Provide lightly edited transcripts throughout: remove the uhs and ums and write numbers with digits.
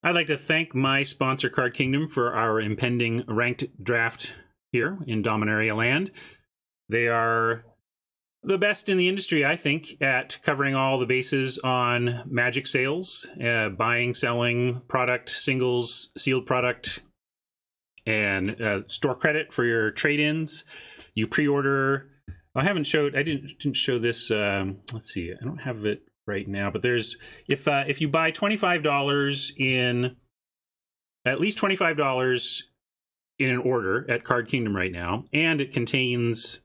I'd like to thank my sponsor, Card Kingdom, for our impending ranked draft here in Dominaria land. They are the best in the industry, I think, at covering all the bases on Magic sales, buying, selling product, singles, sealed product, and store credit for your trade-ins. You pre-order. I didn't show this. Let's see. I don't have it right now, but there's if you buy $25 in at least $25 in an order at Card Kingdom right now, and it contains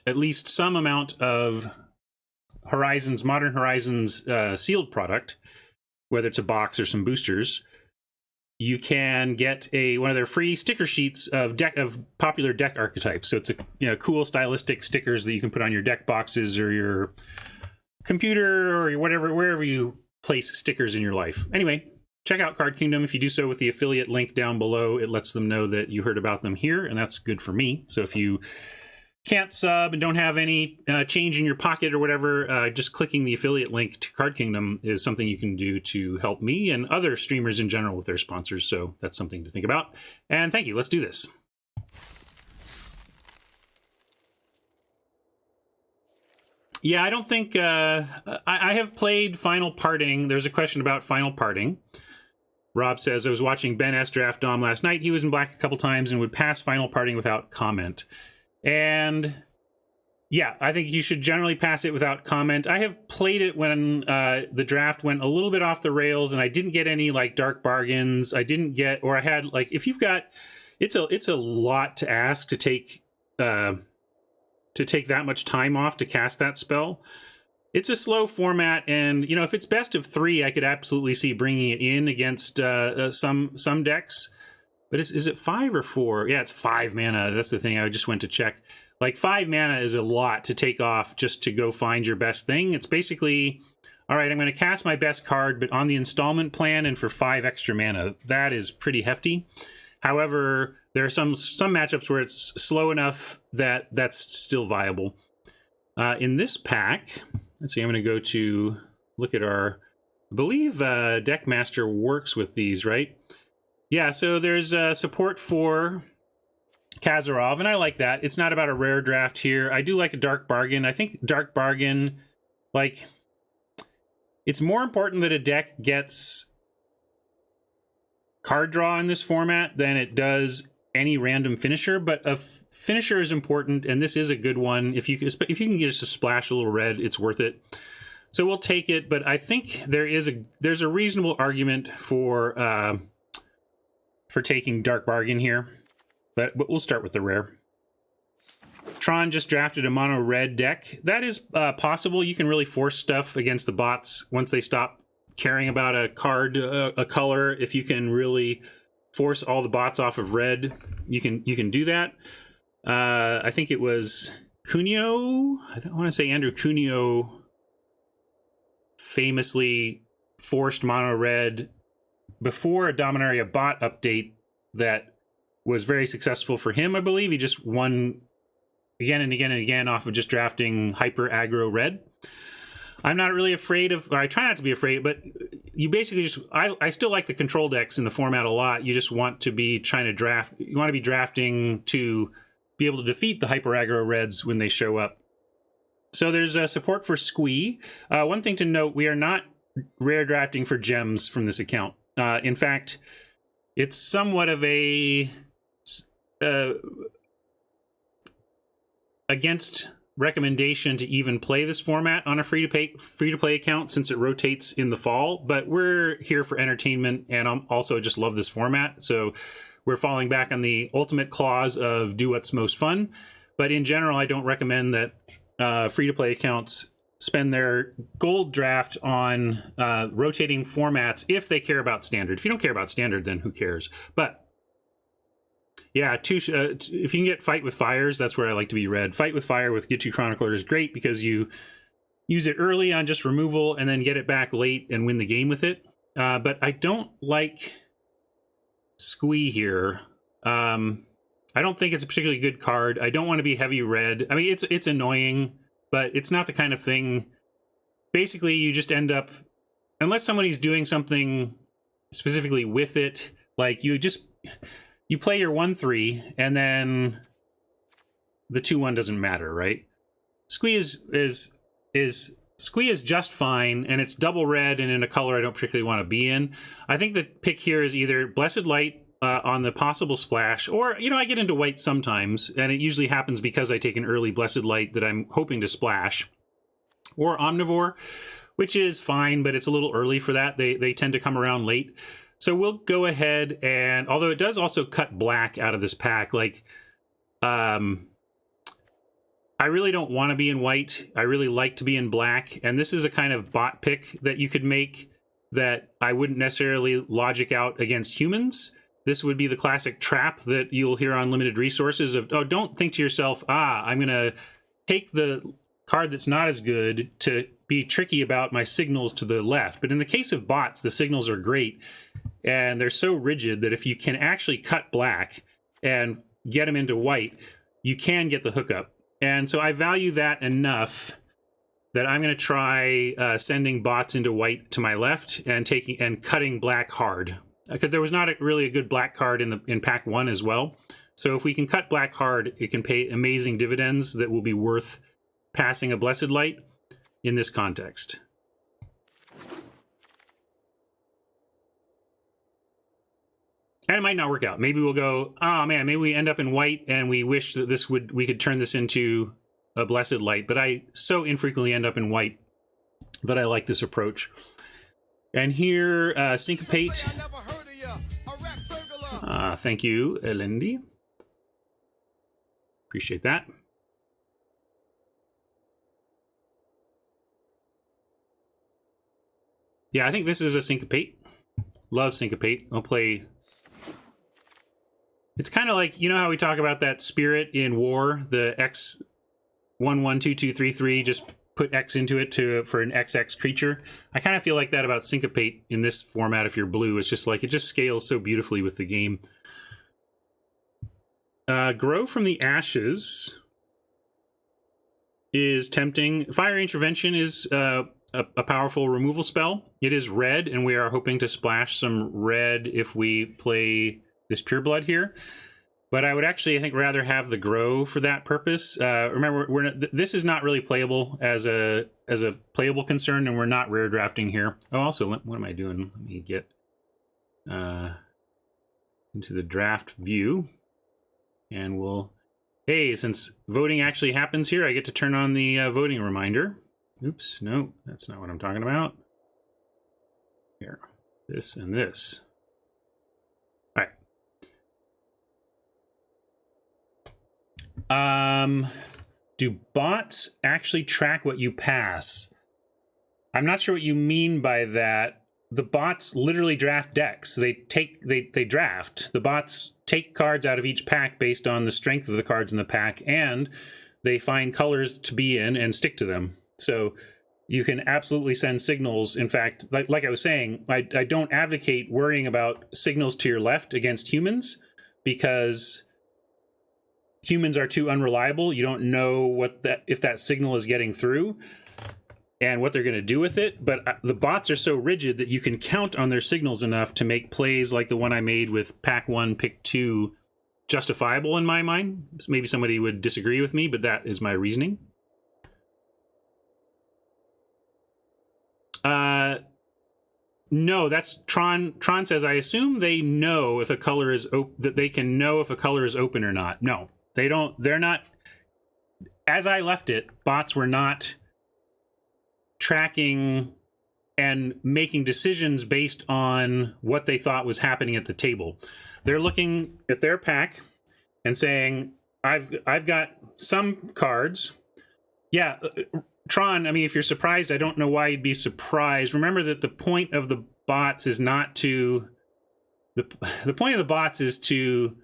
at least some amount of Modern Horizons sealed product, whether it's a box or some boosters, you can get one of their free sticker sheets of popular deck archetypes. So it's cool stylistic stickers that you can put on your deck boxes or your computer or wherever you place stickers in your life. Anyway, check out Card Kingdom. If you do so with the affiliate link down below, it lets them know that you heard about them here, and that's good for me. So if you can't sub and don't have any change in your pocket or whatever, just clicking the affiliate link to Card Kingdom is something you can do to help me and other streamers in general with their sponsors. So that's something to think about. And thank you. Let's do this. Yeah, I don't think... I have played Final Parting. There's a question about Final Parting. Rob says, I was watching Ben S. Draft Dom last night. He was in black a couple times and would pass Final Parting without comment. And yeah, I think you should generally pass it without comment. I have played it when the draft went a little bit off the rails and I didn't get any like dark bargains. I had like, if you've got, it's a lot to ask to take that much time off to cast that spell. It's a slow format, and if it's best of 3, I could absolutely see bringing it in against some decks. But is it 5 or 4? Yeah, it's 5 mana. That's the thing. I just went to check. Like 5 mana is a lot to take off just to go find your best thing. It's basically, all right, I'm going to cast my best card, but on the installment plan and for 5 extra mana. That is pretty hefty. However, there are some matchups where it's slow enough that that's still viable. In this pack, let's see, I'm going to go to look at I believe Deckmaster works with these, right? Yeah, so there's support for Kazarov, and I like that. It's not about a rare draft here. I do like a Dark Bargain. I think Dark Bargain, like, it's more important that a deck gets card draw in this format than it does any random finisher, but a finisher is important, and this is a good one. If you can get just a splash a little red, it's worth it. So we'll take it, but I think there's a reasonable argument for taking Dark Bargain here, but we'll start with the rare. Tron just drafted a mono red deck. That is possible. You can really force stuff against the bots once they stop caring about a card, a color. If you can really force all the bots off of red, you can do that. I think it was Cuneo. I want to say Andrew Cuneo famously forced mono red before a Dominaria bot update that was very successful for him, I believe. He just won again and again and again off of just drafting hyper aggro red. I'm not really afraid of, or I try not to be afraid, but you basically just, I still like the control decks in the format a lot. You just want to be you want to be drafting to be able to defeat the hyper aggro reds when they show up. So there's support for Squee. One thing to note, we are not rare drafting for gems from this account. In fact, it's somewhat of a against recommendation to even play this format on a free-to-play account since it rotates in the fall, but we're here for entertainment, and I also just love this format, so we're falling back on the ultimate clause of do what's most fun. But in general, I don't recommend that free-to-play accounts spend their gold draft on rotating formats if they care about standard. If you don't care about standard, then who cares? But yeah, if you can get Fight with Fires, that's where I like to be red. Fight with Fire with Gitu Chronicler is great because you use it early on just removal and then get it back late and win the game with it. But I don't like Squee here. I don't think it's a particularly good card. I don't want to be heavy red. I mean, it's annoying, but it's not the kind of thing. Basically, you just end up, unless somebody's doing something specifically with it. Like you play your 1/3 and then the 2/1 doesn't matter, right? Squee Squee is just fine, and it's double red and in a color I don't particularly want to be in. I think the pick here is either Blessed Light on the possible splash, or, you know, I get into white sometimes, and it usually happens because I take an early Blessed Light that I'm hoping to splash, or Omnivore, which is fine, but it's a little early for that. They tend to come around late. So we'll go ahead and, although it does also cut black out of this pack, like, I really don't want to be in white. I really like to be in black. And this is a kind of bot pick that you could make that I wouldn't necessarily logic out against humans. This would be the classic trap that you'll hear on limited resources of, oh, don't think to yourself, I'm going to take the card that's not as good to be tricky about my signals to the left. But in the case of bots, the signals are great. And they're so rigid that if you can actually cut black and get them into white, you can get the hookup. And so I value that enough that I'm going to try sending bots into white to my left and cutting black hard, because there was not really a good black card in pack 1 as well. So if we can cut black hard, it can pay amazing dividends that will be worth passing a Blessed Light in this context. And it might not work out. Maybe we'll go, oh man, maybe we end up in white and we wish that we could turn this into a Blessed Light. But I so infrequently end up in white that I like this approach. And here, Syncopate. Thank you, Elendi. Appreciate that. Yeah, I think this is a Syncopate. Love Syncopate. I'll play... It's kind of like, you know how we talk about that spirit in War, the X 112233, just put X into it for an XX creature. I kind of feel like that about Syncopate in this format if you're blue. It's just like, it just scales so beautifully with the game. Grow from the Ashes is tempting. Fire Intervention is a powerful removal spell. It is red, and we are hoping to splash some red if we play this Pureblood here. But I would actually, I think, rather have the Grow for that purpose. Remember, this is not really playable as a playable concern, and we're not rare drafting here. Oh, also, what am I doing? Let me get into the draft view, and we'll... Hey, since voting actually happens here, I get to turn on the voting reminder. Oops, no, that's not what I'm talking about. Here, this and this. Do bots actually track what you pass? I'm not sure what you mean by that. The bots literally draft decks. They draft. The bots take cards out of each pack based on the strength of the cards in the pack, and they find colors to be in and stick to them. So you can absolutely send signals. In fact, like I was saying, I don't advocate worrying about signals to your left against humans, because humans are too unreliable. You don't know if that signal is getting through and what they're going to do with it. But the bots are so rigid that you can count on their signals enough to make plays like the one I made with pack 1, pick 2 justifiable in my mind. Maybe somebody would disagree with me, but that is my reasoning. No, that's Tron. Tron says, I assume they know if a color is that they can know if a color is open or not. No. They don't, they're not, as I left it, bots were not tracking and making decisions based on what they thought was happening at the table. They're looking at their pack and saying, I've got some cards. Yeah, Tron, I mean, if you're surprised, I don't know why you'd be surprised. Remember that the point of the bots is not to, the point of the bots is to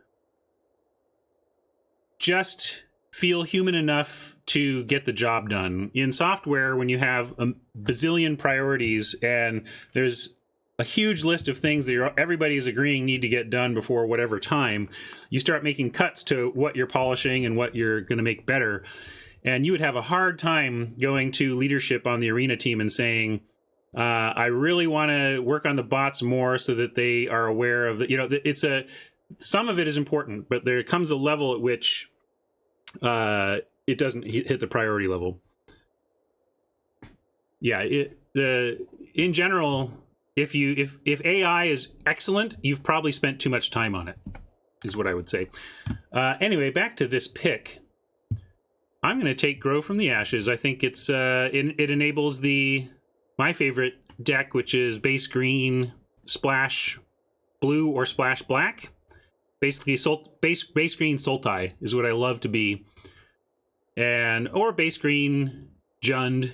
just feel human enough to get the job done. In software, when you have a bazillion priorities and there's a huge list of things that everybody is agreeing need to get done before whatever time, you start making cuts to what you're polishing and what you're going to make better. And you would have a hard time going to leadership on the arena team and saying, I really want to work on the bots more so that they are aware of the, some of it is important, but there comes a level at which it doesn't hit the priority level. Yeah, in general, if AI is excellent, you've probably spent too much time on it, is what I would say. Anyway, back to this pick. I'm going to take Grow from the Ashes. I think it enables my favorite deck, which is base green, splash blue, or splash black. Basically, base green Sultai is what I love to be, or base green Jund.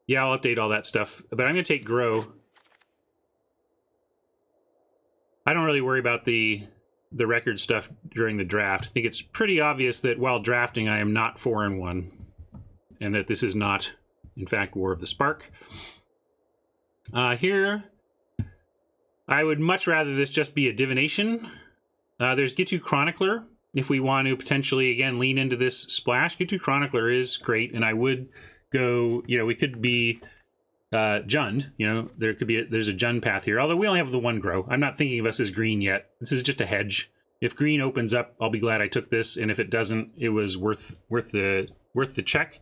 Yeah, I'll update all that stuff. But I'm going to take Grow. I don't really worry about the record stuff during the draft. I think it's pretty obvious that while drafting, I am not 4-1, and that this is not, in fact, War of the Spark. Here, I would much rather this just be a divination. There's Gitu Chronicler. If we want to potentially, again, lean into this splash, Gitu Chronicler is great, and I would go, we could be Jund. There's a Jund path here, although we only have the one Grow. I'm not thinking of us as green yet. This is just a hedge. If green opens up, I'll be glad I took this, and if it doesn't, it was worth the check.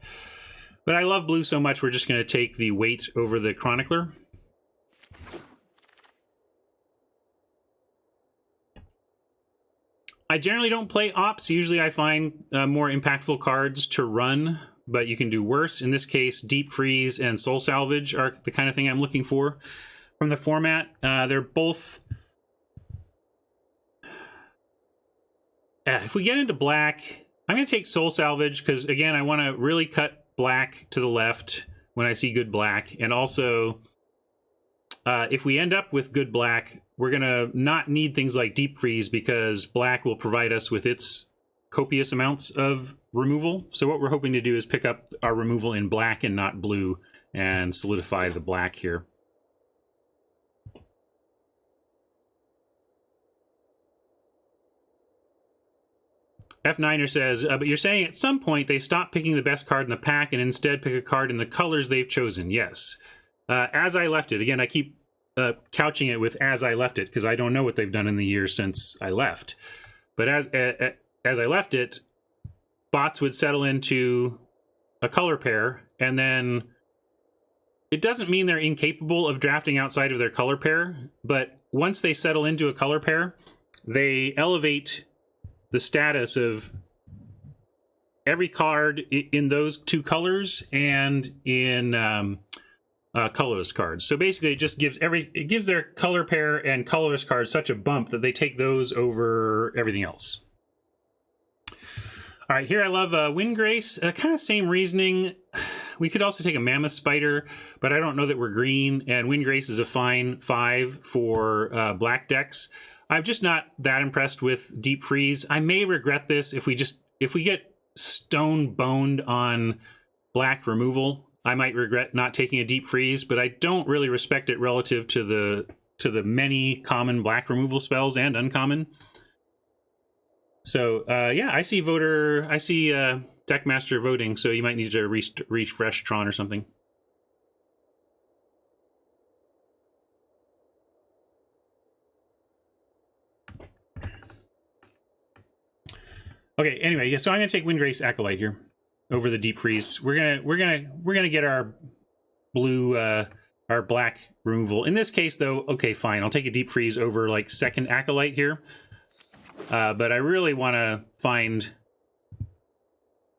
But I love blue so much, we're just going to take the weight over the Chronicler. I generally don't play Ops. Usually I find more impactful cards to run, but you can do worse. In this case, Deep Freeze and Soul Salvage are the kind of thing I'm looking for from the format. They're both... if we get into black, I'm going to take Soul Salvage because, again, I want to really cut black to the left when I see good black. And also, if we end up with good black, we're going to not need things like Deep Freeze because black will provide us with its copious amounts of removal. So what we're hoping to do is pick up our removal in black and not blue and solidify the black here. F9er says, but you're saying at some point they stop picking the best card in the pack and instead pick a card in the colors they've chosen. Yes. As I left it. Again, I keep couching it with as I left it because I don't know what they've done in the years since I left. But as I left it, bots would settle into a color pair, and then it doesn't mean they're incapable of drafting outside of their color pair, but once they settle into a color pair, they elevate the status of every card in those two colors and in colorless cards. So basically, it just gives their color pair and colorless cards such a bump that they take those over everything else. All right, here I love Windgrace. Kind of same reasoning. We could also take a Mammoth Spider, but I don't know that we're green, and Windgrace is a fine 5 for black decks. I'm just not that impressed with Deep Freeze. I may regret this if we get stone boned on black removal. I might regret not taking a Deep Freeze, but I don't really respect it relative to the many common black removal spells and uncommon. So yeah, I see Deckmaster voting, so you might need to refresh Tron or something. Okay, anyway, yeah, so I'm gonna take Windgrace Acolyte here over the Deep Freeze. We're gonna get our blue our black removal. In this case though, okay, fine. I'll take a Deep Freeze over like second Acolyte here. But I really want to find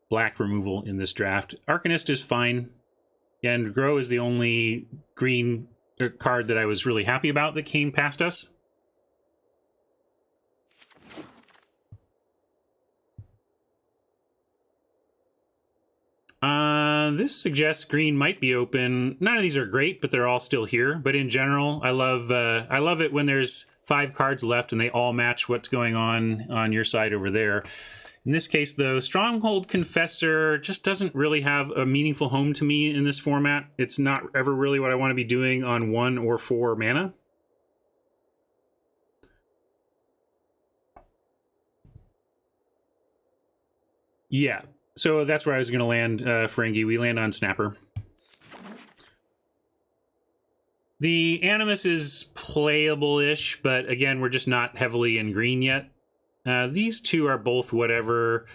black removal in this draft. Arcanist is fine, and Grow is the only green card that I was really happy about that came past us. This suggests green might be open. None of these are great, but they're all still here. But in general, I love it when there's 5 cards left and they all match what's going on your side over there. In this case, though, Stronghold Confessor just doesn't really have a meaningful home to me in this format. It's not ever really what I want to be doing on 1 or 4 mana. Yeah, so that's where I was going to land, Ferengi. We land on Snapper. The Animus is playable-ish, but again, we're just not heavily in green yet. These two are both whatever.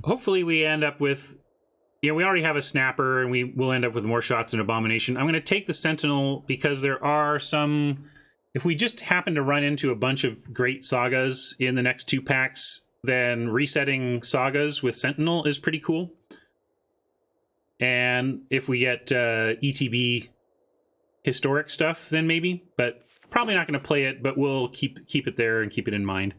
Hopefully we end up with... Yeah, we already have a Snapper, and we will end up with more shots in Abomination. I'm going to take the Sentinel because there are some... If we just happen to run into a bunch of great sagas in the next 2 packs, then resetting sagas with Sentinel is pretty cool. And if we get ETB historic stuff, then maybe. But probably not going to play it, but we'll keep it there and keep it in mind.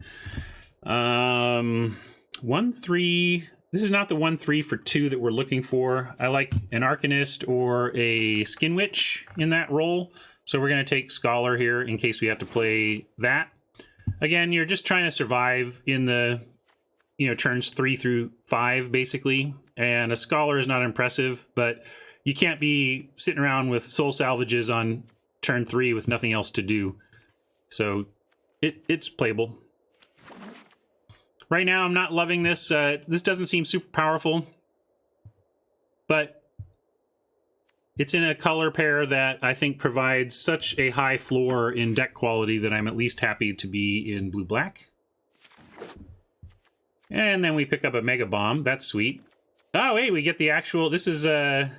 1-3... This is not the 1-3 for 2 that we're looking for. I like an Arcanist or a Skin Witch in that role. So we're going to take Scholar here in case we have to play that. Again, you're just trying to survive in the, turns 3 through 5, basically. And a Scholar is not impressive, but you can't be sitting around with Soul Salvages on turn 3 with nothing else to do. So it's playable. Right now, I'm not loving this. This doesn't seem super powerful, but it's in a color pair that I think provides such a high floor in deck quality that I'm at least happy to be in blue-black. And then we pick up a Mega Bomb. That's sweet. Oh, wait, we get the actual... This is a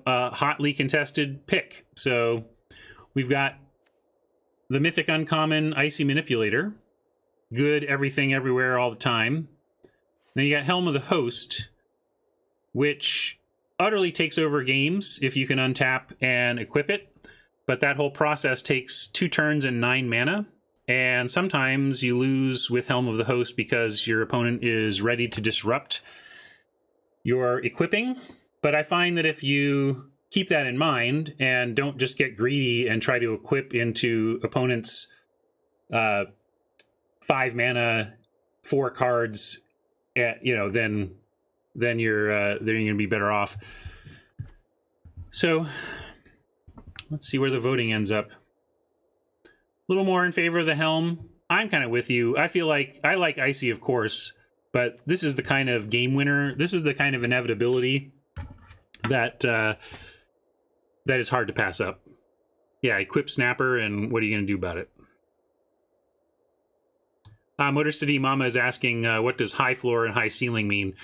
hotly contested pick. So we've got the Mythic Uncommon Icy Manipulator. Good everything everywhere all the time. Then you got Helm of the Host, which utterly takes over games if you can untap and equip it. But that whole process takes 2 turns and 9 mana. And sometimes you lose with Helm of the Host because your opponent is ready to disrupt your equipping. But I find that if you keep that in mind and don't just get greedy and try to equip into opponents' 5 mana, 4 cards, then you're going to be better off. So let's see where the voting ends up. A little more in favor of the Helm. I'm kind of with you. I feel like I like Icy, of course, but this is the kind of game winner. This is the kind of inevitability that that is hard to pass up. Yeah, equip Snapper, and what are you going to do about it? Motor City Mama is asking, what does high floor and high ceiling mean?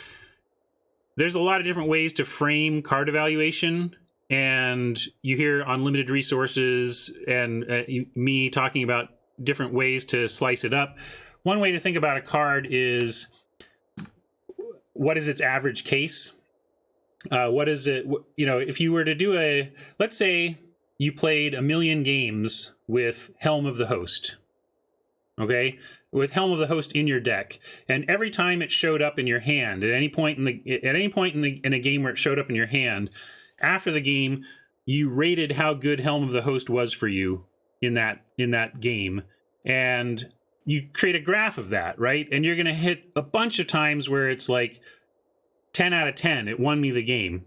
There's a lot of different ways to frame card evaluation, and you hear unlimited resources and me talking about different ways to slice it up. One way to think about a card is, what is its average case? What is it, if you were to do let's say you played 1 million games with Helm of the Host, okay? With Helm of the Host in your deck, and every time it showed up in your hand, at any point in a game where it showed up in your hand, after the game, you rated how good Helm of the Host was for you in that game, and you create a graph of that, right? And you're going to hit a bunch of times where it's like 10 out of 10, it won me the game.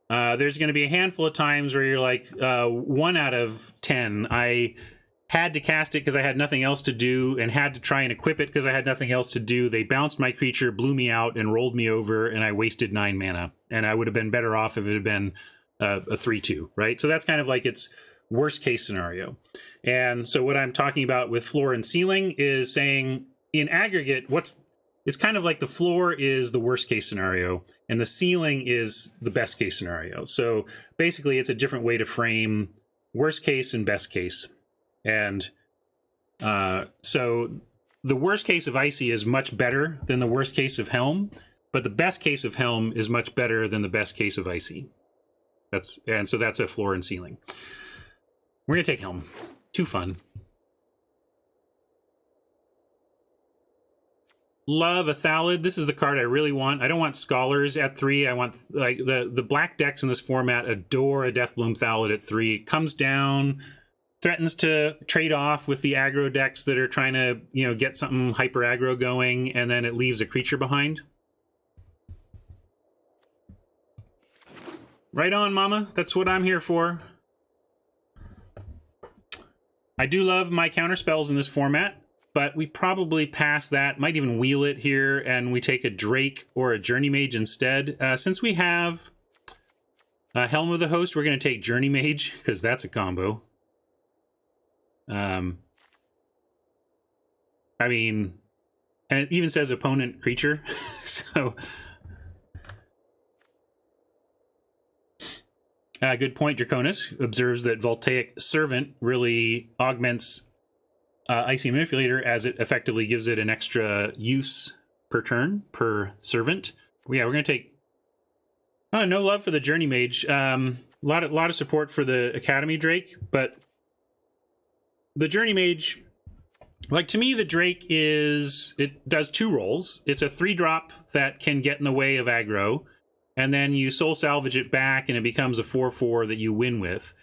There's going to be a handful of times where you're like 1 out of 10, I had to cast it because I had nothing else to do, and had to try and equip it because I had nothing else to do. They bounced my creature, blew me out, and rolled me over, and I wasted 9 mana. And I would have been better off if it had been a 3-2, right? So that's kind of like its worst case scenario. And so what I'm talking about with floor and ceiling is saying, in aggregate, it's kind of like the floor is the worst case scenario, and the ceiling is the best case scenario. So basically, it's a different way to frame worst case and best case. And so the worst case of Icy is much better than the worst case of Helm, but the best case of Helm is much better than the best case of Icy. So that's a floor and ceiling. We're going to take Helm. Too fun. Love a Thallid. This is the card I really want. I don't want Scholars at 3. I want, like, the black decks in this format adore a Deathbloom Thallid at 3. It comes down, threatens to trade off with the aggro decks that are trying to, get something hyper aggro going, and then it leaves a creature behind. Right on, mama. That's what I'm here for. I do love my counter spells in this format, but we probably pass that, might even wheel it here, and we take a Drake or a Journey Mage instead. Since we have Helm of the Host, we're going to take Journey Mage, because that's a combo. I mean, and it even says opponent creature, so... good point, Draconis observes that Voltaic Servant really augments Icy Manipulator, as it effectively gives it an extra use per turn, per servant. Yeah, we're going to take... no love for the Journey Mage. A lot of support for the Academy Drake, but the Journey Mage... Like, to me, the Drake is... It does two roles. It's a 3-drop that can get in the way of aggro, and then you soul salvage it back, and it becomes a 4/4 that you win with.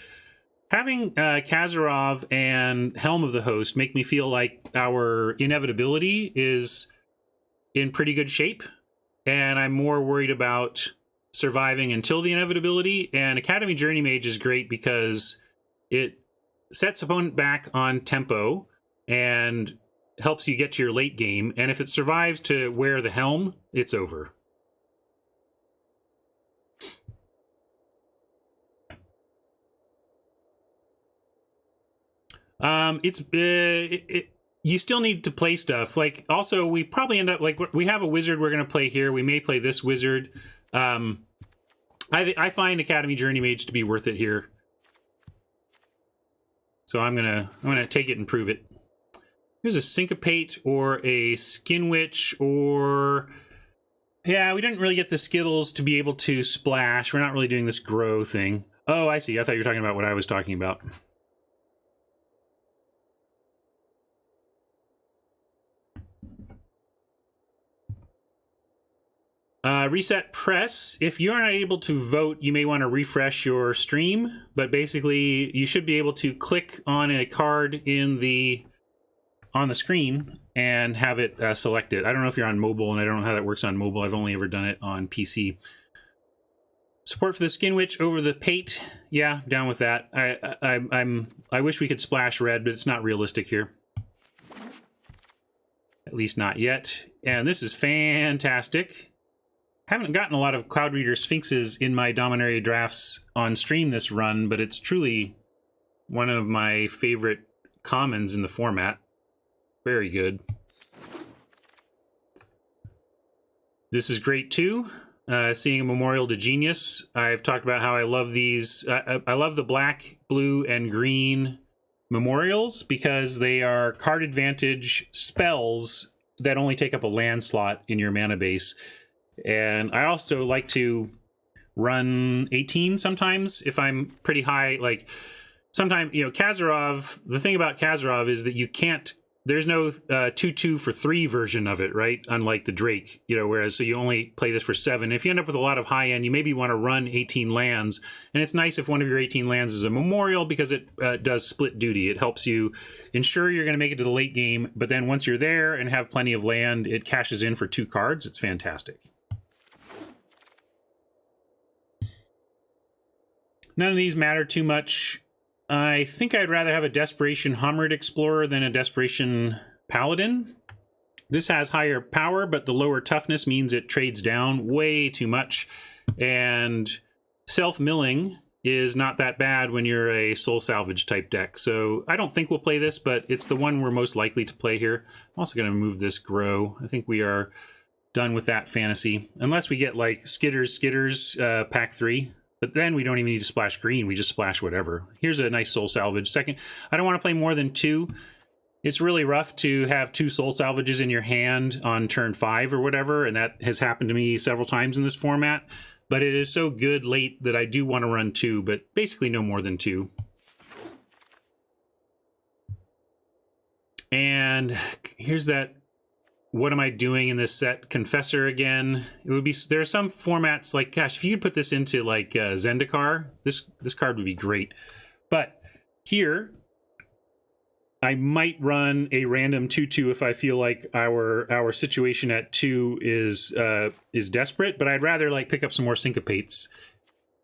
Having Kazarov and Helm of the Host make me feel like our inevitability is in pretty good shape, and I'm more worried about surviving until the inevitability. And Academy Journey Mage is great because it sets opponent back on tempo and helps you get to your late game, and if it survives to wear the Helm, it's over. You still need to play stuff. Like, also, we probably end up, like, we have a wizard we're going to play here. We may play this wizard. I find Academy Journey Mage to be worth it here. So I'm gonna take it and prove it. Here's a Syncopate or a Skin Witch, or... Yeah, we didn't really get the Skittles to be able to splash. We're not really doing this grow thing. Oh, I see. I thought you were talking about what I was talking about. Reset press. If you're not able to vote, you may want to refresh your stream, but basically you should be able to click on a card on the screen and have it selected. I don't know if you're on mobile, and I don't know how that works on mobile. I've only ever done it on PC. Support for the Skin Witch over the Pate. Yeah, down with that. I wish we could splash red, but it's not realistic here. At least not yet. And this is fantastic. Haven't gotten a lot of Cloud Reader Sphinxes in my Dominaria drafts on stream this run, but it's truly one of my favorite commons in the format. Very good. This is great too. Seeing a Memorial to Genius. I've talked about how I love these. I love the black, blue, and green memorials because they are card advantage spells that only take up a land slot in your mana base. And I also like to run 18 sometimes if I'm pretty high. Like, sometimes, you know, Kazarov, the thing about Kazarov is that you can't, there's no 2/2 for 3 version of it, right? Unlike the Drake, you know, whereas, so you only play this for 7. If you end up with a lot of high end, you maybe want to run 18 lands. And it's nice if one of your 18 lands is a memorial because it does split duty. It helps you ensure you're going to make it to the late game. But then once you're there and have plenty of land, it cashes in for 2 cards. It's fantastic. None of these matter too much. I think I'd rather have a Desperation Homerid Explorer than a Desperation Paladin. This has higher power, but the lower toughness means it trades down way too much. And self-milling is not that bad when you're a Soul Salvage type deck. So I don't think we'll play this, but it's the one we're most likely to play here. I'm also going to move this Grow. I think we are done with that fantasy. Unless we get like Skitters, pack 3. But then we don't even need to splash green. We just splash whatever. Here's a nice Soul Salvage. Second, I don't want to play more than 2. It's really rough to have 2 Soul Salvages in your hand on turn 5 or whatever, and that has happened to me several times in this format. But it is so good late that I do want to run 2, but basically no more than 2. And here's that. What am I doing in this set? Confessor again. It would be, there are some formats like, gosh, if you could put this into like Zendikar, this card would be great. But here, I might run a random 2/2 if I feel like our situation at 2 is desperate. But I'd rather like pick up some more Syncopates.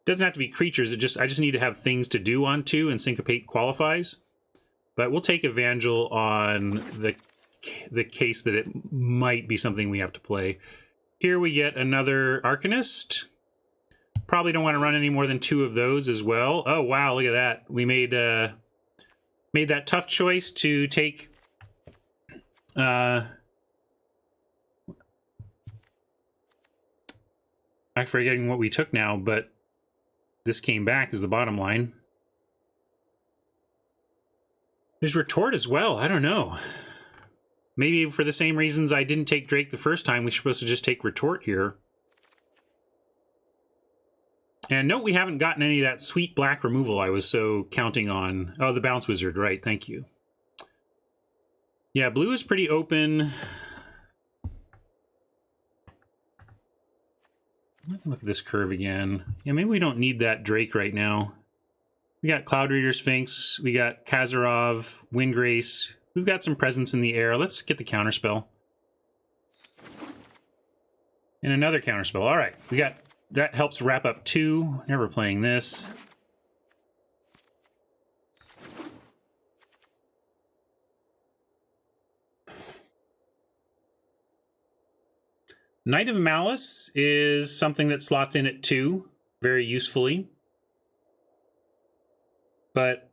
Doesn't have to be creatures. I just need to have things to do on 2, and Syncopate qualifies. But we'll take Evangel on the case that it might be something we have to play. Here we get another Arcanist. Probably don't want to run any more than 2 of those as well. Oh, wow, look at that. We made that tough choice to take... I'm forgetting what we took now, but this came back as the bottom line. There's Retort as well. I don't know. Maybe for the same reasons I didn't take Drake the first time, we're supposed to just take Retort here. And note we haven't gotten any of that sweet black removal I was so counting on. Oh, the Bounce Wizard, right, thank you. Yeah, blue is pretty open. Let me look at this curve again. Yeah, maybe we don't need that Drake right now. We got Cloud Reader Sphinx, we got Kazarov, Windgrace. We've got some presence in the air. Let's get the counterspell. And another counterspell. All right, we got... That helps wrap up 2. Never playing this. Knight of Malice is something that slots in at 2 very usefully. But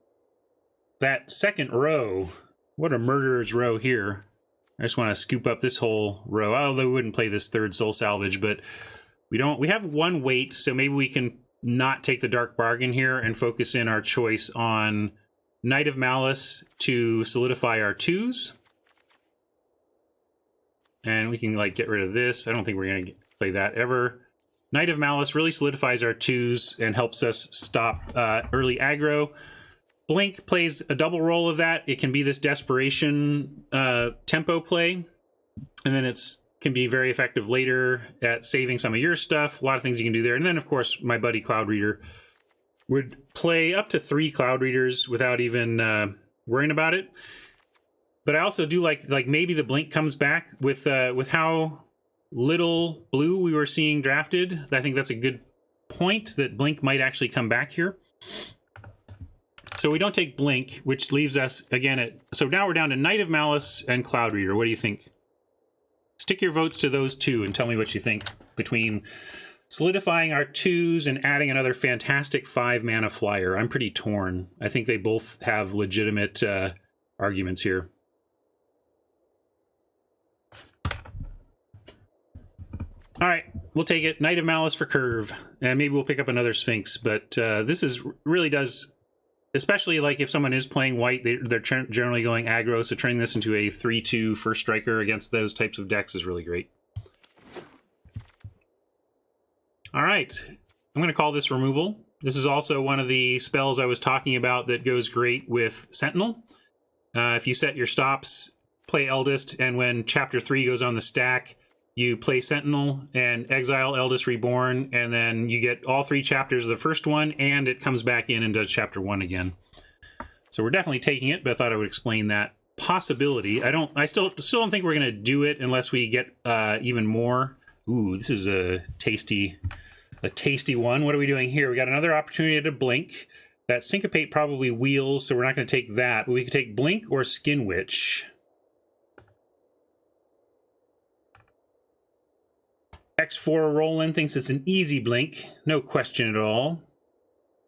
that second row, what a murderer's row here. I just want to scoop up this whole row. Although we wouldn't play this 3rd Soul Salvage, but... We have 1 weight, so maybe we can not take the Dark Bargain here and focus in our choice on Knight of Malice to solidify our 2s. And we can, like, get rid of this. I don't think we're going to play that ever. Knight of Malice really solidifies our 2s and helps us stop early aggro. Blink plays a double role of that. It can be this desperation tempo play, and then it's can be very effective later at saving some of your stuff. A lot of things you can do there. And then, of course, my buddy Cloud Reader would play up to 3 Cloud Readers without even worrying about it. But I also do like maybe the Blink comes back with how little blue we were seeing drafted. I think that's a good point, that Blink might actually come back here. So we don't take Blink, which leaves us, again, at... So now we're down to Knight of Malice and Cloud Reader. What do you think? Stick your votes to those 2 and tell me what you think between solidifying our 2s and adding another fantastic 5-mana flyer. I'm pretty torn. I think they both have legitimate arguments here. All right, we'll take it. Knight of Malice for curve. And maybe we'll pick up another Sphinx. But this is really does... Especially like if someone is playing white, they're generally going aggro, so turning this into a 3-2 first striker against those types of decks is really great. All right, I'm going to call this removal. This is also one of the spells I was talking about that goes great with Sentinel. If you set your stops, play Eldest, and when Chapter 3 goes on the stack, you play Sentinel and exile Eldest Reborn, and then you get all 3 chapters of the first one, and it comes back in and does Chapter 1 again. So we're definitely taking it, but I thought I would explain that possibility. I still don't think we're going to do it unless we get even more. Ooh, this is a tasty one. What are we doing here? We got another opportunity to Blink. That Syncopate probably wheels, so we're not going to take that, but we could take Blink or Skin Witch. X4 Roland thinks it's an easy Blink. No question at all.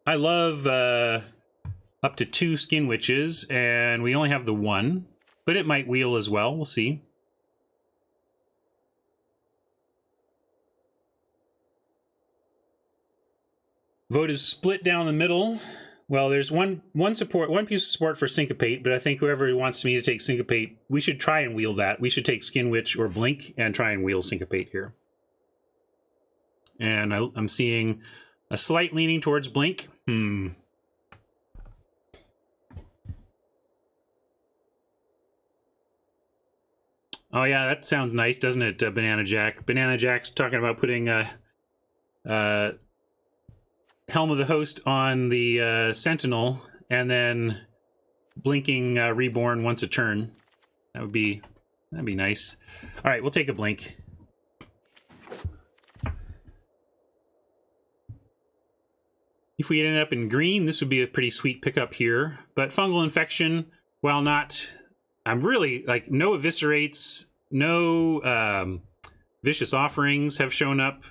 I love up to 2 Skin Witches, and we only have the 1. But it might wheel as well. We'll see. Vote is split down the middle. Well, there's one piece of support for Syncopate, but I think whoever wants me to take Syncopate, we should try and wheel that. We should take Skin Witch or Blink and try and wheel Syncopate here. And I'm seeing a slight leaning towards Blink. Oh yeah, that sounds nice, doesn't it, Banana Jack? Banana Jack's talking about putting Helm of the Host on the Sentinel and then blinking Reborn once a turn. That'd be nice. All right, we'll take a Blink. If we ended up in green, this would be a pretty sweet pickup here. But Fungal Infection, while not... I'm really, like, no Eviscerates, no Vicious Offerings have shown up.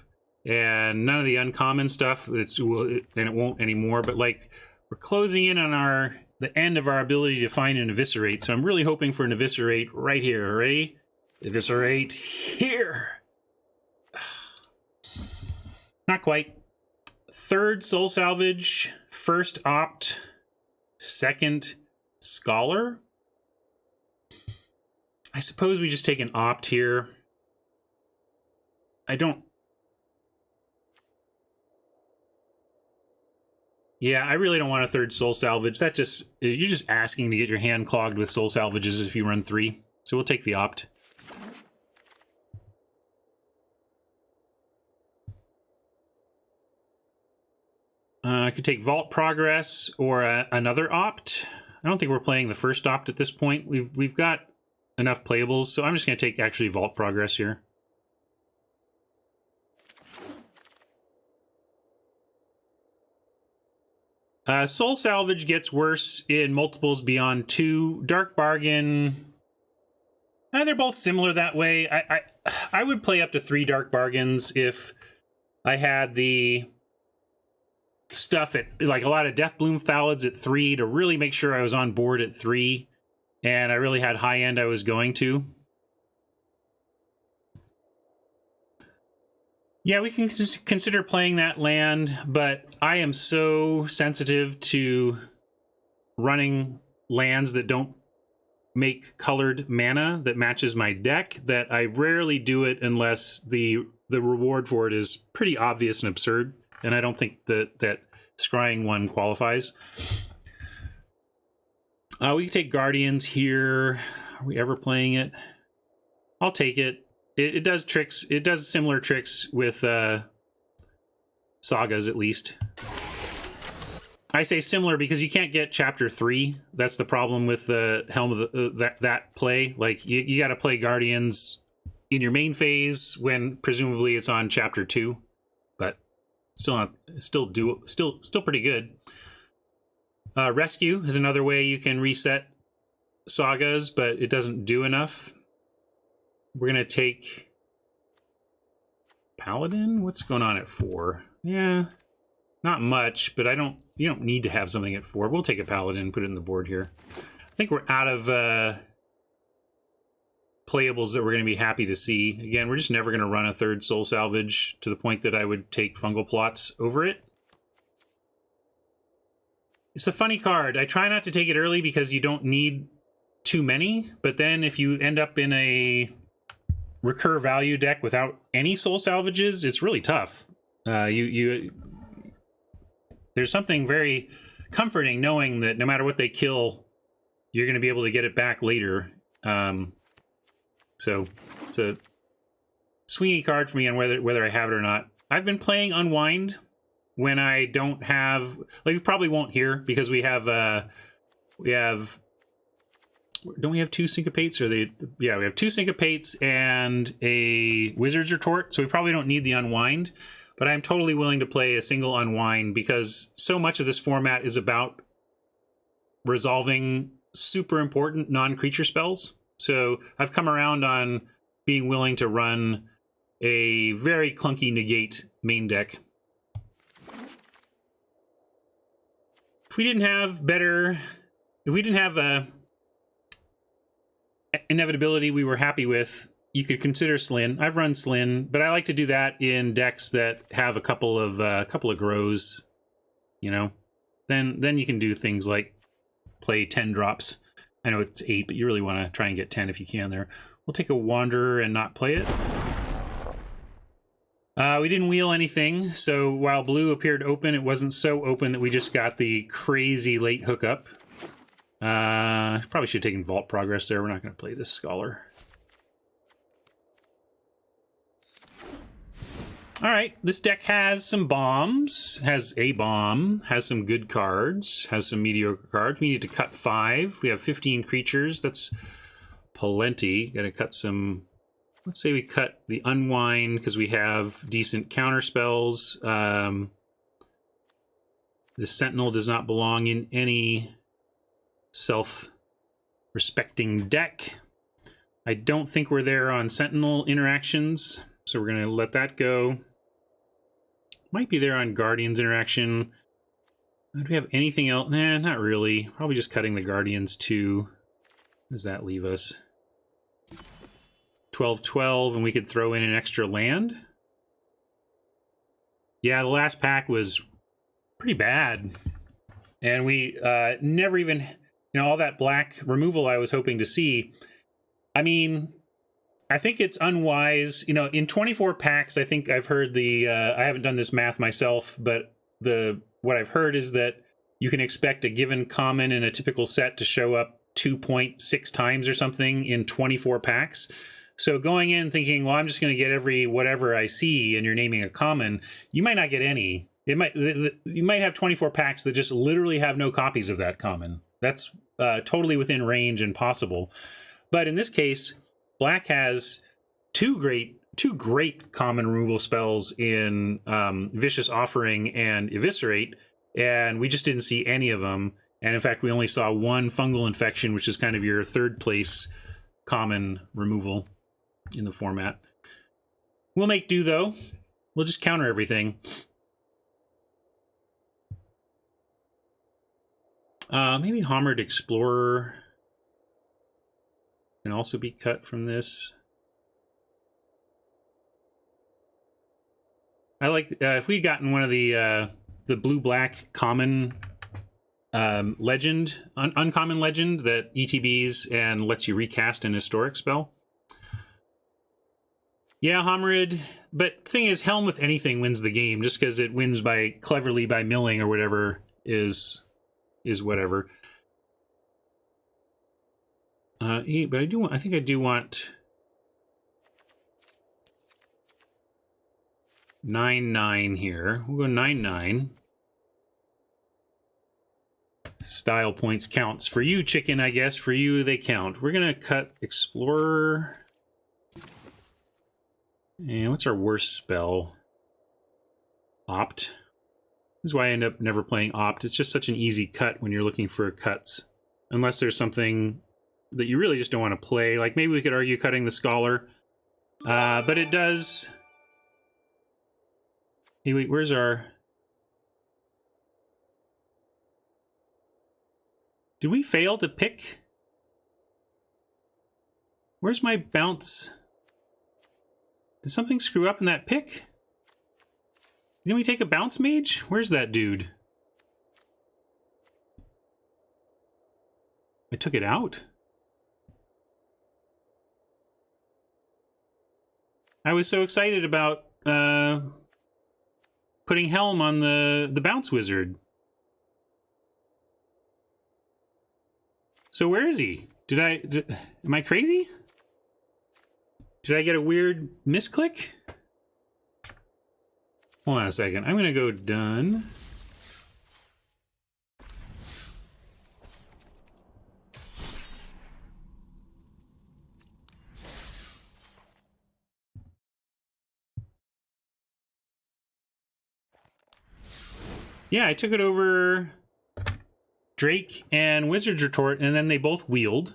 and none of the uncommon stuff. And it won't anymore. But like, we're closing in on the end of our ability to find an eviscerate. So I'm really hoping for an eviscerate right here. Ready? Eviscerate here. Not quite. Third soul salvage, first opt, second scholar. I suppose we just take an opt here. Yeah, I really don't want a third soul salvage. You're just asking to get your hand clogged with soul salvages if you run 3. So we'll take the opt. I could take Vault Progress or another opt. I don't think we're playing the first opt at this point. We've got enough playables, so I'm just going to take actually Vault Progress here. Soul Salvage gets worse in multiples beyond 2. Dark Bargain, they're both similar that way. I would play up to 3 Dark Bargains if I had the stuff at, like, a lot of Deathbloom Thalids at 3 to really make sure I was on board at 3, and I really had high end I was going to. Yeah, we can consider playing that land, but I am so sensitive to running lands that don't make colored mana that matches my deck that I rarely do it unless the reward for it is pretty obvious and absurd, and I don't think that scrying one qualifies. We can take Guardians here. Are we ever playing it? I'll take it. It does tricks. It does similar tricks with sagas, at least. I say similar because you can't get Chapter 3. That's the problem with the Helm of that play. Like, you got to play Guardians in your main phase when presumably it's on Chapter 2, but still pretty good. Rescue is another way you can reset sagas, but it doesn't do enough. We're going to take Paladin. What's going on at 4? Yeah, not much, but you don't need to have something at 4. We'll take a Paladin, put it in the board here. I think we're out of playables that we're going to be happy to see. Again, we're just never going to run a third soul salvage to the point that I would take Fungal Plots over it. It's a funny card. I try not to take it early because you don't need too many, but then if you end up in a recur value deck without any soul salvages, it's really tough. There's something very comforting knowing that no matter what they kill, you're going to be able to get it back later. So it's a swingy card for me on whether I have it or not. I've been playing Unwind when I don't have, like, we probably won't here because we have don't we have 2 Syncopates? We have 2 Syncopates and a Wizard's Retort, so we probably don't need the Unwind, but I'm totally willing to play a single Unwind because so much of this format is about resolving super important non-creature spells. So I've come around on being willing to run a very clunky negate main deck. If we didn't have a inevitability we were happy with, you could consider Slyn. I've run Slyn, but I like to do that in decks that have a couple of grows, you know. Then you can do things like play 10 drops. I know it's 8, but you really want to try and get 10 if you can there. We'll take a Wanderer and not play it. We didn't wheel anything, so while blue appeared open, it wasn't so open that we just got the crazy late hookup. Probably should have taken Vault Progress there. We're not going to play this Scholar. All right, this deck has some bombs, has a bomb, has some good cards, has some mediocre cards. We need to cut 5. We have 15 creatures. That's plenty. Got to cut some. Let's say we cut the Unwind because we have decent counter spells. The Sentinel does not belong in any self-respecting deck. I don't think we're there on Sentinel interactions, so we're going to let that go. Might be there on Guardians interaction. Do we have anything else? Nah, not really. Probably just cutting the Guardians too. What does that leave us? 12-12, and we could throw in an extra land. Yeah, the last pack was pretty bad. And we never even, you know, all that black removal I was hoping to see. I mean, I think it's unwise. You know, in 24 packs, I think I've heard the, I haven't done this math myself, but what I've heard is that you can expect a given common in a typical set to show up 2.6 times or something in 24 packs. So going in thinking, well, I'm just going to get every whatever I see, and you're naming a common, you might not get any. You might have 24 packs that just literally have no copies of that common. That's totally within range and possible. But in this case, black has two great common removal spells in Vicious Offering and Eviscerate, and we just didn't see any of them. And in fact, we only saw one Fungal Infection, which is kind of your third place common removal in the format. We'll make do, though. We'll just counter everything. Maybe Hammered Explorer can also be cut from this. I like if we'd gotten one of the blue-black common legend, uncommon legend that ETBs and lets you recast an historic spell. Yeah, Hammered, but the thing is, Helm with anything wins the game, just because it wins by cleverly by milling or whatever is whatever. But I think I do want 9/9 here. We'll go 9/9. Style points counts. For you, chicken, I guess. For you, they count. We're going to cut Explorer. And what's our worst spell? Opt. This is why I end up never playing Opt. It's just such an easy cut when you're looking for cuts. Unless there's something that you really just don't want to play. Like maybe we could argue cutting the Scholar. But it does... Hey, wait, where's our... Did we fail to pick? Where's my bounce? Did something screw up in that pick? Didn't we take a bounce mage? Where's that dude? I took it out? I was so excited about putting Helm on the bounce wizard. So where is he? Am I crazy? Did I get a weird misclick? Hold on a second. I'm going to go done. Yeah, I took it over Drake and Wizard's Retort, and then they both wheeled.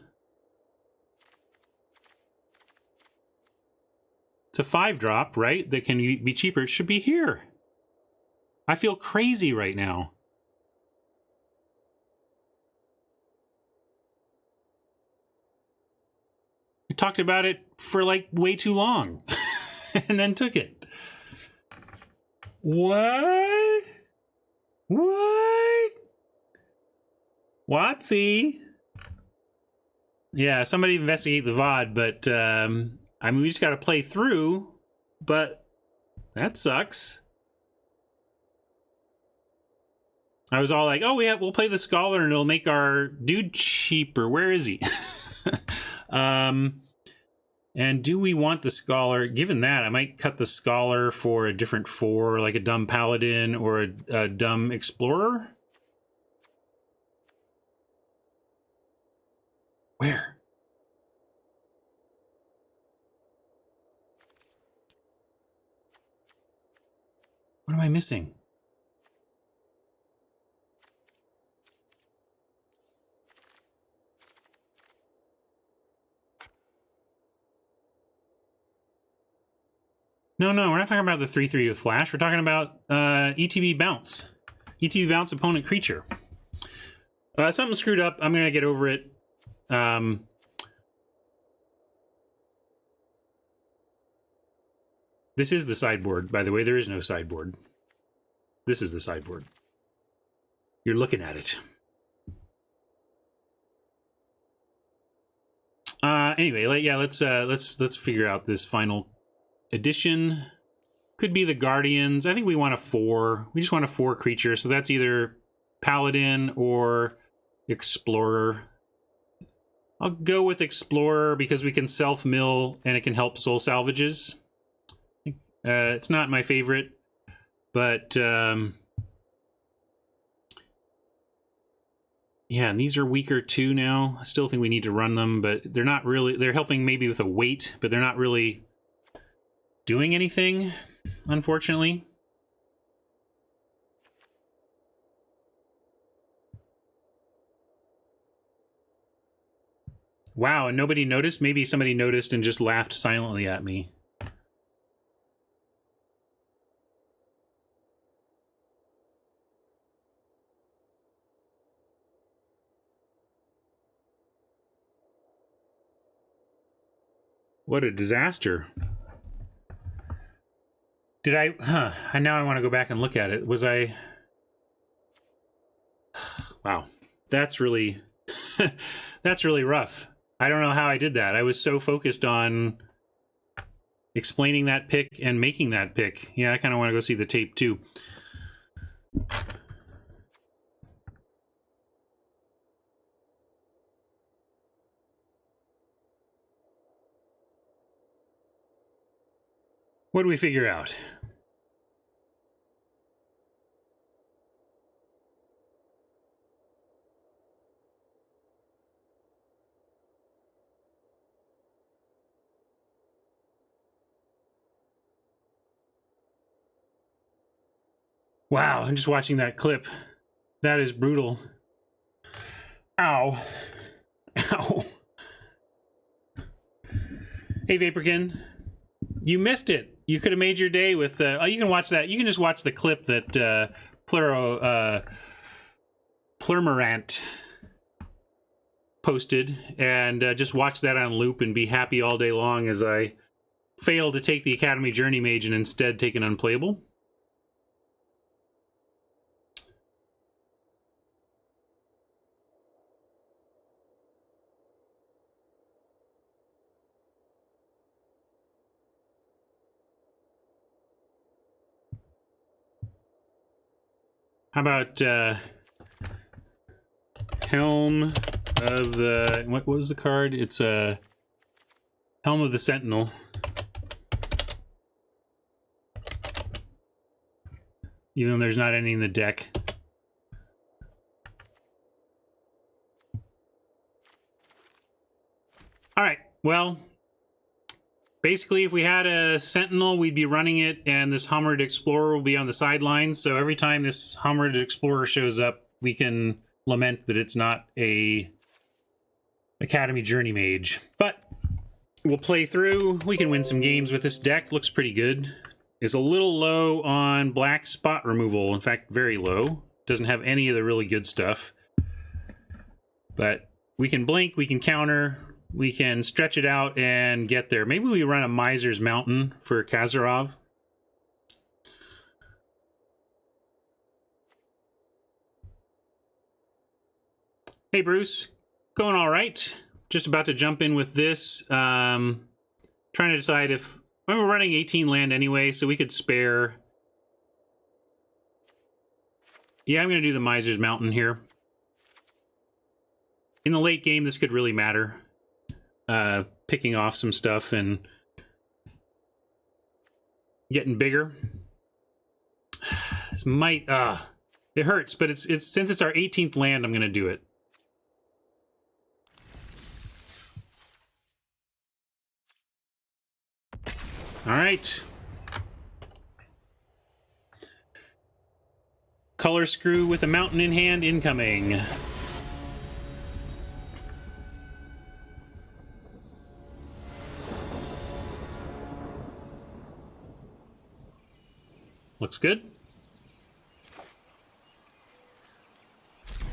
It's a 5-drop, right? That can be cheaper. It should be here. I feel crazy right now. I talked about it for like way too long and then took it. What? What? Watsy. Yeah, somebody investigate the VOD, but I mean, we just got to play through, but that sucks. I was all like, oh, yeah, we'll play the Scholar and it'll make our dude cheaper. Where is he? And do we want the Scholar? Given that, I might cut the Scholar for a different 4, like a dumb Paladin or a dumb Explorer. Where? What am I missing? No, we're not talking about the 3/3 with flash. We're talking about ETB bounce. ETB bounce opponent creature. Something screwed up. I'm going to get over it. This is the sideboard, by the way. There is no sideboard. This is the sideboard. You're looking at it. Anyway, yeah, let's figure out this final edition. Could be the Guardians. I think we want a 4. We just want a 4 creature, so that's either Paladin or Explorer. I'll go with Explorer because we can self-mill and it can help soul salvages. It's not my favorite, but yeah, and these are weaker too now. I still think we need to run them, but they're not really... They're helping maybe with a weight, but they're not really doing anything, unfortunately. Wow, and nobody noticed? Maybe somebody noticed and just laughed silently at me. What a disaster. Did I... Huh. Now I want to go back and look at it. Was I... Wow. That's really... That's really rough. I don't know how I did that. I was so focused on explaining that pick and making that pick. Yeah, I kind of want to go see the tape too. What do we figure out? Wow, I'm just watching that clip. That is brutal. Ow. Ow. Hey, Vaporkin. You missed it. You could have made your day with... oh, you can watch that. You can just watch the clip that Plurmerant posted and just watch that on loop and be happy all day long as I fail to take the Academy Journey Mage and instead take an unplayable. How about Helm of the... What was the card? It's Helm of the Sentinel. Even though there's not any in the deck. Alright, well... Basically, if we had a Sentinel, we'd be running it, and this Hammered Explorer will be on the sidelines. So every time this Hammered Explorer shows up, we can lament that it's not a Academy Journey Mage. But we'll play through. We can win some games with this deck. Looks pretty good. It's a little low on black spot removal. In fact, very low. Doesn't have any of the really good stuff. But we can blink, we can counter... We can stretch it out and get there. Maybe we run a Miser's Mountain for Kazarov. Hey, Bruce. Going all right. Just about to jump in with this. Trying to decide if... We're running 18 land anyway, so we could spare... Yeah, I'm going to do the Miser's Mountain here. In the late game, this could really matter. Picking off some stuff and getting bigger. This might it hurts, but it's since it's our 18th land, I'm gonna do it. All right. Color Screw with a mountain in hand incoming. Looks good.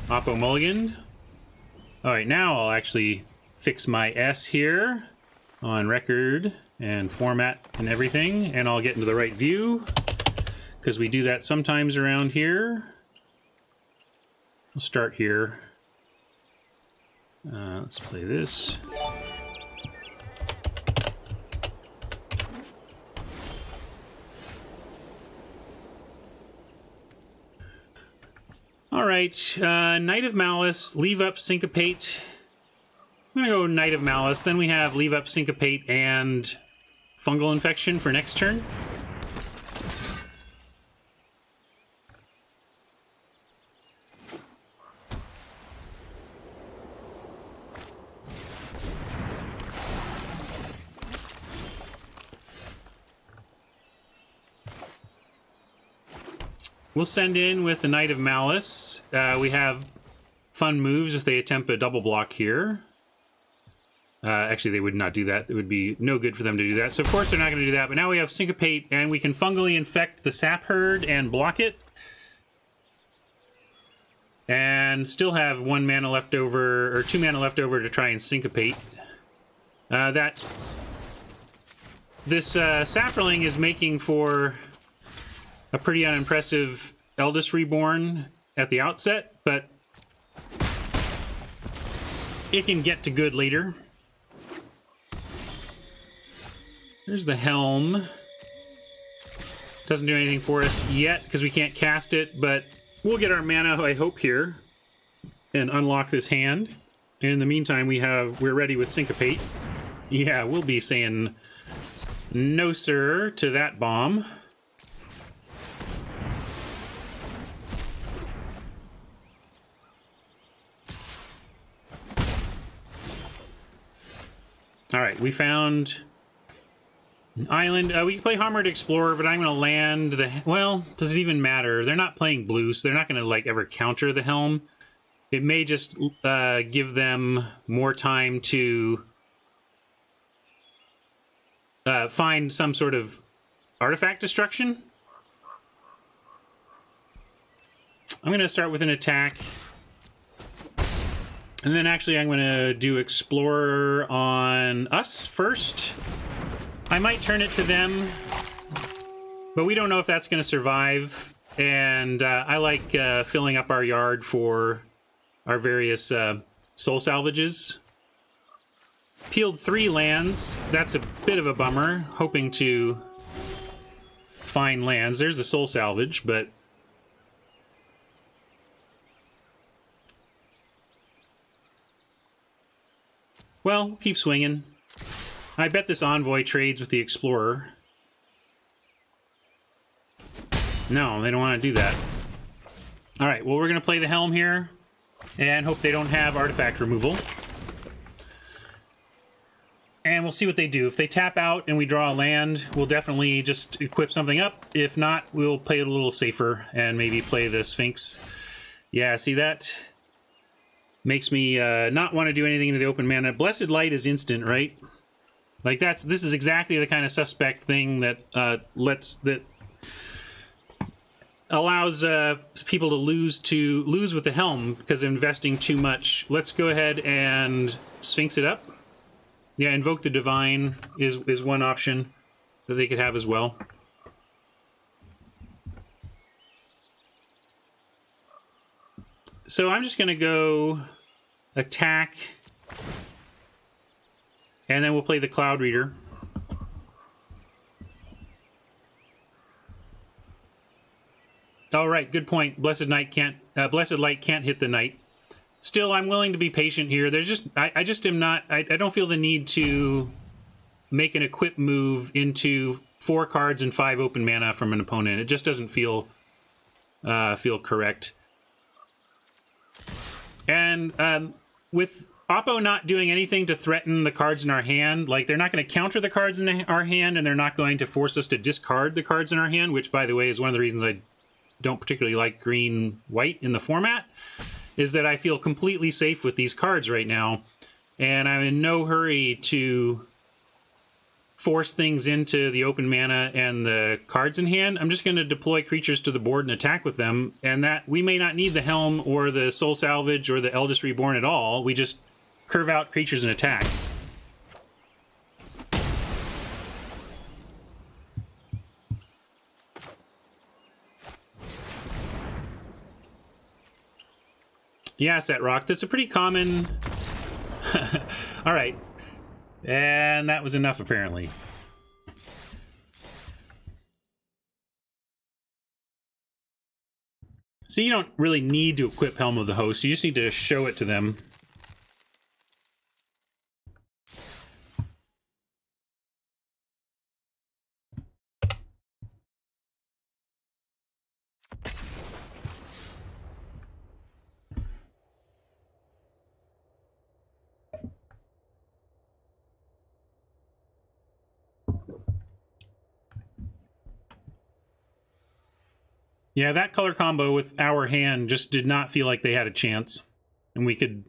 Oppo mulliganed. All right, now I'll actually fix my S here on record and format and everything, and I'll get into the right view because we do that sometimes around here. We'll start here. Let's play this. All right, Knight of Malice, leave up, syncopate. I'm gonna go Knight of Malice, then we have leave up, syncopate, and fungal infection for next turn. We'll send in with the Knight of Malice. We have fun moves if they attempt a double block here. Actually, they would not do that. It would be no good for them to do that. So, of course, they're not going to do that. But now we have Syncopate, and we can fungally infect the Sap Herd and block it. And still have 1 mana left over, or 2 mana left over to try and Syncopate. This Saproling is making for a pretty unimpressive Eldest Reborn at the outset, but it can get to good later. There's the Helm. Doesn't do anything for us yet because we can't cast it, but we'll get our mana, I hope, here and unlock this hand. And in the meantime, we're ready with Syncopate. Yeah, we'll be saying no sir to that bomb. All right, we found an island. We can play Armored Explorer, but I'm going to land the... Well, does it even matter? They're not playing blue, so they're not going to, like, ever counter the Helm. It may just give them more time to find some sort of artifact destruction. I'm going to start with an attack. And then actually I'm going to do Explorer on us first. I might turn it to them, but we don't know if that's going to survive. And I like filling up our yard for our various soul salvages. Peeled 3 lands. That's a bit of a bummer. Hoping to find lands. There's the soul salvage, but... Well, keep swinging. I bet this Envoy trades with the Explorer. No, they don't want to do that. All right, well, we're going to play the Helm here and hope they don't have artifact removal. And we'll see what they do. If they tap out and we draw a land, we'll definitely just equip something up. If not, we'll play it a little safer and maybe play the Sphinx. Yeah, see that? Makes me not want to do anything into the open mana. Blessed Light is instant, right? Like this is exactly the kind of suspect thing that allows people to lose with the Helm because of investing too much. Let's go ahead and Sphinx it up. Yeah, Invoke the Divine is one option that they could have as well. So I'm just going to go attack, and then we'll play the Cloud Reader. All right, good point. Blessed Light can't hit the Knight. Still, I'm willing to be patient here. There's just I just am not. I don't feel the need to make an equip move into 4 cards and 5 open mana from an opponent. It just doesn't feel correct. And with Oppo not doing anything to threaten the cards in our hand, like they're not going to counter the cards in our hand, and they're not going to force us to discard the cards in our hand, which, by the way, is one of the reasons I don't particularly like green-white in the format, is that I feel completely safe with these cards right now, and I'm in no hurry to force things into the open mana and the cards in hand. I'm just going to deploy creatures to the board and attack with them, and that we may not need the Helm or the Soul Salvage or the Eldest Reborn at all. We just curve out creatures and attack. Yeah, Set Rock. That's a pretty common... All right. And that was enough, apparently. So you don't really need to equip Helm of the Host. You just need to show it to them. Yeah, that color combo with our hand just did not feel like they had a chance. And we could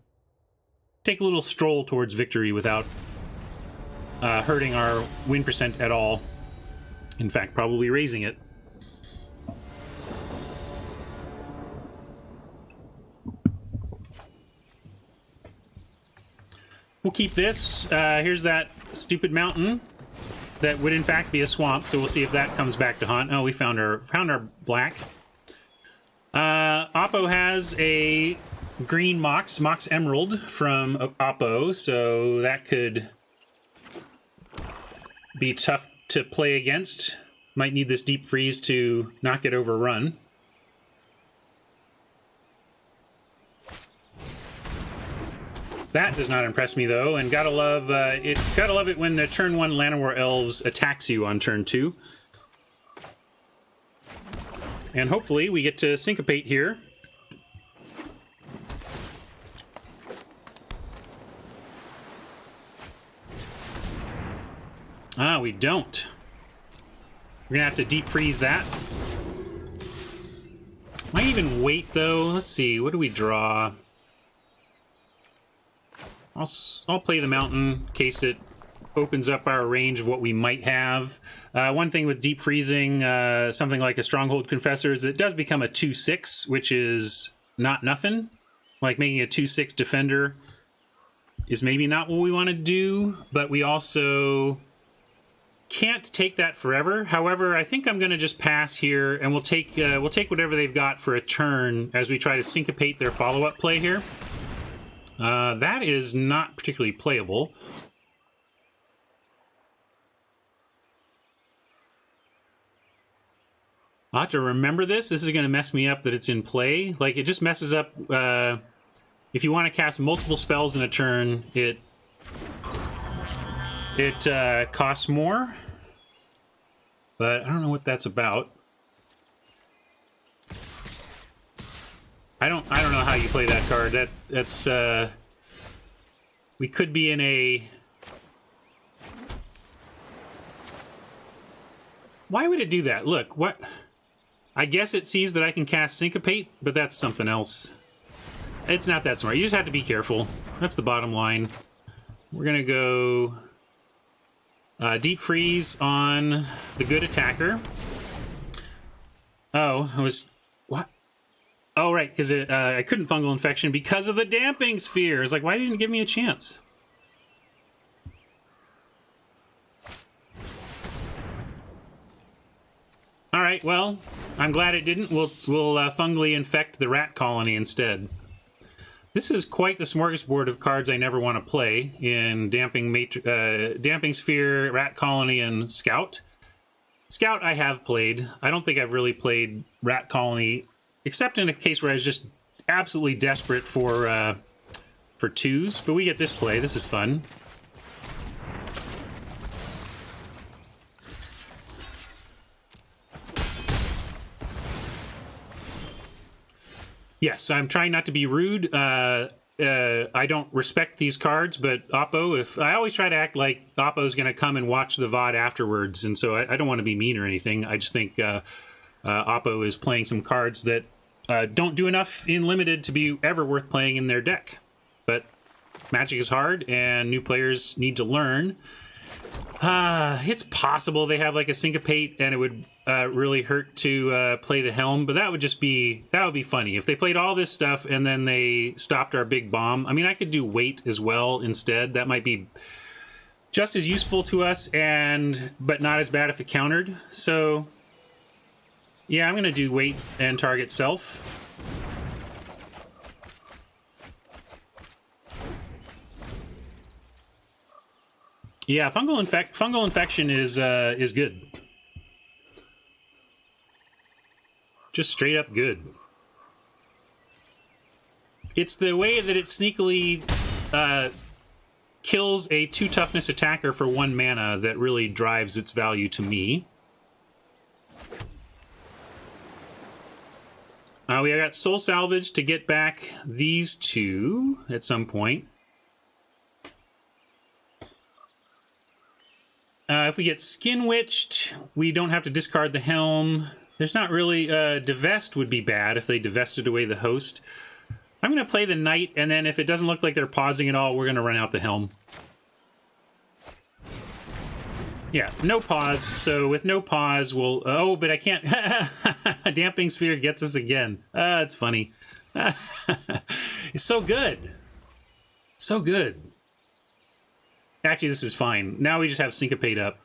take a little stroll towards victory without hurting our win percent at all. In fact, probably raising it. We'll keep this. Here's that stupid mountain that would in fact be a swamp, so we'll see if that comes back to haunt. Oh, we found our black. Oppo has a green Mox Emerald from Oppo, so that could be tough to play against. Might need this Deep Freeze to not get overrun. That does not impress me though, and gotta love it. Gotta love it when the turn 1 Llanowar Elves attacks you on turn 2. And hopefully we get to syncopate here. Ah, we don't. We're gonna have to deep freeze that. Might even wait though. Let's see. What do we draw? I'll play the mountain in case it opens up our range of what we might have. One thing with deep freezing, something like a Stronghold Confessor, is it does become a 2/6, which is not nothing. Like making a 2/6 defender is maybe not what we want to do, but we also can't take that forever. However, I think I'm going to just pass here, and we'll take whatever they've got for a turn as we try to syncopate their follow-up play here. That is not particularly playable. I'll have to remember this. This is going to mess me up that it's in play. Like, it just messes up... if you want to cast multiple spells in a turn, it costs more. But I don't know what that's about. I don't know how you play that card. That's we could be in a... Why would it do that? Look, what... I guess it sees that I can cast Syncopate, but that's something else. It's not that smart. You just have to be careful. That's the bottom line. We're gonna go Deep Freeze on the good attacker. Oh, I was... What? Oh, right, because I couldn't Fungal Infection because of the Damping Sphere. It's like, why didn't it give me a chance? All right, well, I'm glad it didn't. We'll fungally infect the rat colony instead. This is quite the smorgasbord of cards I never want to play in Damping Sphere, Rat Colony, and Scout. Scout I have played. I don't think I've really played Rat Colony, except in a case where I was just absolutely desperate for 2s. But we get this play. This is fun. Yes, I'm trying not to be rude. I don't respect these cards, but Oppo, I always try to act like Oppo's going to come and watch the VOD afterwards, and so I don't want to be mean or anything. I just think Oppo is playing some cards that don't do enough in Limited to be ever worth playing in their deck. But Magic is hard, and new players need to learn. It's possible they have like a syncopate and it would really hurt to play the Helm, but that would be funny if they played all this stuff and then they stopped our big bomb. I mean, I could do Wait as well instead. That might be just as useful to us, but not as bad if it countered. So yeah, I'm gonna do Wait and target self. Yeah, fungal infection is good. Just straight up good. It's the way that it sneakily kills a 2 toughness attacker for 1 mana that really drives its value to me. We got Soul Salvage to get back these 2 at some point. If we get Skin Witched, we don't have to discard the Helm. There's not really... Divest would be bad if they divested away the host. I'm going to play the Knight, and then if it doesn't look like they're pausing at all, we're going to run out the Helm. Yeah, no pause. So with no pause, we'll... oh, but I can't... Damping Sphere gets us again. It's funny. It's so good. So good. Actually, this is fine. Now we just have Syncopate up.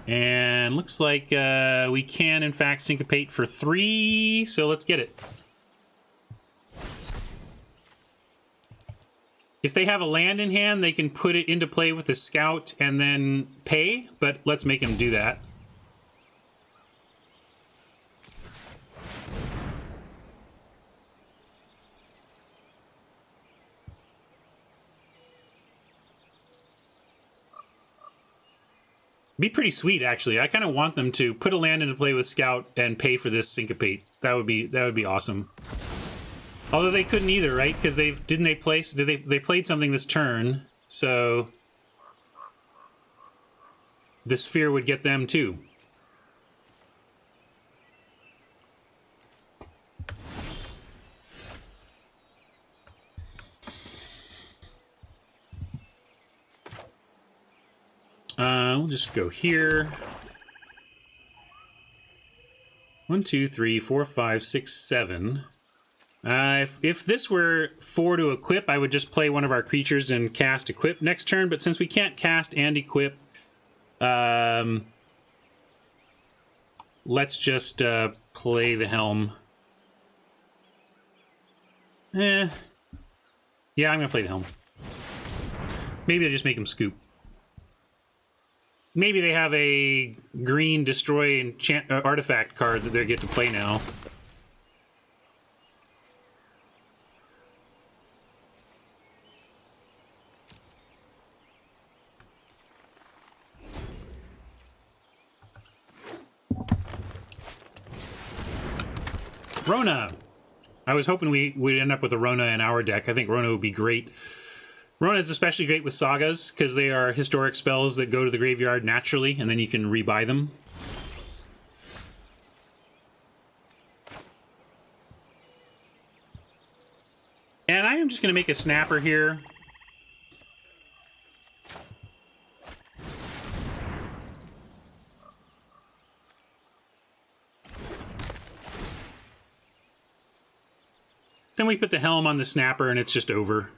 And looks like we can, in fact, Syncopate for 3, so let's get it. If they have a land in hand, they can put it into play with the Scout and then pay, but let's make them do that. Be pretty sweet, actually. I kind of want them to put a land into play with Scout and pay for this Syncopate. That would be awesome. Although they couldn't either, right? Because they played something this turn, so the Sphere would get them too. We'll just go here. 1, 2, 3, 4, 5, 6, 7. If this were 4 to equip, I would just play one of our creatures and cast equip next turn, but since we can't cast and equip, let's just play the Helm. Yeah, I'm gonna play the Helm. Maybe I just make him scoop. Maybe they have a green destroy enchant artifact card that they get to play now. Rona! I was hoping we would end up with a Rona in our deck. I think Rona would be great. Rona is especially great with sagas, because they are historic spells that go to the graveyard naturally, and then you can rebuy them. And I am just going to make a Snapper here. Then we put the Helm on the Snapper, and it's just over.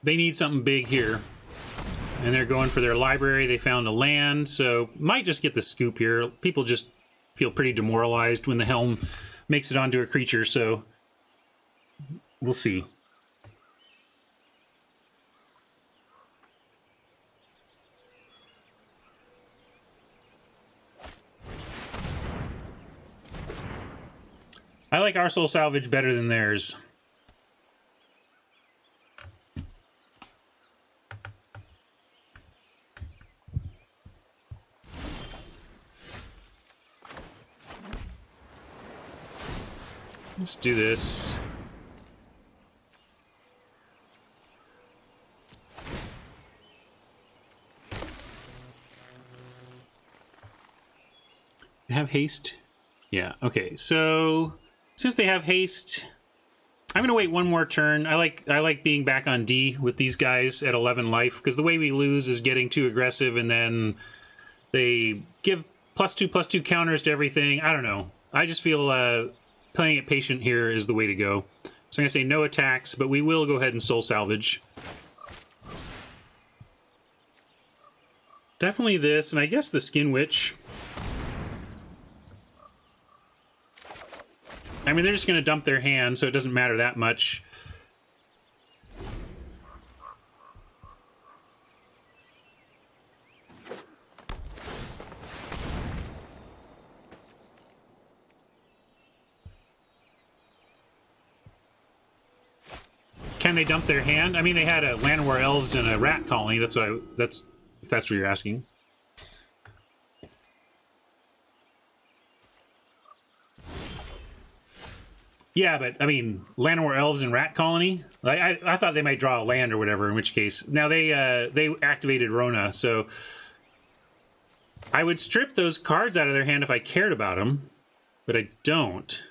They need something big here. And they're going for their library. They found a land, so might just get the scoop here. People just feel pretty demoralized when the Helm makes it onto a creature, so we'll see. I like our Soul Salvage better than theirs. Let's do this. Have haste. Yeah, okay. So since they have haste, I'm gonna wait one more turn. I like being back on D with these guys at 11 life, because the way we lose is getting too aggressive and then they give +2/+2 counters to everything. I don't know. I just feel playing it patient here is the way to go. So I'm gonna say no attacks, but we will go ahead and soul salvage. Definitely this, and I guess the Skin Witch. I mean, they're just going to dump their hand, so it doesn't matter that much. Can they dump their hand? I mean, they had a Llanowar Elves and a Rat Colony. That's what if that's what you're asking. Yeah, but I mean, Llanowar Elves and Rat Colony. Like, I thought they might draw a land or whatever. In which case, now they activated Rona, so I would strip those cards out of their hand if I cared about them, but I don't.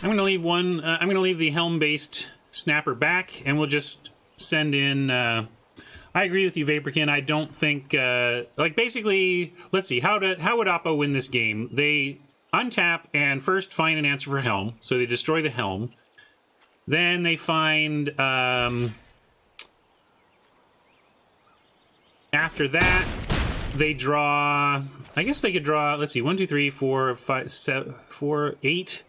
I'm going to leave one. I'm going to leave the Helm-based Snapper back, and we'll just send in. I agree with you, Vaporkin. I don't think like basically. Let's see how would Oppo win this game? They untap and first find an answer for Helm, so they destroy the Helm. Then they find. After that, they draw. I guess they could draw. Let's see, 1, 2, 3, 4, 5, 7, 4, 8.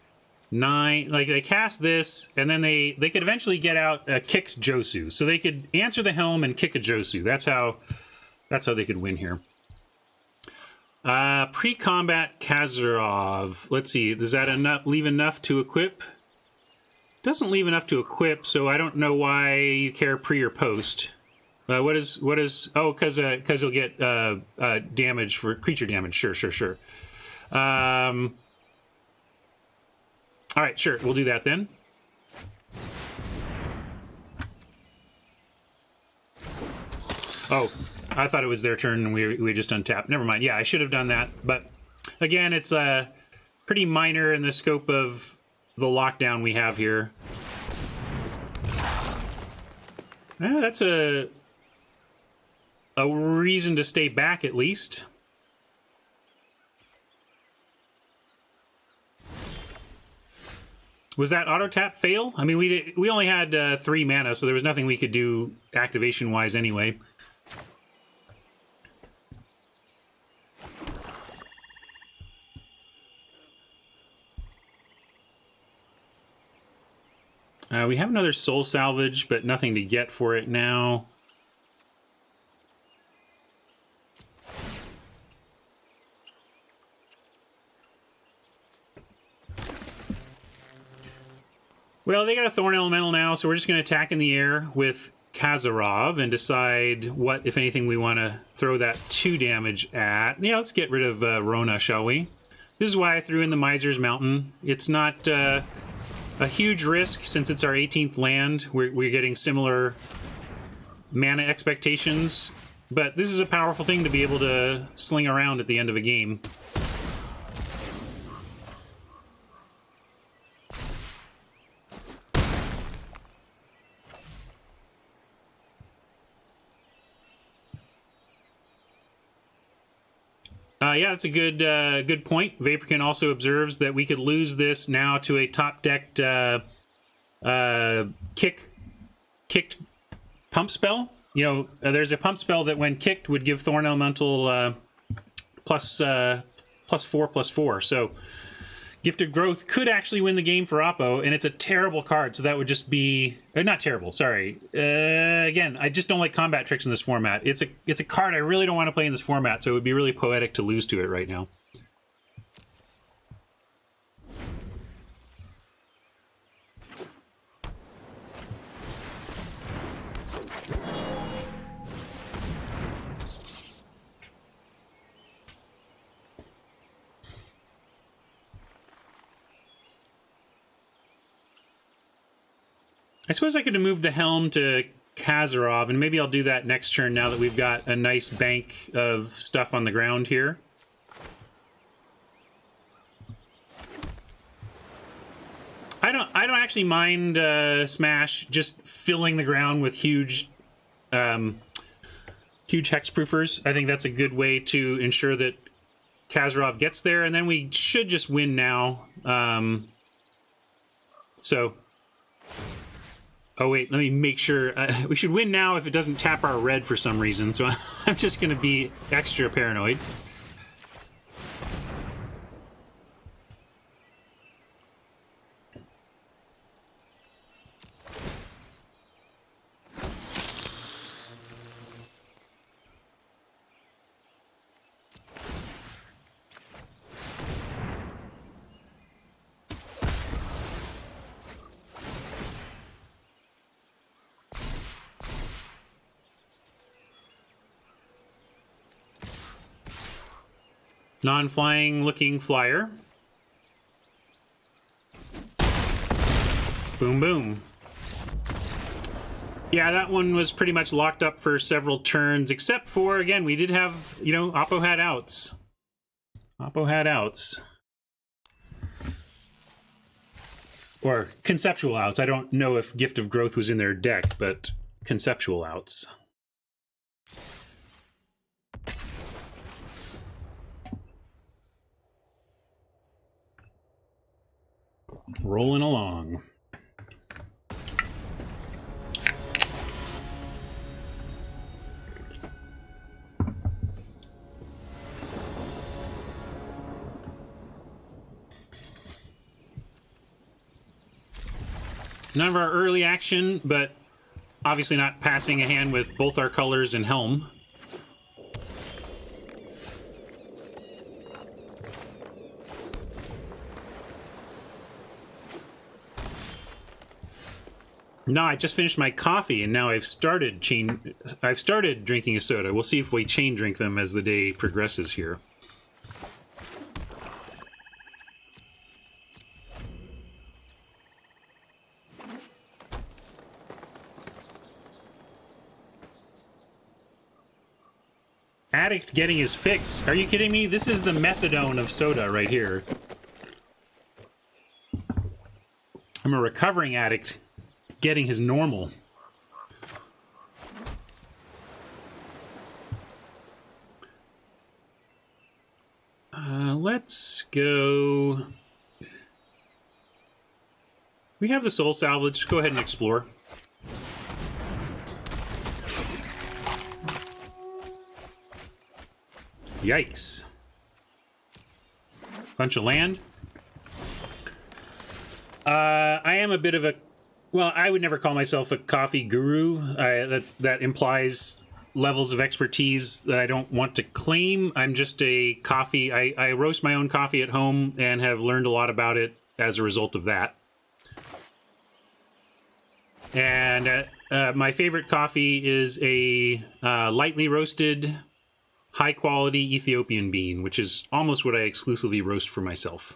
9, like they cast this, and then they could eventually get out a kicked Josu, so they could answer the Helm and kick a Josu. That's how they could win here. Pre-combat Kazarov. Let's see, does that leave enough to equip? Doesn't leave enough to equip, so I don't know why you care pre or post. What is? Oh, because you'll get damage for creature damage. Sure. All right, sure. We'll do that then. Oh, I thought it was their turn and we just untapped. Never mind. Yeah, I should have done that. But again, it's pretty minor in the scope of the lockdown we have here. That's a reason to stay back at least. Was that auto tap fail? I mean, we only had 3 mana, so there was nothing we could do activation wise anyway. We have another soul salvage, but nothing to get for it now. Well, they got a Thorn Elemental now, so we're just going to attack in the air with Kazarov and decide what, if anything, we want to throw that 2 damage at. Yeah, let's get rid of Rona, shall we? This is why I threw in the Miser's Mountain. It's not a huge risk since it's our 18th land. We're getting similar mana expectations, but this is a powerful thing to be able to sling around at the end of a game. Yeah, that's a good point. Vaporkin also observes that we could lose this now to a top-decked kicked pump spell. You know, there's a pump spell that when kicked would give Thorn Elemental +4/+4. So Gifted Growth could actually win the game for Oppo, and it's a terrible card, so that would just be... not terrible, sorry. Again, I just don't like combat tricks in this format. It's a card I really don't want to play in this format, so it would be really poetic to lose to it right now. I suppose I could have moved the Helm to Kazarov, and maybe I'll do that next turn now that we've got a nice bank of stuff on the ground here. I don't actually mind Smash just filling the ground with huge hexproofers. I think that's a good way to ensure that Kazarov gets there, and then we should just win now. Oh wait, let me make sure. We should win now if it doesn't tap our red for some reason, so I'm just going to be extra paranoid. Non-flying looking flyer. Boom, boom. Yeah, that one was pretty much locked up for several turns, except for, again, we did have, you know, Oppo had outs. Oppo had outs. Or conceptual outs. I don't know if Gift of Growth was in their deck, but conceptual outs. Rolling along. None of our early action, but obviously not passing a hand with both our colors and Helm. No, I just finished my coffee, and now I've started drinking a soda. We'll see if we chain drink them as the day progresses here. Addict getting his fix. Are you kidding me? This is the methadone of soda right here. I'm a recovering addict getting his normal. Let's go. We have the soul salvage. Just go ahead and explore. Yikes. Bunch of land. I am a bit of a... Well, I would never call myself a coffee guru. That implies levels of expertise that I don't want to claim. I'm just a coffee... I roast my own coffee at home and have learned a lot about it as a result of that. And my favorite coffee is a lightly roasted, high-quality Ethiopian bean, which is almost what I exclusively roast for myself.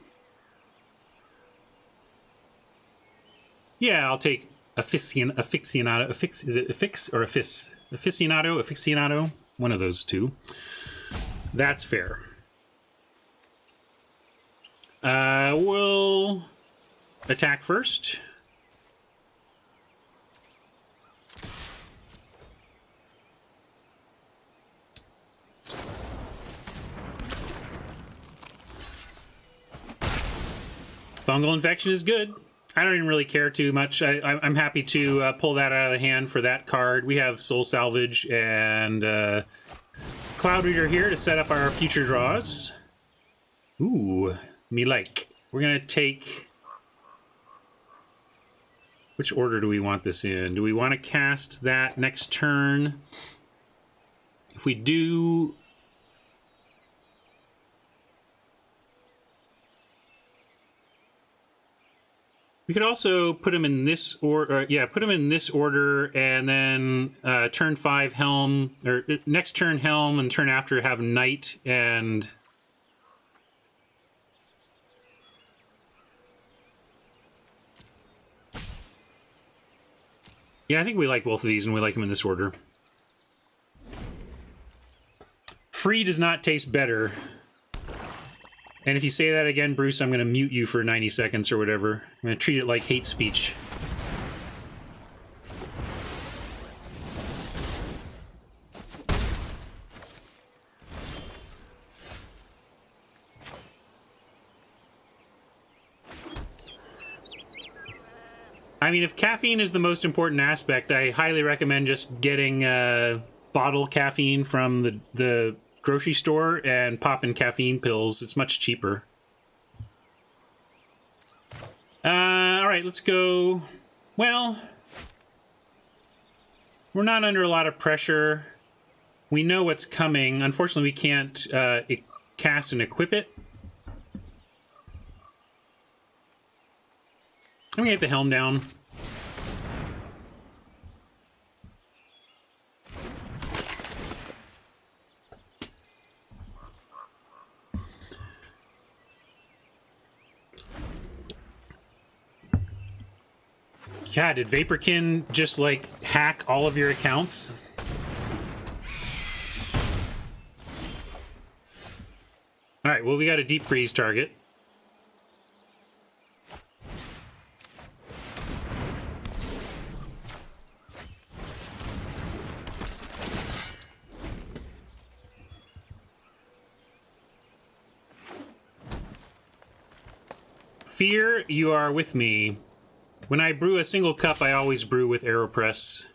Yeah, I'll take aficionado. Is it affix or affis? Aficionado? One of those two. That's fair. We'll attack first. Fungal infection is good. I don't even really care too much. I'm happy to pull that out of the hand for that card. We have Soul Salvage and Cloud Reader here to set up our future draws. Ooh, me like. We're going to take... Which order do we want this in? Do we want to cast that next turn? If we do... We could also put him in this order. Yeah, put him in this order, and then turn 5 Helm, or next turn Helm, and turn after have Knight and. Yeah, I think we like both of these, and we like them in this order. Free does not taste better. And if you say that again, Bruce, I'm going to mute you for 90 seconds or whatever. I'm going to treat it like hate speech. I mean, if caffeine is the most important aspect, I highly recommend just getting bottle caffeine from the grocery store and popping caffeine pills. It's much cheaper. All right, let's go. Well, we're not under a lot of pressure. We know what's coming. Unfortunately, we can't cast and equip it. I'm gonna get the helm down. God, did Vaporkin just, like, hack all of your accounts? Alright, well, we got a deep freeze target. Fear, you are with me. When I brew a single cup, I always brew with AeroPress.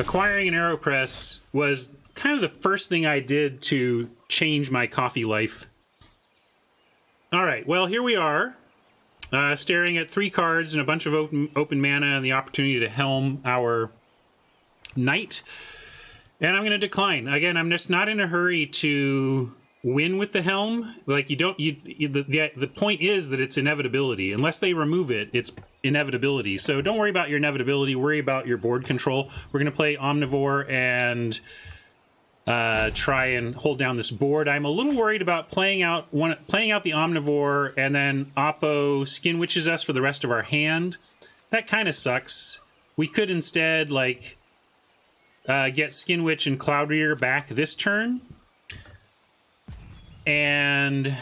Acquiring an AeroPress was kind of the first thing I did to change my coffee life. All right, well, here we are, staring at 3 cards and a bunch of open mana and the opportunity to helm our knight. And I'm going to decline. Again, I'm just not in a hurry to win with the helm. Like, the point is that it's inevitability. Unless they remove it, it's inevitability. So don't worry about your inevitability, worry about your board control. We're going to play Omnivore and try and hold down this board. I'm a little worried about playing out the Omnivore and then Oppo Skin Witches us for the rest of our hand. That kind of sucks. We could instead, like, get Skin Witch and Cloud Reader back this turn. And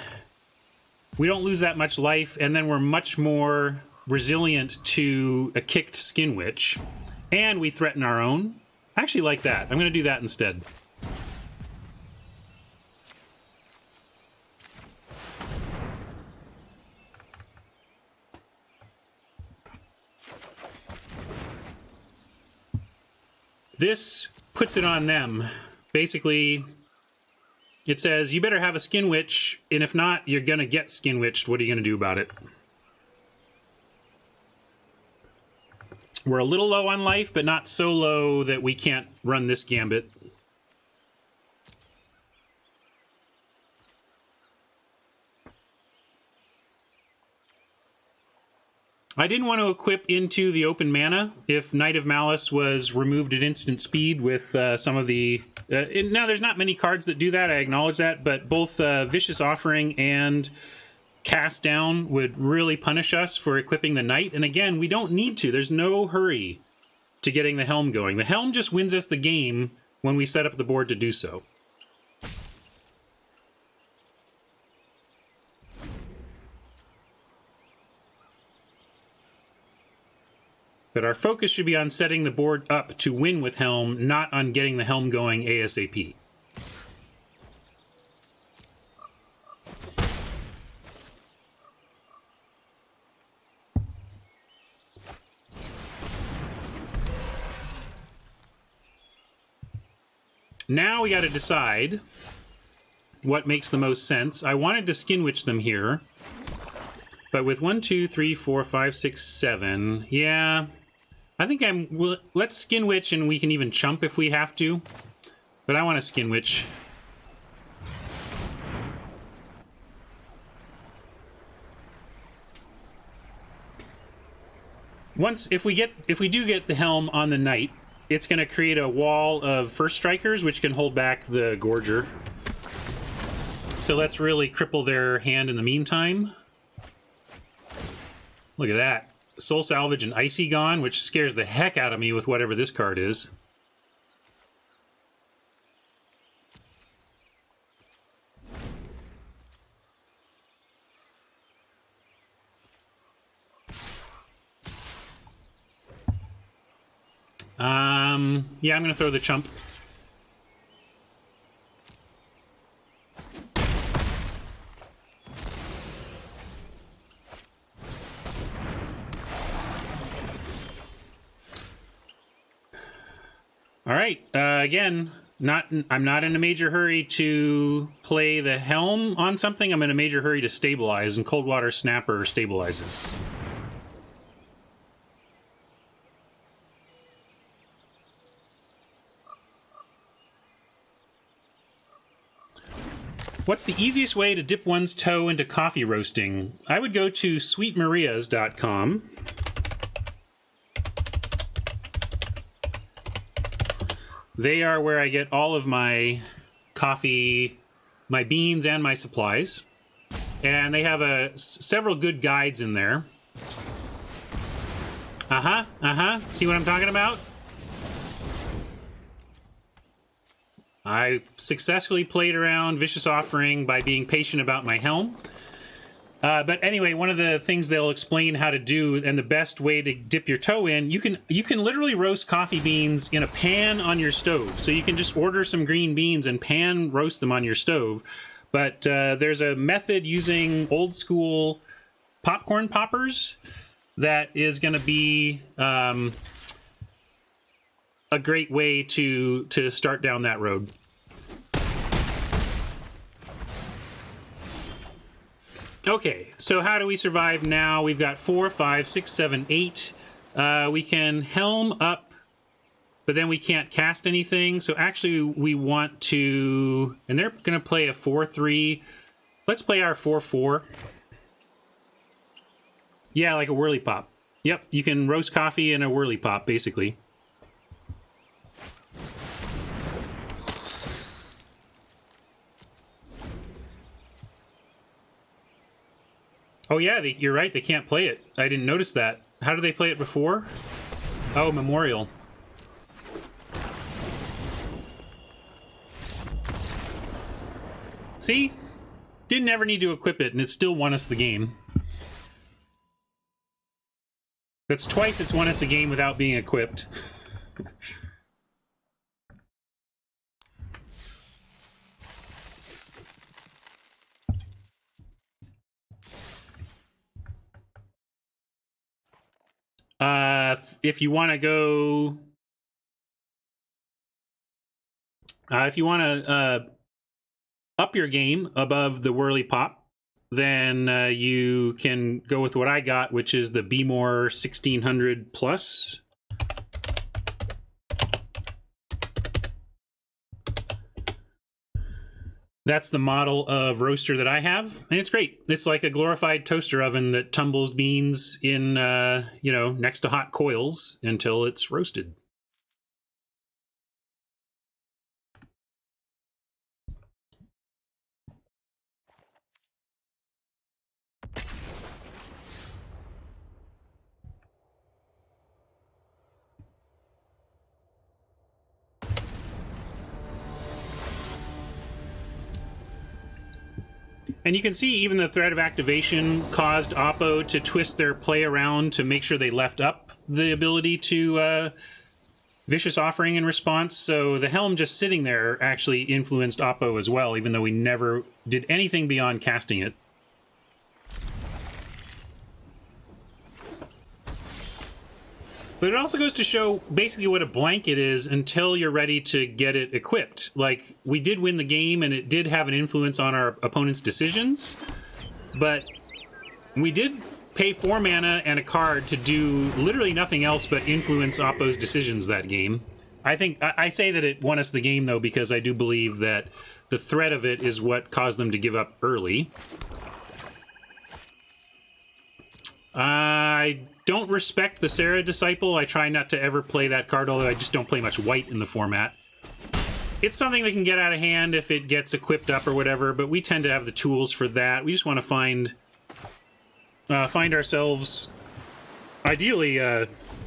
we don't lose that much life, and then we're much more resilient to a kicked Skin Witch. And we threaten our own. I actually like that. I'm going to do that instead. This puts it on them. Basically, it says, you better have a Skin Witch, and if not, you're going to get Skin Witched. What are you going to do about it? We're a little low on life, but not so low that we can't run this gambit. I didn't want to equip into the open mana if Knight of Malice was removed at instant speed with some of the... now, there's not many cards that do that, I acknowledge that, but both Vicious Offering and Cast Down would really punish us for equipping the Knight. And again, we don't need to. There's no hurry to getting the Helm going. The Helm just wins us the game when we set up the board to do so. But our focus should be on setting the board up to win with Helm, not on getting the Helm going ASAP. Now we got to decide what makes the most sense. I wanted to Skin Witch them here, but with 1, 2, 3, 4, 5, 6, 7, yeah... I think let's Skin Witch, and we can even chump if we have to. But I want to Skin Witch. If we do get the Helm on the Knight, it's going to create a wall of First Strikers, which can hold back the Gorger. So let's really cripple their hand in the meantime. Look at that. Soul Salvage and Icy gone, which scares the heck out of me with whatever this card is. Yeah, I'm going to throw the chump. All right. Again, I'm not in a major hurry to play the Helm on something. I'm in a major hurry to stabilize, and Coldwater Snapper stabilizes. What's the easiest way to dip one's toe into coffee roasting? I would go to sweetmarias.com. They are where I get all of my coffee, my beans, and my supplies. And they have several good guides in there. See what I'm talking about? I successfully played around Vicious Offering by being patient about my Helm. But anyway, one of the things they'll explain how to do, and the best way to dip your toe in, you can literally roast coffee beans in a pan on your stove. So you can just order some green beans and pan roast them on your stove. But there's a method using old school popcorn poppers that is going to be a great way to start down that road. Okay, so how do we survive now? We've got 4, 5, 6, 7, 8. We can Helm up, but then we can't cast anything. So actually we want to... And they're going to play a 4-3. Let's play our 4-4. Yeah, like a whirly pop. Yep, you can roast coffee in a whirly pop, basically. Oh yeah, you're right, they can't play it. I didn't notice that. How did they play it before? Oh, Memorial. See? Didn't ever need to equip it, and it still won us the game. That's twice it's won us a game without being equipped. If you want to go... if you want to up your game above the whirly pop, then you can go with what I got, which is the Be More 1600 Plus. That's the model of roaster that I have, and it's great. It's like a glorified toaster oven that tumbles beans in, you know, next to hot coils until it's roasted. And you can see even the threat of activation caused Oppo to twist their play around to make sure they left up the ability to Vicious Offering in response. So the Helm just sitting there actually influenced Oppo as well, even though we never did anything beyond casting it. But it also goes to show basically what a blanket is until you're ready to get it equipped. Like, we did win the game, and it did have an influence on our opponent's decisions, but we did pay 4 mana and a card to do literally nothing else but influence Oppo's decisions that game. I say that it won us the game, though, because I do believe that the threat of it is what caused them to give up early. I don't respect the Sarah Disciple. I try not to ever play that card, although I just don't play much white in the format. It's something that can get out of hand if it gets equipped up or whatever, but we tend to have the tools for that. We just want to find ourselves Ideally,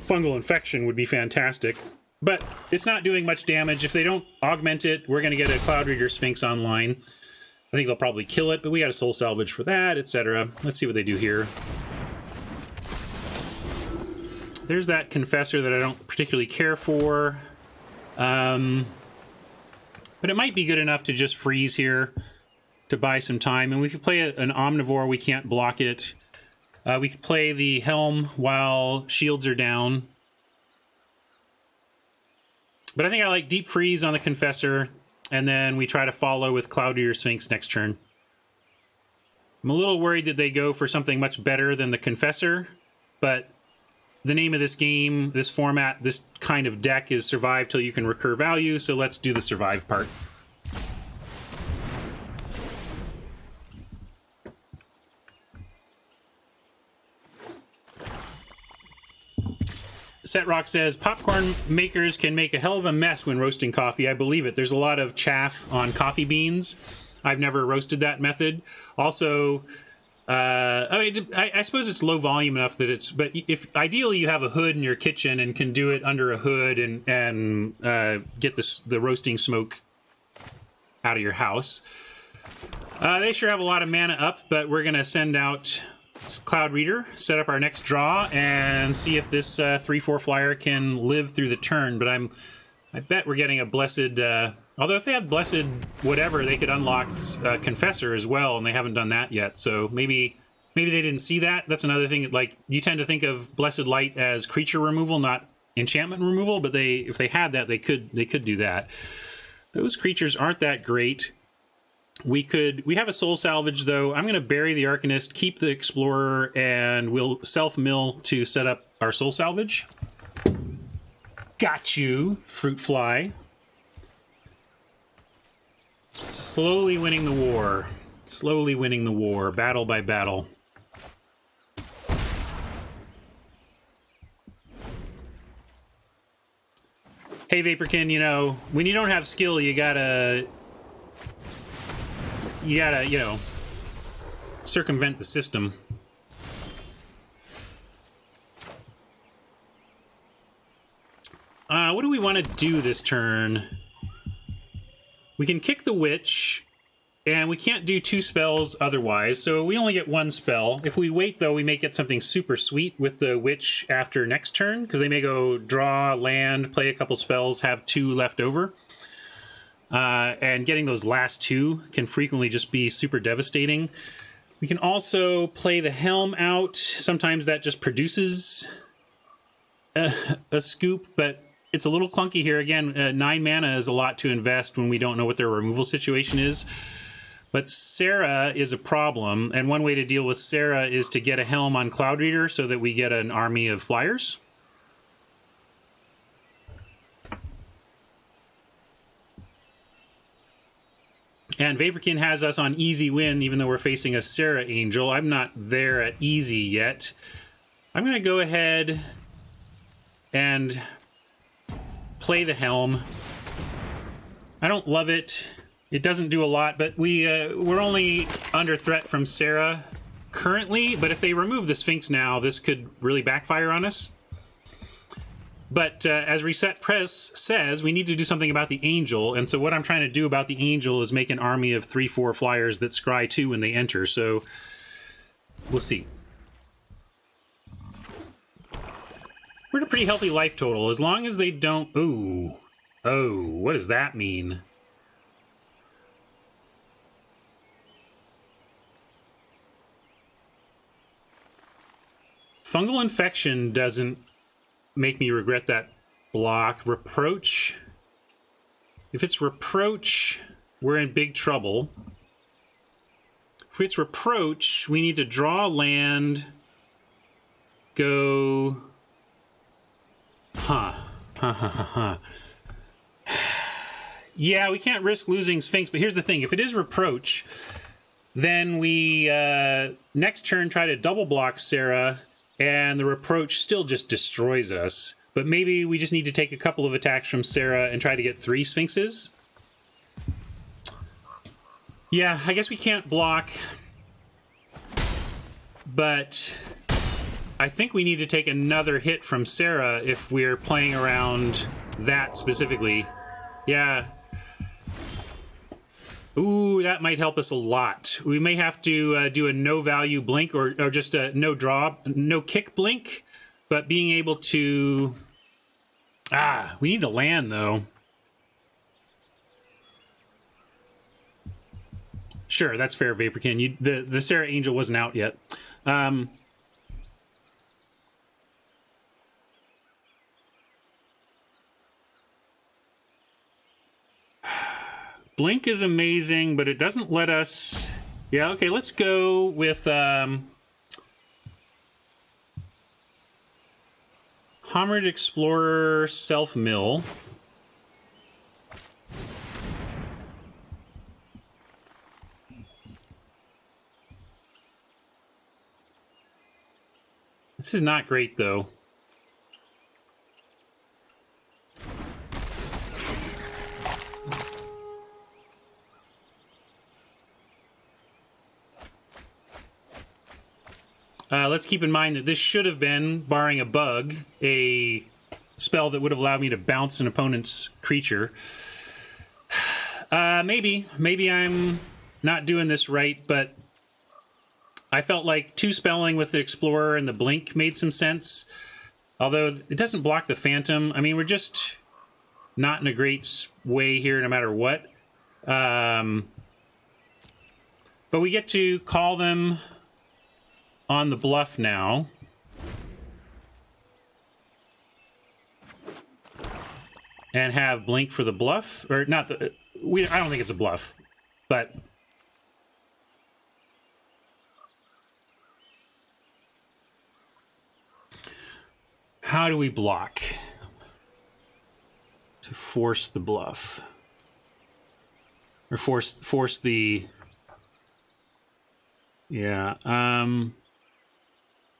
fungal infection would be fantastic, but it's not doing much damage. If they don't augment it, we're going to get a Cloud Reader Sphinx online. I think they'll probably kill it, but we got a soul salvage for that, etc. Let's see what they do here. There's that Confessor that I don't particularly care for. But it might be good enough to just freeze here to buy some time. And if we play an Omnivore, we can't block it. We could play the Helm while shields are down. But I think I like Deep Freeze on the Confessor, and then we try to follow with Cloud Reader Sphinx next turn. I'm a little worried that they go for something much better than the Confessor, but the name of this game, this format, this kind of deck is survive till you can recur value, so let's do the survive part. Setrock says, popcorn makers can make a hell of a mess when roasting coffee. I believe it. There's a lot of chaff on coffee beans. I've never roasted that method. Also, I suppose it's low volume enough that it's, but if ideally you have a hood in your kitchen and can do it under a hood and get the roasting smoke out of your house. They sure have a lot of mana up, but we're going to send out Cloud Reader, set up our next draw, and see if this 3/4 flyer can live through the turn. But I bet we're getting a blessed. Although if they have blessed whatever, they could unlock Confessor as well, and they haven't done that yet. So maybe they didn't see that. That's another thing. Like, you tend to think of Blessed Light as creature removal, not enchantment removal. But if they had that, they could do that. Those creatures aren't that great. We have a soul salvage, though. I'm going to bury the Arcanist, keep the Explorer, and we'll self-mill to set up our soul salvage. Got you, Fruit Fly. Slowly winning the war. Slowly winning the war, battle by battle. Hey, Vaporkin, you know, when you don't have skill, you gotta, you know, circumvent the system. What do we want to do this turn? We can kick the Witch, and we can't do 2 spells otherwise, so we only get 1 spell. If we wait, though, we may get something super sweet with the Witch after next turn, because they may go draw, land, play a couple spells, have 2 left over. And getting those last 2 can frequently just be super devastating. We can also play the Helm out. Sometimes that just produces a scoop, but it's a little clunky here. Again, 9 mana is a lot to invest when we don't know what their removal situation is. But Sarah is a problem, and one way to deal with Sarah is to get a Helm on Cloud Reader so that we get an army of flyers. And Vaporkin has us on easy win, even though we're facing a Sarah Angel. I'm not there at easy yet. I'm going to go ahead and play the Helm. I don't love it. It doesn't do a lot, but we're only under threat from Sarah currently. But if they remove the Sphinx now, this could really backfire on us. But as Reset Press says, we need to do something about the Angel. And so what I'm trying to do about the Angel is make an army of 3/4 flyers that scry 2 when they enter. So we'll see. We're at a pretty healthy life total. As long as they don't... Ooh. Oh, what does that mean? Fungal Infection doesn't make me regret that block. Reproach. If it's Reproach, we're in big trouble. If it's Reproach, we need to draw land, go... Yeah, we can't risk losing Sphinx, but here's the thing. If it is Reproach, then we next turn try to double block Sarah, and the Reproach still just destroys us. But maybe we just need to take a couple of attacks from Sarah and try to get 3 Sphinxes. Yeah, I guess we can't block, but I think we need to take another hit from Sarah if we're playing around that specifically. Yeah. Ooh, that might help us a lot. We may have to do a no-value blink or just a no-kick blink, but being able to... we need to land, though. Sure, that's fair, Vaporkin. The Sarah Angel wasn't out yet. Blink is amazing, but it doesn't let us... Yeah, okay, let's go with... Homered Explorer Self-Mill. This is not great, though. Let's keep in mind that this should have been, barring a bug, a spell that would have allowed me to bounce an opponent's creature. Maybe I'm not doing this right, but I felt like 2-spelling with the Explorer and the Blink made some sense. Although it doesn't block the Phantom. I mean, we're just not in a great way here no matter what. But we get to call them on the bluff now. And have Blink for the bluff. Or not the... I don't think it's a bluff. But... how do we block to force the bluff? Or force the... Yeah,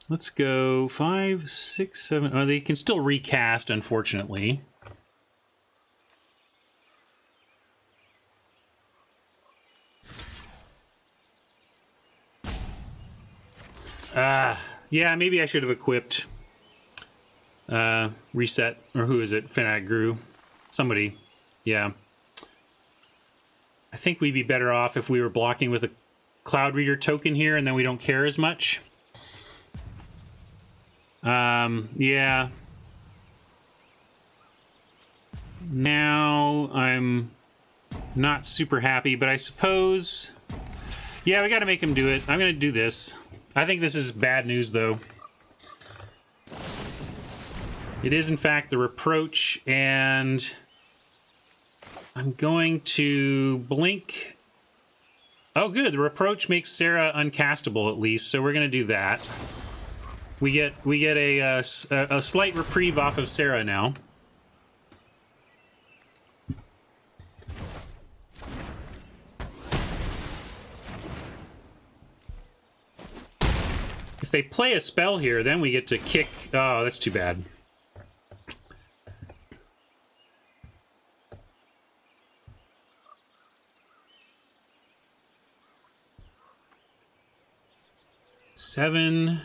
let's go 5, 6, 7... Oh, they can still recast, unfortunately. Yeah, maybe I should have equipped Reset, or who is it? Fanatic Grew. Somebody. Yeah. I think we'd be better off if we were blocking with a Cloud Reader token here, and then we don't care as much. Yeah. Now I'm not super happy, but I suppose... Yeah, we gotta make him do it. I'm gonna do this. I think this is bad news, though. It is, in fact, the Reproach, and I'm going to blink. Oh, good. The Reproach makes Sarah uncastable, at least, so we're going to do that. We get a slight reprieve off of Sarah now. If they play a spell here, then we get to kick... Oh, that's too bad. Seven.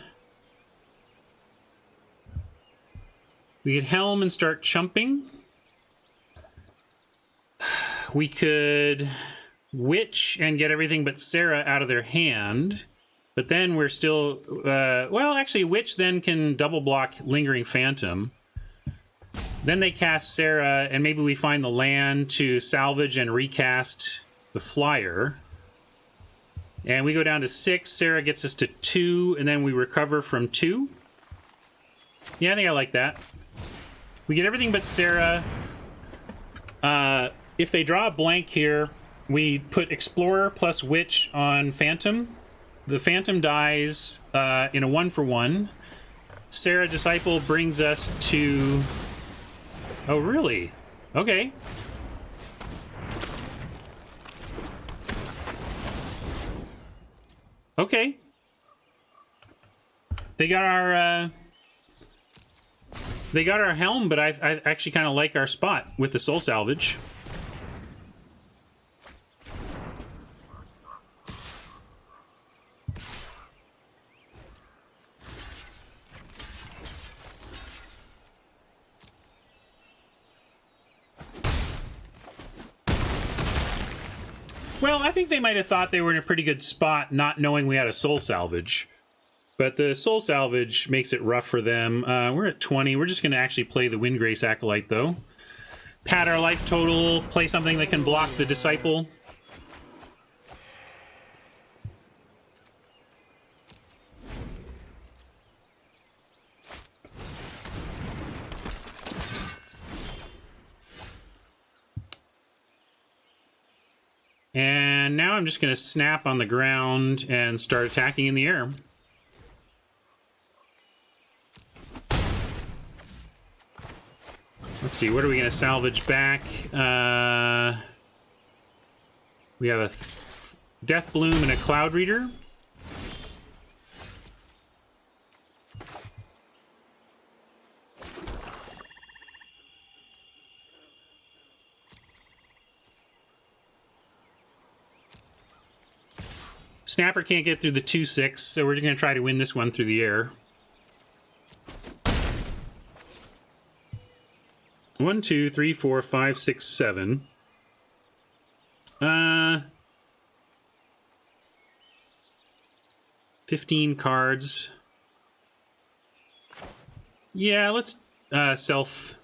We could Helm and start chumping. We could Witch and get everything but Sarah out of their hand. But then we're still... well, actually, Witch then can double block Lingering Phantom. Then they cast Sarah, and maybe we find the land to salvage and recast the Flyer. And we go down to 6. Sarah gets us to 2, and then we recover from 2. Yeah, I think I like that. We get everything but Sarah. If they draw a blank here, we put Explorer plus Witch on Phantom. The Phantom dies in a 1-for-1. Sarah Disciple brings us to... Oh, really? Okay. Okay. They got our Helm, but I actually kind of like our spot with the Soul Salvage. Well, I think they might have thought they were in a pretty good spot, not knowing we had a soul salvage. But the soul salvage makes it rough for them. We're at 20. We're just going to actually play the Windgrace Acolyte, though. Pad our life total, play something that can block the Disciple. And now I'm just going to snap on the ground and start attacking in the air. Let's see, what are we going to salvage back? We have a Death Bloom and a Cloud Reader. Snapper can't get through the 2/6, so we're just going to try to win this one through the air. 1, 2, 3, 4, 5, 6, 7. 15 cards. Yeah, let's self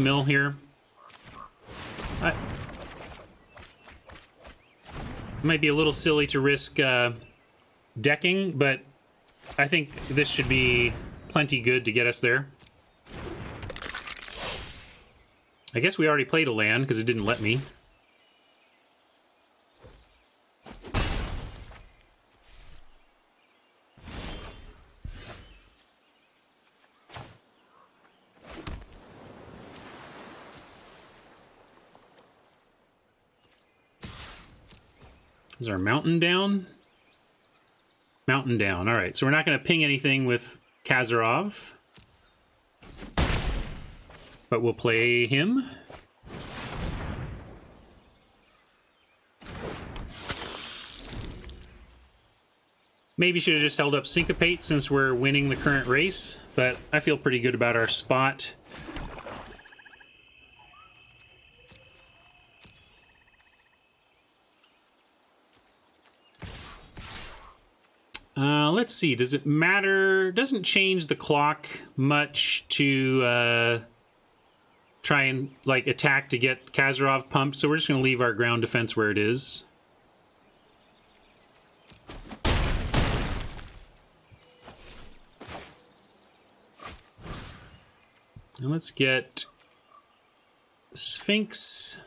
mill here. Might be a little silly to risk decking, but I think this should be plenty good to get us there. I guess we already played a land because it didn't let me. Is our mountain down? Mountain down. All right, so we're not going to ping anything with Kazarov. But we'll play him. Maybe should have just held up Syncopate since we're winning the current race, but I feel pretty good about our spot. Let's see, does it matter? Doesn't change the clock much to try and like attack to get Kazarov pumped, so we're just going to leave our ground defense where it is. And let's get Sphinx.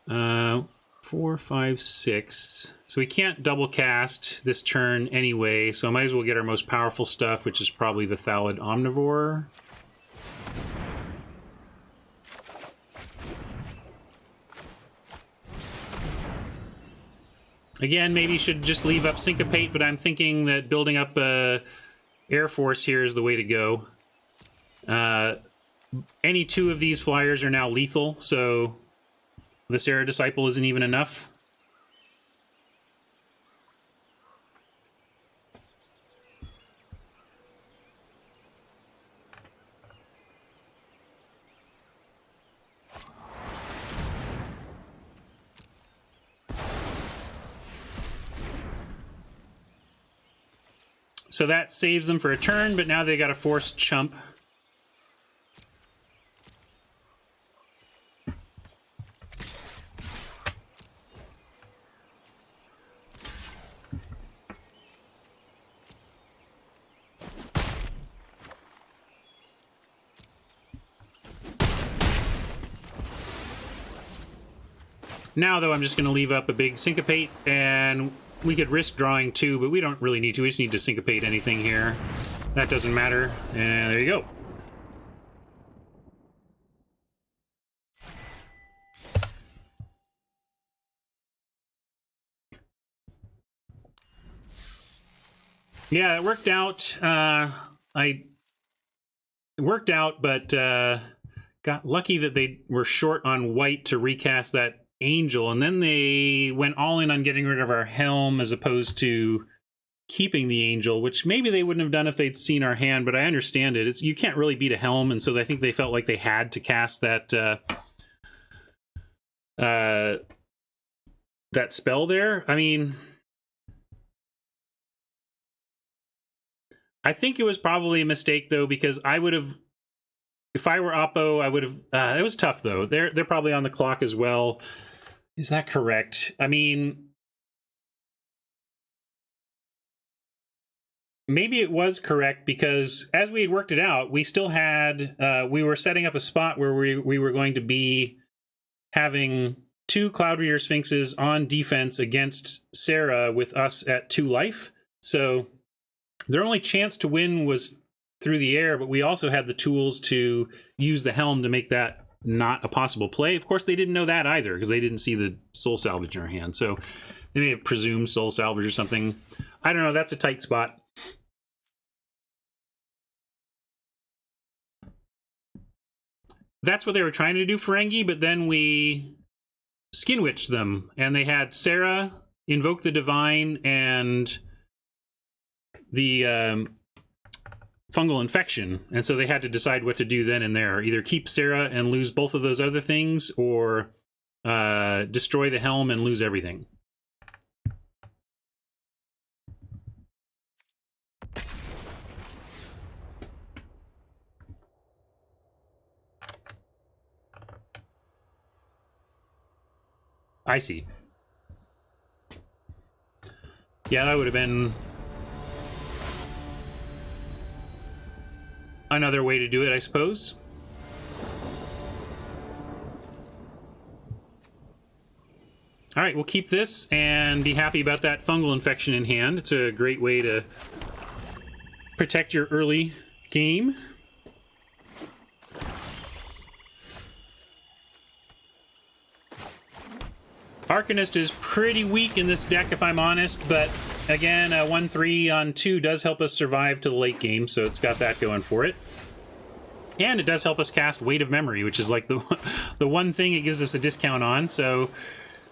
4, 5, 6. So we can't double cast this turn anyway, so I might as well get our most powerful stuff, which is probably the Thallid Omnivore. Again, maybe you should just leave up Syncopate, but I'm thinking that building up Air Force here is the way to go. Any two of these flyers are now lethal, so the Serra Disciple isn't even enough. So that saves them for a turn, but now they got a forced chump. Now, though, I'm just going to leave up a big Syncopate, and we could risk drawing two, but we don't really need to. We just need to Syncopate anything here. That doesn't matter. And there you go. Yeah, it worked out. It worked out, but got lucky that they were short on white to recast that Angel, and then they went all in on getting rid of our Helm as opposed to keeping the Angel, which maybe they wouldn't have done if they'd seen our hand, but I understand it. You can't really beat a Helm, and so I think they felt like they had to cast that that spell there. I mean, I think it was probably a mistake though, because I would have, if I were Oppo, I would have. It was tough though. They're probably on the clock as well. Is that correct? I mean, maybe it was correct, because as we had worked it out, we still had, we were setting up a spot where we were going to be having 2 Cloud Reader Sphinxes on defense against Sarah with us at 2 life. So their only chance to win was through the air, but we also had the tools to use the Helm to make that not a possible play. Of course, they didn't know that either, because they didn't see the Soul Salvage in our hand. So they may have presumed Soul Salvage or something. I don't know. That's a tight spot. That's what they were trying to do, Ferengi, but then we skin-witched them, and they had Sarah invoke the Divine and the fungal infection, and so they had to decide what to do then and there. Either keep Sarah and lose both of those other things, or destroy the Helm and lose everything. I see. Yeah, that would have been another way to do it, I suppose. All right, we'll keep this and be happy about that fungal infection in hand. It's a great way to protect your early game. Arcanist is pretty weak in this deck, if I'm honest, but again, 1-3 on 2 does help us survive to the late game, so it's got that going for it. And it does help us cast Weight of Memory, which is like the one thing it gives us a discount on. So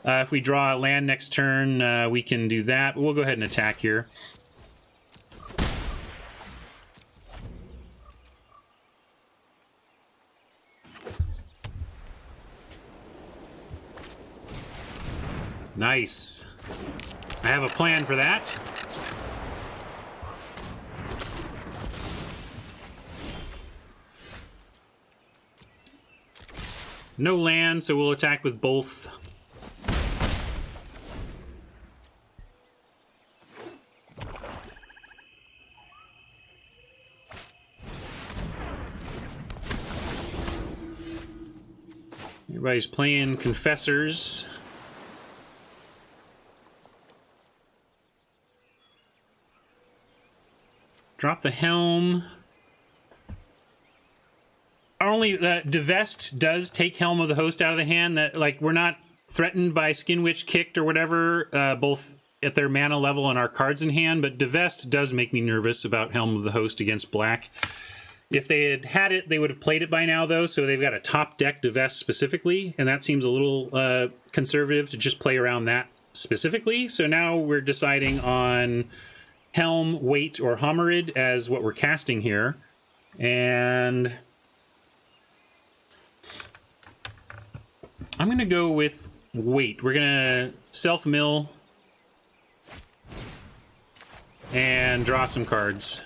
if we draw a land next turn, we can do that. But we'll go ahead and attack here. Nice. I have a plan for that. No land, so we'll attack with both. Everybody's playing Confessors. Drop the Helm. Only Divest does take Helm of the Host out of the hand. That, like, we're not threatened by Skin Witch Kicked or whatever, both at their mana level and our cards in hand, but Divest does make me nervous about Helm of the Host against black. If they had had it, they would have played it by now, though, so they've got a top deck Divest specifically, and that seems a little conservative to just play around that specifically. So now we're deciding on Helm, Weight, or Homerid as what we're casting here. And I'm going to go with Weight. We're going to self-mill and draw some cards.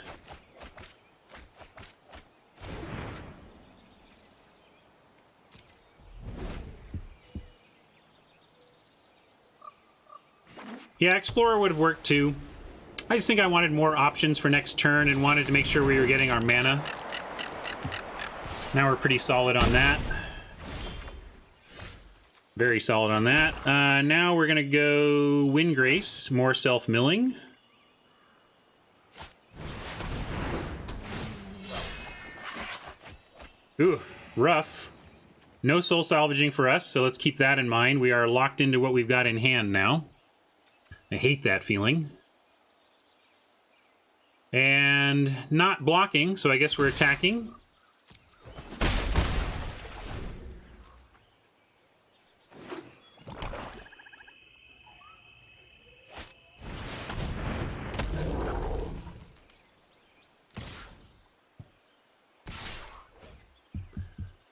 Yeah, Explorer would have worked too. I just think I wanted more options for next turn and wanted to make sure we were getting our mana. Now we're pretty solid on that. Very solid on that. Now we're going to go Windgrace, more self-milling. Ooh, rough. No soul salvaging for us, so let's keep that in mind. We are locked into what we've got in hand now. I hate that feeling. And not blocking, so I guess we're attacking.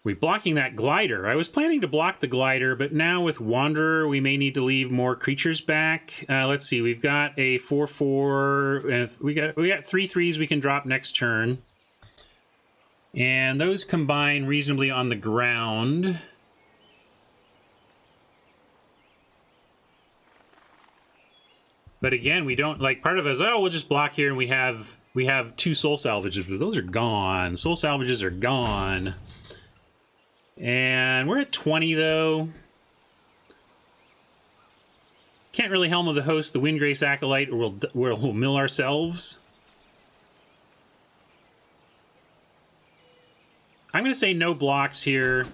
We're blocking that glider. I was planning to block the glider, but now with Wanderer, we may need to leave more creatures back. Let's see. We've got a 4/4, and we got 3/3s we can drop next turn, and those combine reasonably on the ground. But again, we don't like. Part of us, oh, we'll just block here, and we have 2 soul salvages, but those are gone. Soul salvages are gone. And we're at 20, though. Can't really Helm of the Host, the Windgrace Acolyte, or we'll mill ourselves. I'm going to say no blocks here.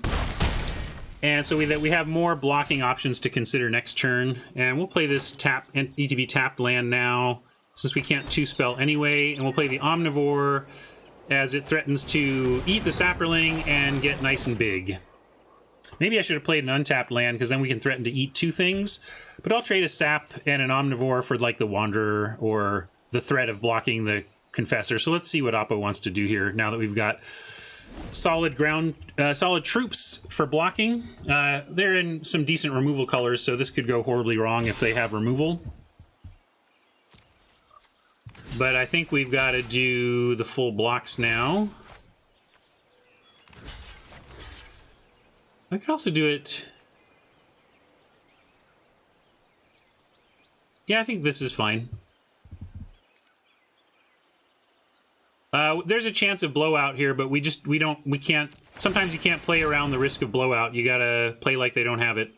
And so we have more blocking options to consider next turn. And we'll play this ETB tapped land now, since we can't 2-spell anyway. And we'll play the Omnivore as it threatens to eat the Sapperling and get nice and big. Maybe I should have played an untapped land, because then we can threaten to eat 2 things. But I'll trade a Sap and an Omnivore for, like, the Wanderer or the threat of blocking the Confessor. So let's see what Oppo wants to do here, now that we've got solid troops for blocking. They're in some decent removal colors, so this could go horribly wrong if they have removal. But I think we've got to do the full blocks now. I could also do it... Yeah, I think this is fine. There's a chance of blowout here, but we can't... Sometimes you can't play around the risk of blowout. You gotta play like they don't have it.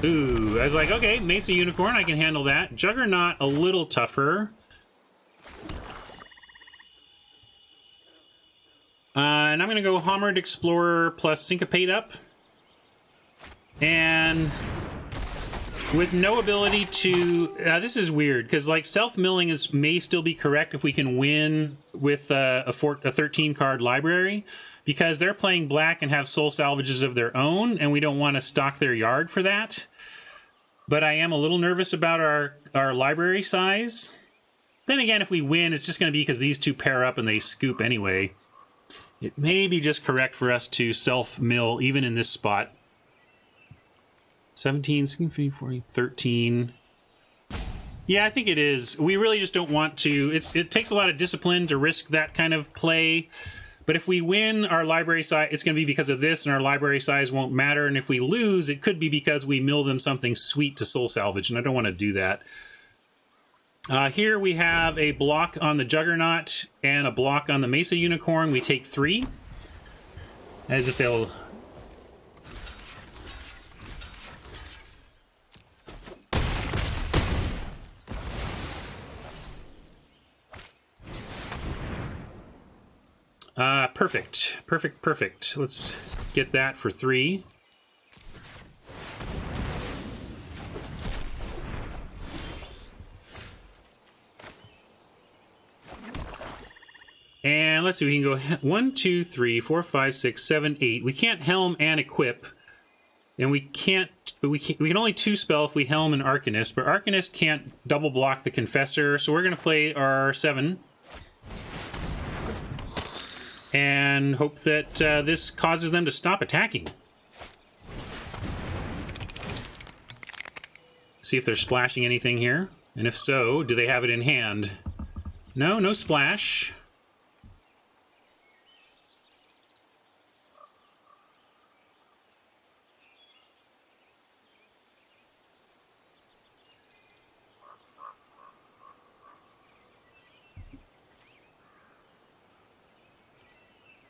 Ooh, I was like, okay, Mesa Unicorn, I can handle that. Juggernaut, a little tougher. And I'm going to go Hammered Explorer plus Syncopate up. And with no ability to... this is weird, because like self-milling may still be correct if we can win with a 13-card library, because they're playing black and have soul salvages of their own, and we don't want to stock their yard for that. But I am a little nervous about our library size. Then again, if we win, it's just going to be because these 2 pair up and they scoop anyway. It may be just correct for us to self-mill even in this spot. 17, 16, 14, 13. Yeah, I think it is. We really just don't want to... It takes a lot of discipline to risk that kind of play. But if we win our library size, it's going to be because of this, and our library size won't matter. And if we lose, it could be because we mill them something sweet to soul salvage, and I don't want to do that. Here we have a block on the Juggernaut and a block on the Mesa Unicorn. We take 3. As if they'll... Perfect. Perfect, perfect. Let's get that for 3. And let's see, we can go 1, 2, 3, 4, 5, 6, 7, 8. We can't Helm and equip. And we can't, but we can only 2-spell if we Helm an Arcanist, but Arcanist can't double block the Confessor, so we're going to play our 7. And hope that this causes them to stop attacking. See if they're splashing anything here. And if so, do they have it in hand? No, no splash.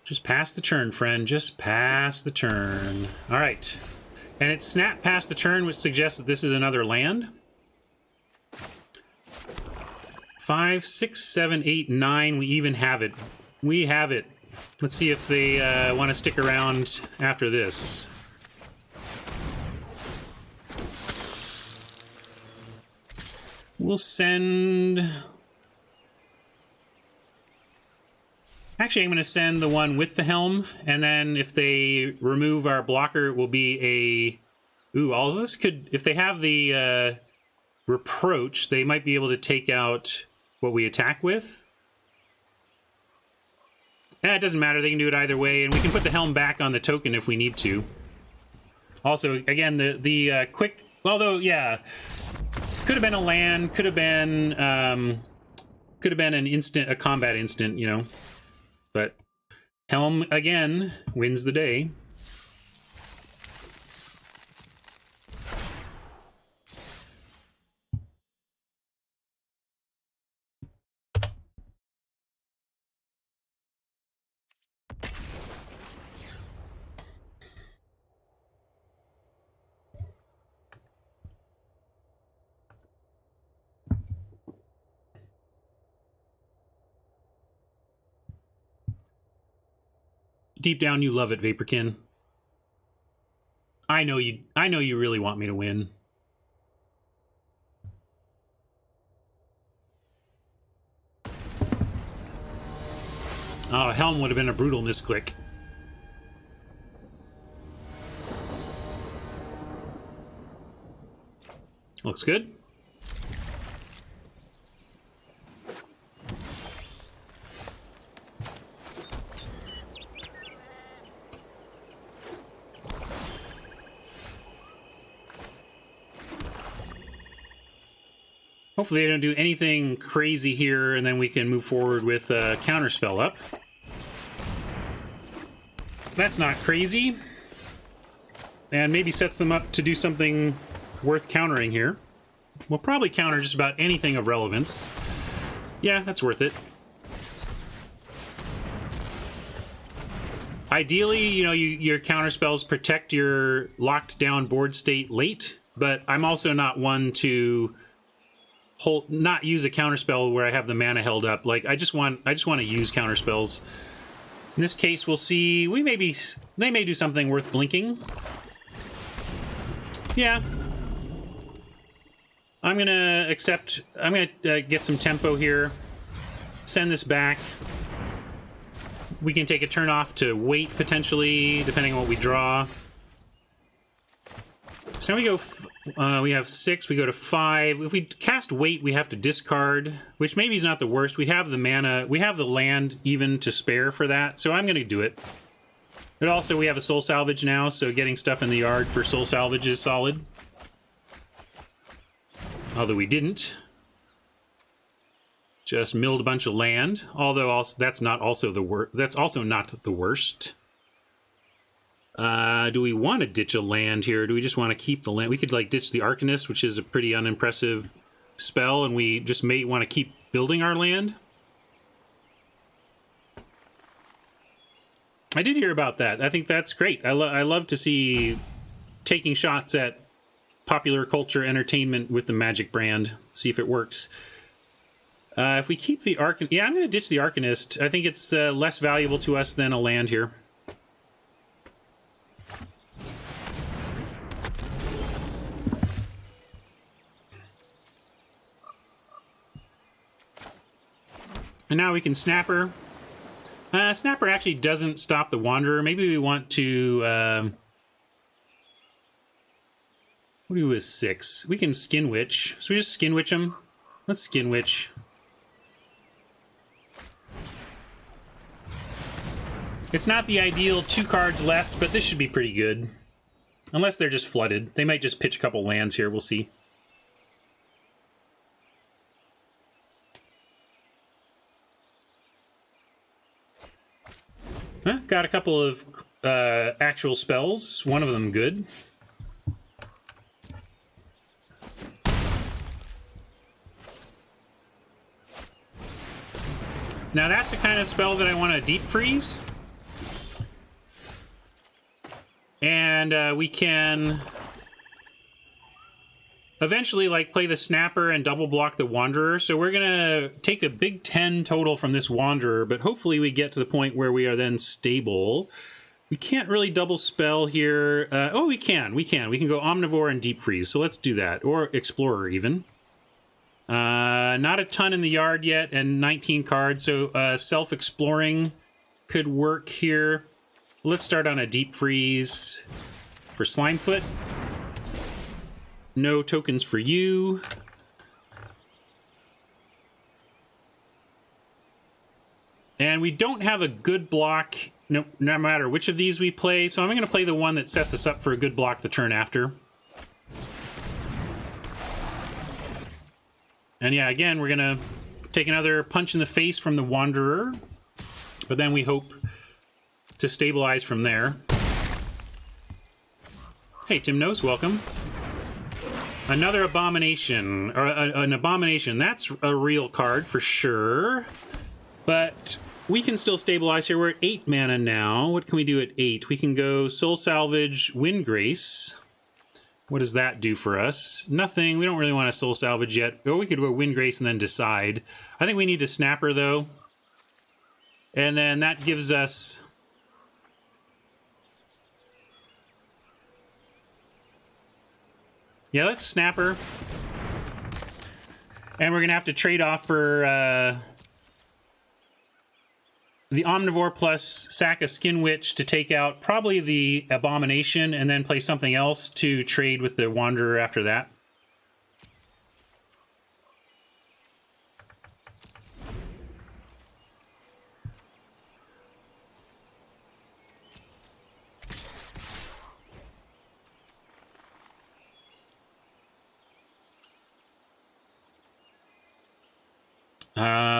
Just pass the turn, friend. Just pass the turn. All right. And it's snap past the turn, which suggests that this is another land. 5, 6, 7, 8, 9. We even have it. We have it. Let's see if they want to stick around after this. We'll send... Actually, I'm going to send the one with the Helm, and then if they remove our blocker, it will be a... Ooh, all of this could... If they have the Reproach, they might be able to take out what we attack with. It doesn't matter, they can do it either way, and we can put the Helm back on the token if we need to. Also, again, the quick... Although, yeah, could have been a land, could have been an instant, a combat instant, you know. But Helm, again, wins the day. Deep down, you love it, Vaporkin. I know you really want me to win. Oh, Helm would have been a brutal misclick. Looks good. Hopefully they don't do anything crazy here, and then we can move forward with a counterspell up. That's not crazy. And maybe sets them up to do something worth countering here. We'll probably counter just about anything of relevance. Yeah, that's worth it. Ideally, you know, your counterspells protect your locked down board state late, but I'm also not one to not use a counterspell where I have the mana held up. Like I just want to use counterspells. In this case, we'll see. They may do something worth blinking. Yeah. I'm gonna accept. I'm gonna get some tempo here. Send this back. We can take a turn off to wait potentially, depending on what we draw. So now we go, we have 6, we go to 5. If we cast Wait, we have to discard, which maybe is not the worst. We have the mana, we have the land even to spare for that, so I'm going to do it. But also, we have a Soul Salvage now, so getting stuff in the yard for Soul Salvage is solid. Although we didn't. Just milled a bunch of land, although also, that's not also the worst. That's also not the worst. Do we want to ditch a land here? Or do we just want to keep the land? We could like ditch the Arcanist, which is a pretty unimpressive spell, and we just may want to keep building our land. I did hear about that. I think that's great. I love to see taking shots at popular culture entertainment with the Magic brand. See if it works. If we keep the Arcanist... Yeah, I'm going to ditch the Arcanist. I think it's less valuable to us than a land here. And now we can Snapper. Snapper actually doesn't stop the Wanderer. Maybe we want to... what do we do with 6? We can Skin Witch. So we just Skin Witch him. Let's Skin Witch. It's not the ideal 2 cards left, but this should be pretty good. Unless they're just flooded. They might just pitch a couple lands here. We'll see. Got a couple of actual spells. One of them good. Now that's a kind of spell that I want to deep freeze. And we can eventually like play the Snapper and double block the Wanderer. So we're gonna take a big 10 total from this Wanderer, but hopefully we get to the point where we are then stable. We can't really double spell here. Oh, we can go Omnivore and Deep Freeze. So let's do that, or Explorer even. Not a ton in the yard yet, and 19 cards. So self-exploring could work here. Let's start on a deep freeze for Slimefoot. No tokens for you. And we don't have a good block, no matter which of these we play, so I'm going to play the one that sets us up for a good block the turn after. And yeah, again, we're going to take another punch in the face from the Wanderer, but then we hope to stabilize from there. Hey, Timnos, welcome. Another Abomination, or an Abomination. That's a real card for sure. But we can still stabilize here. We're at 8 mana now. What can we do at 8? We can go Soul Salvage, Windgrace. What does that do for us? Nothing. We don't really want to Soul Salvage yet. Or we could go Windgrace and then decide. I think we need to Snapper, though. And then that gives us... Yeah, let's Snapper. And we're going to have to trade off for... the Omnivore plus sack a Skin Witch to take out probably the Abomination and then play something else to trade with the Wanderer after that.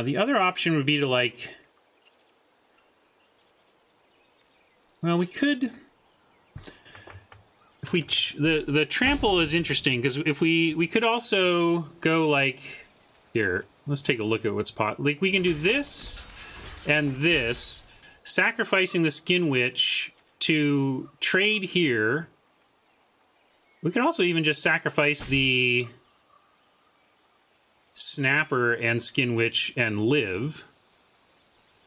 The other option would be to like... Well, we could, if we the trample is interesting because if we could also go like here. Let's take a look at what's like we can do this and this, sacrificing the Skin Witch to trade here. We could also even just sacrifice the Snapper and Skin Witch and live.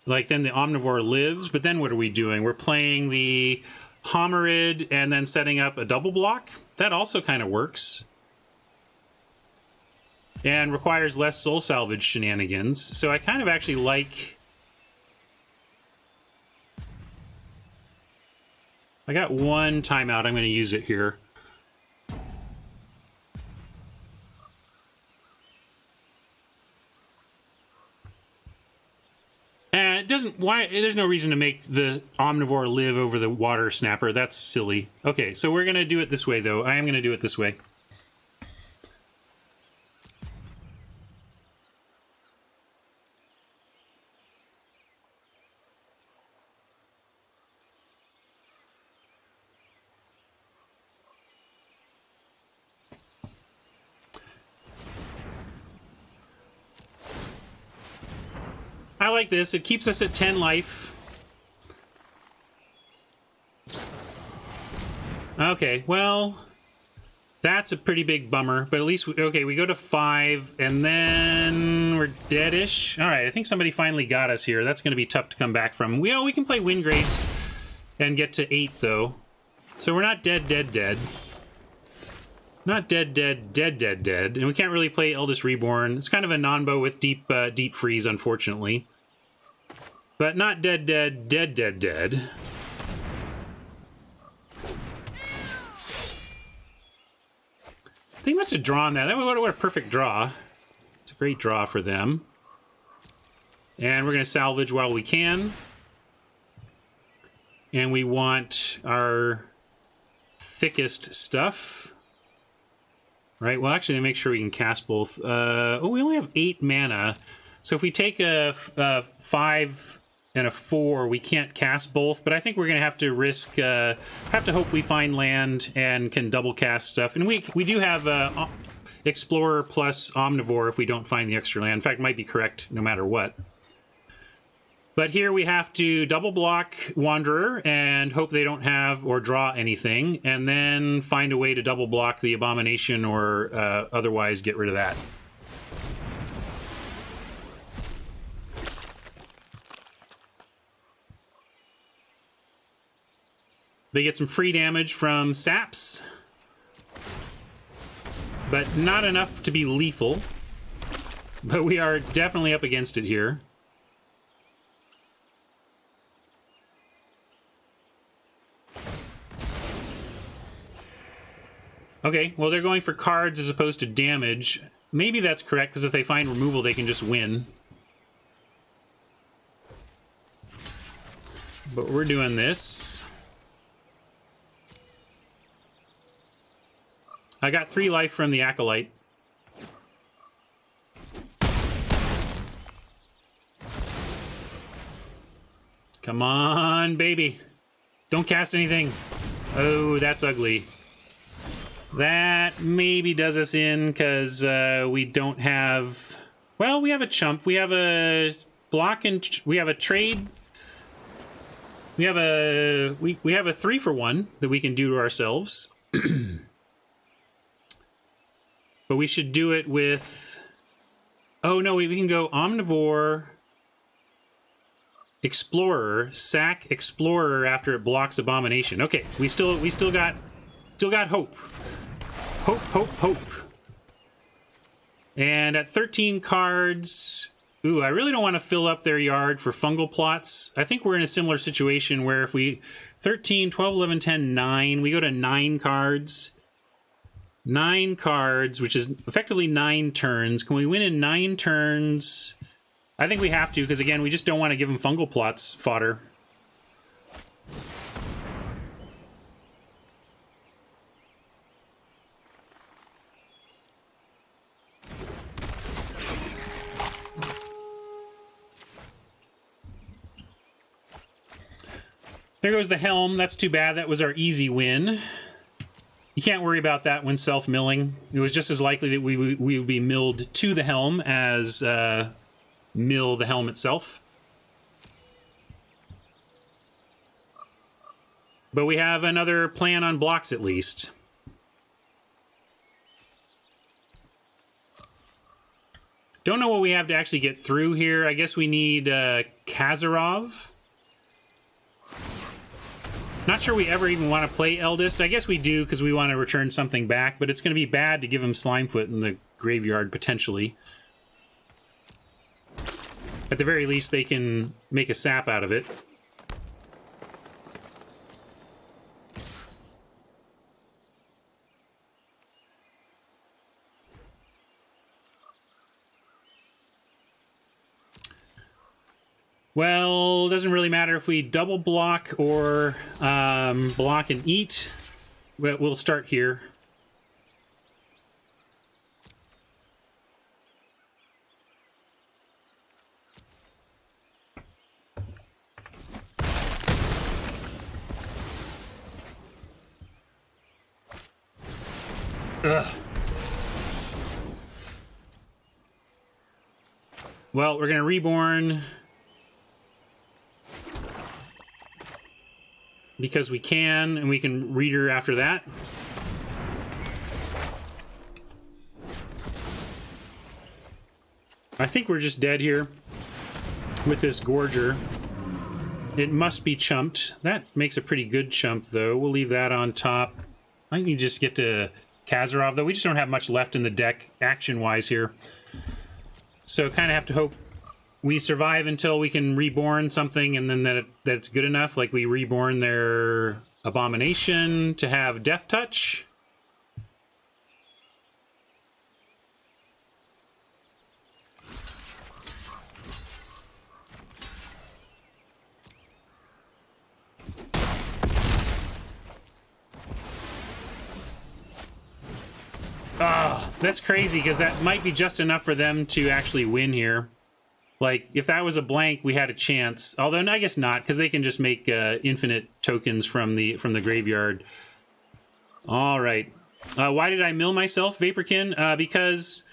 Like, then the Omnivore lives, but then what are we doing? We're playing the Homerid and then setting up a double block? That also kind of works. And requires less Soul Salvage shenanigans. So I kind of actually like... I got one timeout. I'm going to use it here. It doesn't. Why? There's no reason to make the Omnivore live over the Water Snapper. That's silly. Okay, so we're gonna do it this way, though. I am gonna do it this way. I like this. It keeps us at 10 life. Okay, well, that's a pretty big bummer, but at least, okay, we go to 5, and then we're deadish. All right, I think somebody finally got us here. That's going to be tough to come back from. We can play Windgrace and get to 8, though. So we're not dead. Not dead. And we can't really play Eldest Reborn. It's kind of a non-bow with deep freeze, unfortunately. But not dead. I think must have drawn that. What a perfect draw. It's a great draw for them. And we're going to salvage while we can. And we want our thickest stuff. Right, well, actually, make sure we can cast both. Oh, we only have 8 mana. So if we take a 5 and a 4, we can't cast both. But I think we're going to have to risk, have to hope we find land and can double cast stuff. And we do have Explorer plus Omnivore if we don't find the extra land. In fact, it might be correct no matter what. But here we have to double block Wanderer and hope they don't have or draw anything, and then find a way to double block the Abomination or otherwise get rid of that. They get some free damage from saps, but not enough to be lethal. But we are definitely up against it here. Okay, well, they're going for cards as opposed to damage. Maybe that's correct, because if they find removal, they can just win. But we're doing this. I got 3 life from the Acolyte. Come on, baby. Don't cast anything. Oh, that's ugly. That maybe does us in, because we don't have... Well, we have a chump. We have a block and... We have a trade... We have a 3-for-1 that we can do to ourselves. But we should do it with... Oh, no, we can go Omnivore, Explorer, sack Explorer after it blocks Abomination. Okay, we still got hope. Hope. And at 13 cards... Ooh, I really don't want to fill up their yard for fungal plots. I think we're in a similar situation where if we... 13, 12, 11, 10, 9... We go to 9 cards. 9 cards, which is effectively 9 turns. Can we win in 9 turns? I think we have to, because again, we just don't want to give them fungal plots fodder. There goes the Helm. That's too bad. That was our easy win. You can't worry about that when self-milling. It was just as likely that we would be milled to the Helm as mill the Helm itself. But we have another plan on blocks at least. Don't know what we have to actually get through here. I guess we need Kazarov. Not sure we ever even want to play Eldest. I guess we do because we want to return something back, but it's going to be bad to give him Slimefoot in the graveyard, potentially. At the very least, they can make a sap out of it. Well, it doesn't really matter if we double block or block and eat. We'll start here. Ugh. Well, we're going to reborn... because we can, and we can read her after that. I think we're just dead here with this Gorger. It must be chumped. That makes a pretty good chump, though. We'll leave that on top. I think you just get to Kazarov, though. We just don't have much left in the deck, action-wise here. So kind of have to hope we survive until we can reborn something, and then that it's good enough. Like we reborn their Abomination to have Death Touch. Oh, that's crazy, because that might be just enough for them to actually win here. Like, if that was a blank, we had a chance. Although, I guess not, because they can just make infinite tokens from the graveyard. All right. Why did I mill myself, Vaporkin? Because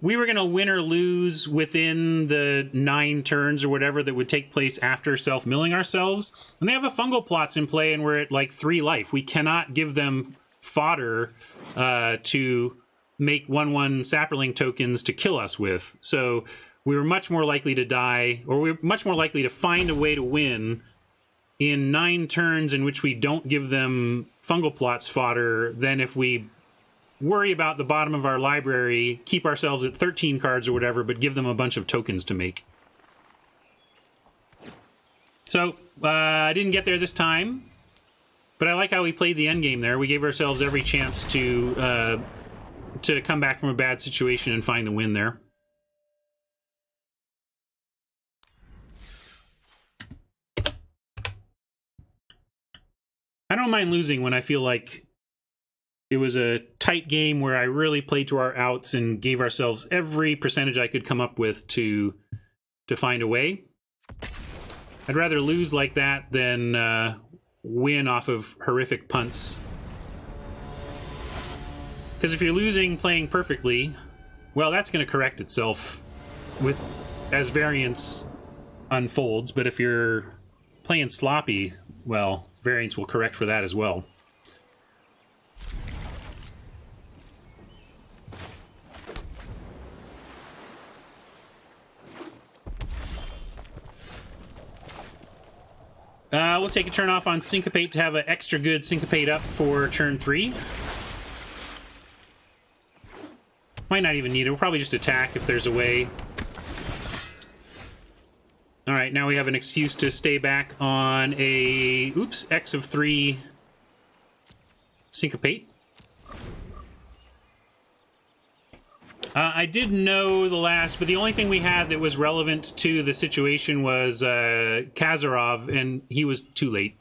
we were going to win or lose within the 9 turns or whatever that would take place after self-milling ourselves. And they have a fungal plots in play, and we're at, like, 3 life. We cannot give them fodder to make 1/1 Sapperling tokens to kill us with. So... we were much more likely to die, or we were much more likely to find a way to win in 9 turns in which we don't give them fungal plots fodder than if we worry about the bottom of our library, keep ourselves at 13 cards or whatever, but give them a bunch of tokens to make. So, I didn't get there this time, But I like how we played the end game there. We gave ourselves every chance to come back from a bad situation and find the win there. I don't mind losing when I feel like it was a tight game where I really played to our outs and gave ourselves every percentage I could come up with to find a way. I'd rather lose like that than win off of horrific punts. Because if you're losing playing perfectly, well, that's going to correct itself as variance unfolds. But if you're playing sloppy, well, variance will correct for that as well. We'll take a turn off on Syncopate to have an extra good Syncopate up for turn 3. Might not even need it. We'll probably just attack if there's a way. Alright, now we have an excuse to stay back on a... Oops, X of 3 Syncopate. I did know the last, but the only thing we had that was relevant to the situation was Kazarov, and he was too late.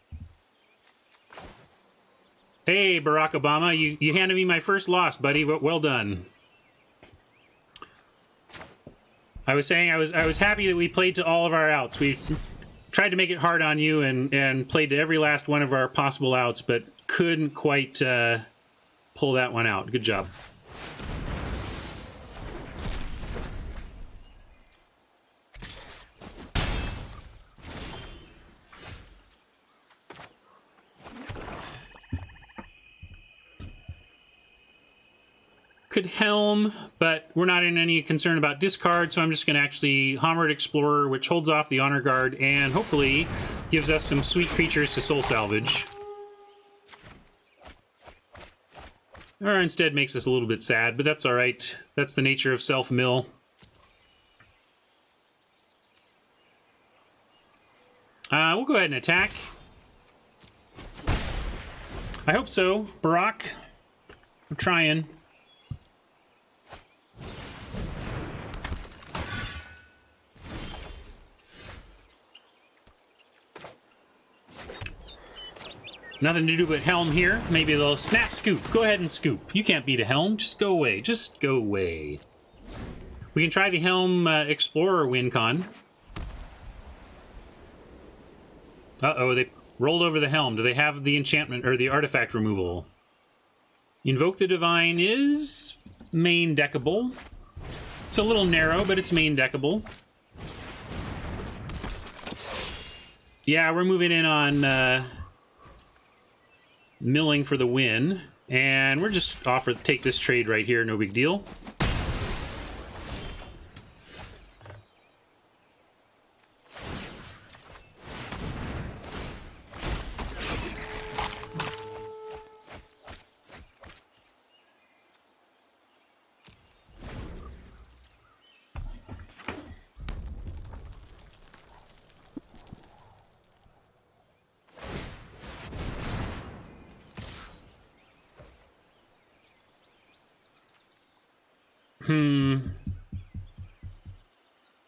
Hey, Barack Obama, you handed me my first loss, buddy. Well done. I was saying I was happy that we played to all of our outs. We tried to make it hard on you and played to every last one of our possible outs, but couldn't quite pull that one out. Good job. Could Helm, but we're not in any concern about discard, so I'm just going to actually Homered Explorer, which holds off the Honor Guard and hopefully gives us some sweet creatures to soul salvage. Or instead makes us a little bit sad, but that's alright. That's the nature of self-mill. We'll go ahead and attack. I hope so, Barack. I'm trying. Nothing to do but Helm here. Maybe they'll snap scoop. Go ahead and scoop. You can't beat a Helm. Just go away. Just go away. We can try the Helm Explorer win con. Uh-oh, they rolled over the Helm. Do they have the enchantment or the artifact removal? Invoke the Divine is main deckable. It's a little narrow, but it's main deckable. Yeah, we're moving in on milling for the win, and we're just offer to take this trade right here, no big deal.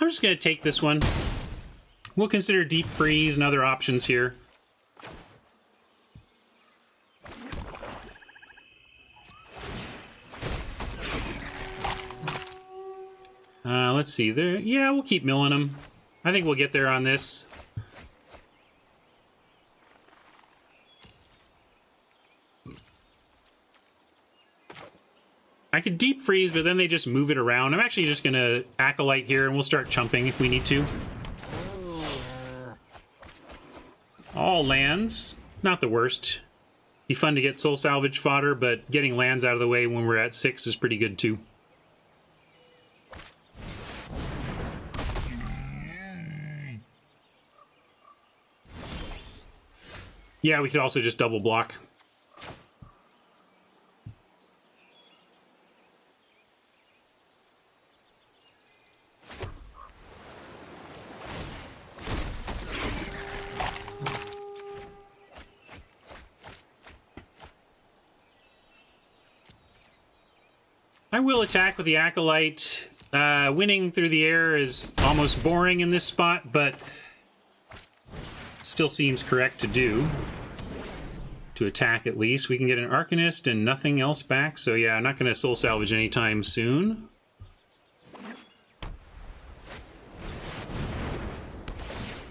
I'm just going to take this one. We'll consider Deep Freeze and other options here. Let's see. There, yeah, we'll keep milling them. I think we'll get there on this. I could Deep Freeze, but then they just move it around. I'm actually just going to Acolyte here, and we'll start chumping if we need to. All lands. Not the worst. Be fun to get soul salvage fodder, but getting lands out of the way when we're at 6 is pretty good, too. Yeah, we could also just double block. I will attack with the Acolyte. Winning through the air is almost boring in this spot, but still seems correct to do. To attack at least. We can get an Arcanist and nothing else back, so yeah, I'm not going to soul salvage anytime soon.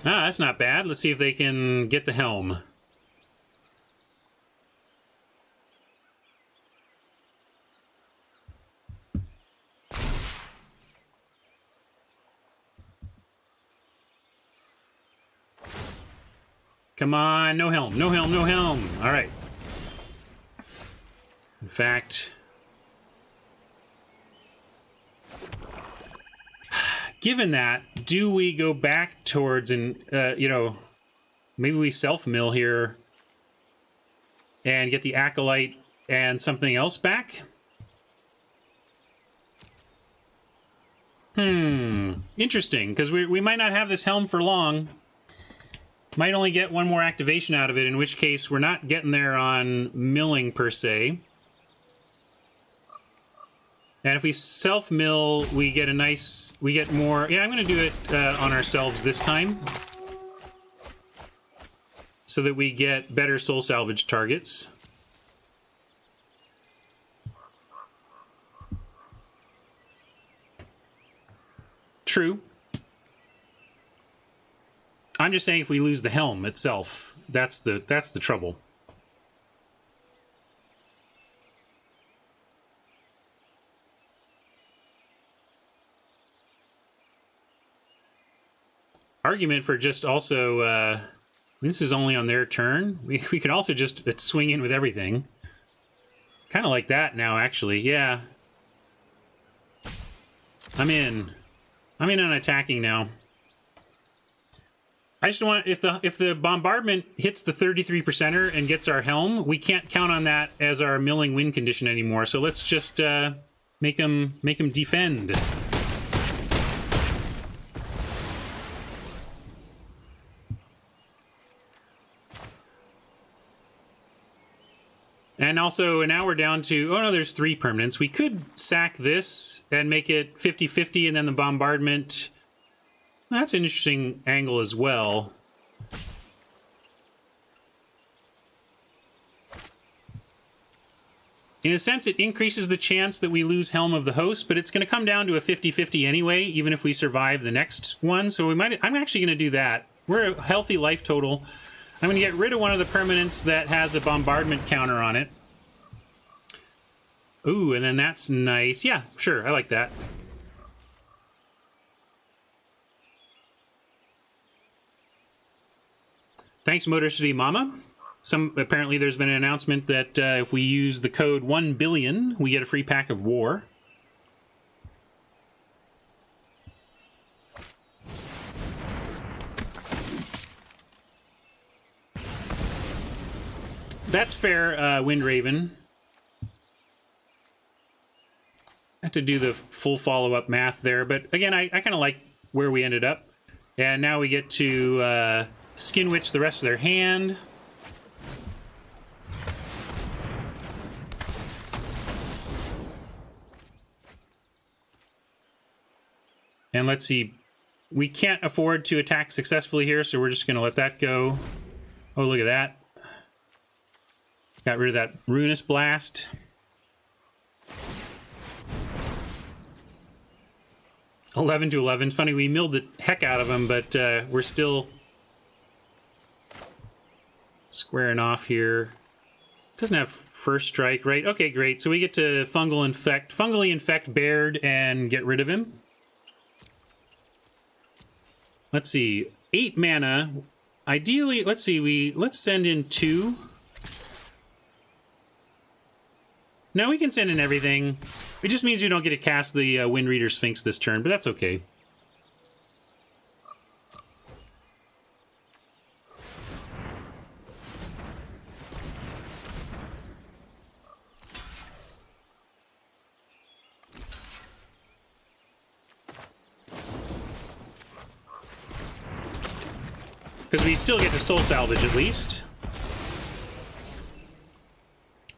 Ah, that's not bad. Let's see if they can get the Helm. Come on, no Helm, no Helm, no Helm. All right. In fact, given that, do we go back towards and, you know, maybe we self-mill here and get the Acolyte and something else back? Interesting, because we might not have this Helm for long. Might only get one more activation out of it, in which case we're not getting there on milling per se. And if we self-mill, we get a nice... we get more... yeah, I'm going to do it on ourselves this time. So that we get better soul salvage targets. True. I'm just saying if we lose the Helm itself, that's the trouble. Argument for just also, this is only on their turn. We could also just swing in with everything. Kind of like that now, actually. Yeah. I'm in on attacking now. I just want, if the bombardment hits the 33%er and gets our Helm, we can't count on that as our milling win condition anymore. So let's just make him defend. And also, now we're down to, oh no, there's 3 permanents. We could sack this and make it 50-50 and then the bombardment... That's an interesting angle as well. In a sense, it increases the chance that we lose Helm of the Host, but it's going to come down to a 50-50 anyway, even if we survive the next one. So we might. I'm actually going to do that. We're a healthy life total. I'm going to get rid of one of the permanents that has a bombardment counter on it. Ooh, and then that's nice. Yeah, sure, I like that. Thanks, Motor City Mama. Apparently there's been an announcement that if we use the code 1billion, we get a free pack of War. That's fair, Windraven. I have to do the full follow-up math there, but again, I kind of like where we ended up. And now we get to... Skin Witch the rest of their hand. And let's see. We can't afford to attack successfully here, so we're just going to let that go. Oh, look at that. Got rid of that Ruinous Blast. $11 to $11. Funny, we milled the heck out of them, but we're still... squaring off here. Doesn't have first strike, right? Okay, great. So we get to fungally infect Baird and get rid of him. Let's see. 8 mana. Ideally, let's see, let's send in 2. No, we can send in everything. It just means we don't get to cast the Wind Reader Sphinx this turn, but that's okay. Because we still get to soul salvage at least.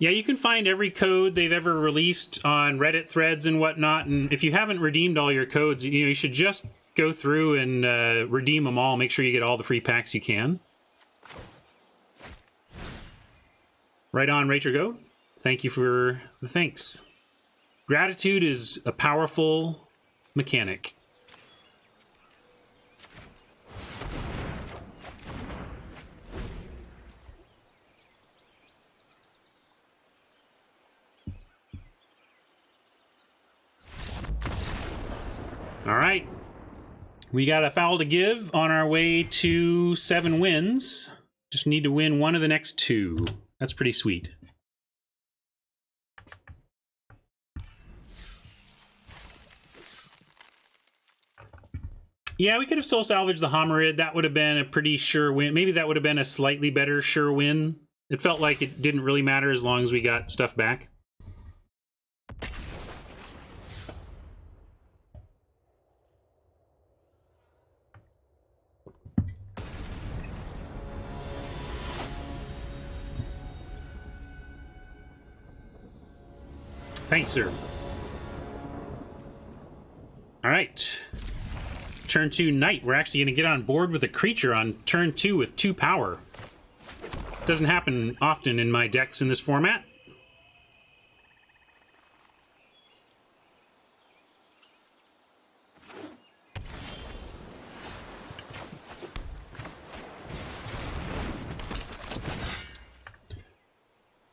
Yeah, you can find every code they've ever released on Reddit threads and whatnot, and if you haven't redeemed all your codes, you should just go through and redeem them all. Make sure you get all the free packs you can. Right on, Rachel Go. Thank you for the thanks. Gratitude is a powerful mechanic. All right. We got a foul to give on our way to 7 wins. Just need to win one of the next 2. That's pretty sweet. Yeah, we could have soul salvaged the Homerid. That would have been a pretty sure win. Maybe that would have been a slightly better sure win. It felt like it didn't really matter as long as we got stuff back. Thanks, sir. All right. Turn 2 Knight. We're actually going to get on board with a creature on turn 2 with 2 power. Doesn't happen often in my decks in this format.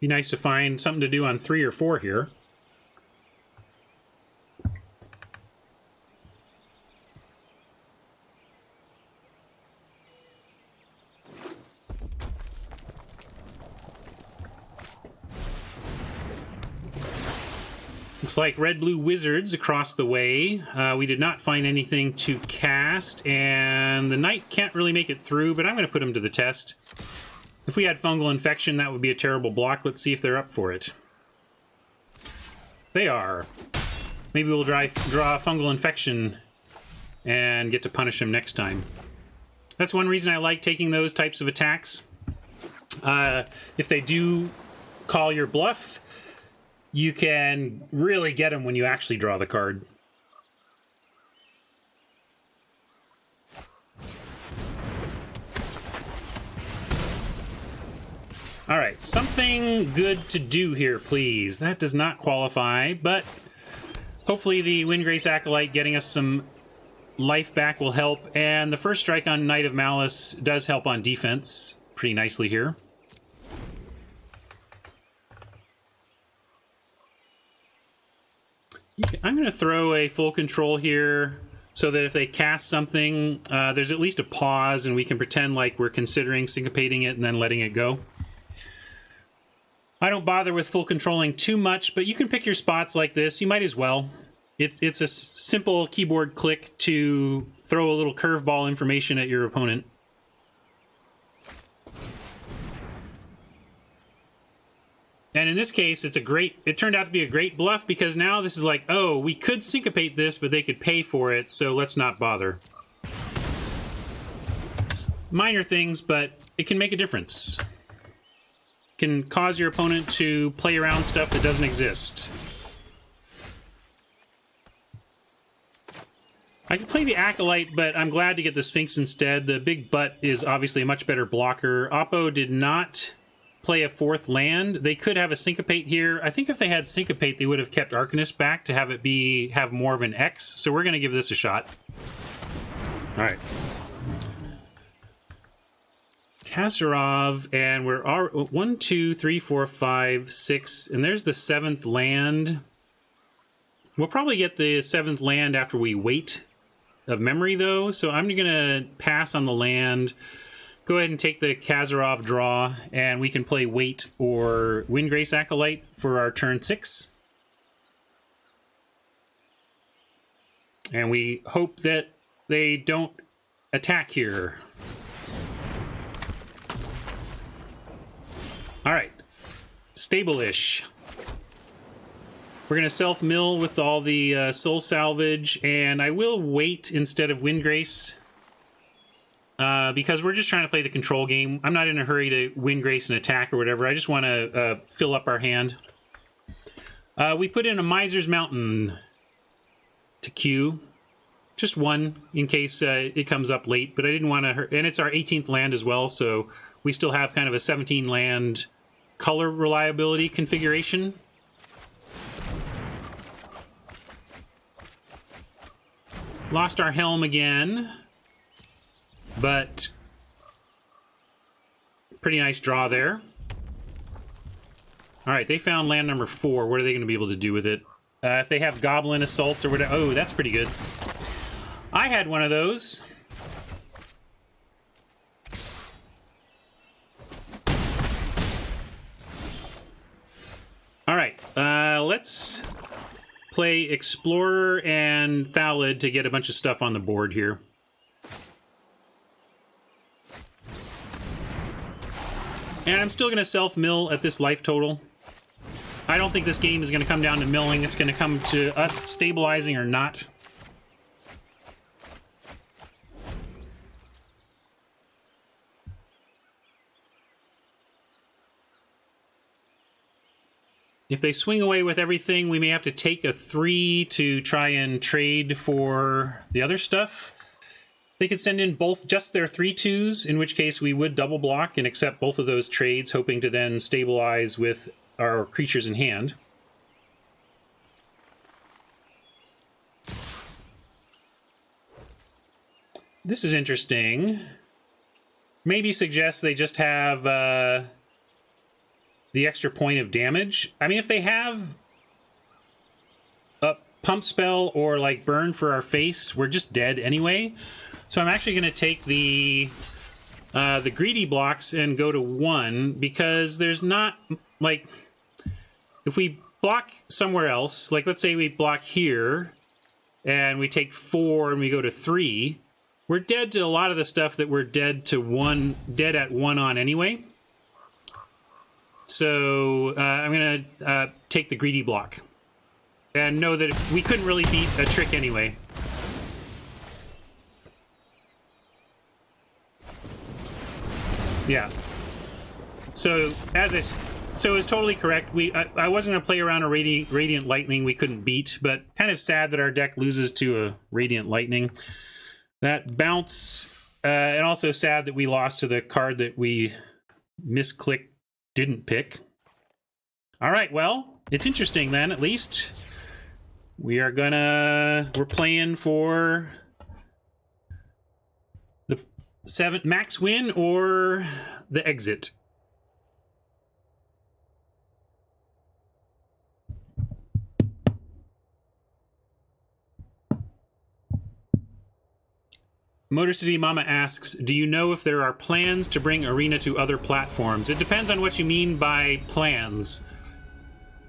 Be nice to find something to do on 3 or 4 here. Looks like red-blue wizards across the way. We did not find anything to cast, and the knight can't really make it through, but I'm going to put him to the test. If we had fungal infection, that would be a terrible block. Let's see if they're up for it. They are. Maybe we'll draw fungal infection and get to punish him next time. That's one reason I like taking those types of attacks. If they do call your bluff, you can really get them when you actually draw the card. All right, something good to do here, please. That does not qualify, but hopefully the Windgrace Acolyte getting us some life back will help, and the first strike on Knight of Malice does help on defense pretty nicely here. I'm going to throw a full control here so that if they cast something, there's at least a pause and we can pretend like we're considering syncopating it and then letting it go. I don't bother with full controlling too much, but you can pick your spots like this. You might as well. It's a simple keyboard click to throw a little curveball information at your opponent. And in this case, it turned out to be a great bluff because now this is like, oh, we could syncopate this, but they could pay for it, so let's not bother. Minor things, but it can make a difference. Can cause your opponent to play around stuff that doesn't exist. I could play the Acolyte, but I'm glad to get the Sphinx instead. The big butt is obviously a much better blocker. Oppo did not play a 4th land. They could have a Syncopate here. I think if they had Syncopate, they would have kept Arcanist back to have it have more of an X. So we're going to give this a shot. All right. Kasparov, and we're 1, 2, 3, 4, 5, 6, and there's the 7th land. We'll probably get the 7th land after we wait of memory, though, so I'm going to pass on the land. Go ahead and take the Kasparov draw, and we can play Wait or Windgrace Acolyte for our turn 6. And we hope that they don't attack here. All right, stable-ish. We're going to self-mill with all the soul salvage, and I will wait instead of Windgrace. because we're just trying to play the control game. I'm not in a hurry to win grace and attack or whatever. I just want to fill up our hand. We put in a Miser's Mountain to queue. Just one in case it comes up late, but I didn't want to... And it's our 18th land as well, so we still have kind of a 17 land color reliability configuration. Lost our Helm again, but pretty nice draw there. All right, they found land number 4. What are they going to be able to do with it? If they have Goblin Assault or whatever... Oh, that's pretty good. I had one of those. All right, let's play Explorer and Thalid to get a bunch of stuff on the board here. And I'm still going to self-mill at this life total. I don't think this game is going to come down to milling. It's going to come to us stabilizing or not. If they swing away with everything, we may have to take a 3 to try and trade for the other stuff. They could send in both just their 3/2s, in which case we would double block and accept both of those trades, hoping to then stabilize with our creatures in hand. This is interesting. Maybe suggests they just have... the extra point of damage. I mean, if they have a pump spell or like burn for our face, we're just dead anyway. So I'm actually going to take the greedy blocks and go to 1 because there's not like if we block somewhere else, like let's say we block here and we take 4 and we go to 3, we're dead to a lot of the stuff that we're dead at 1 on anyway. So I'm going to take the greedy block and know that we couldn't really beat a trick anyway. Yeah. So so it's totally correct. I wasn't going to play around a Radiant Lightning we couldn't beat, but kind of sad that our deck loses to a Radiant Lightning. That bounce, and also sad that we lost to the card that we misclicked. Didn't pick. All right, well, it's interesting then, at least. We're playing for the 7 max win or the exit. Motor City Mama asks, do you know if there are plans to bring Arena to other platforms? It depends on what you mean by plans.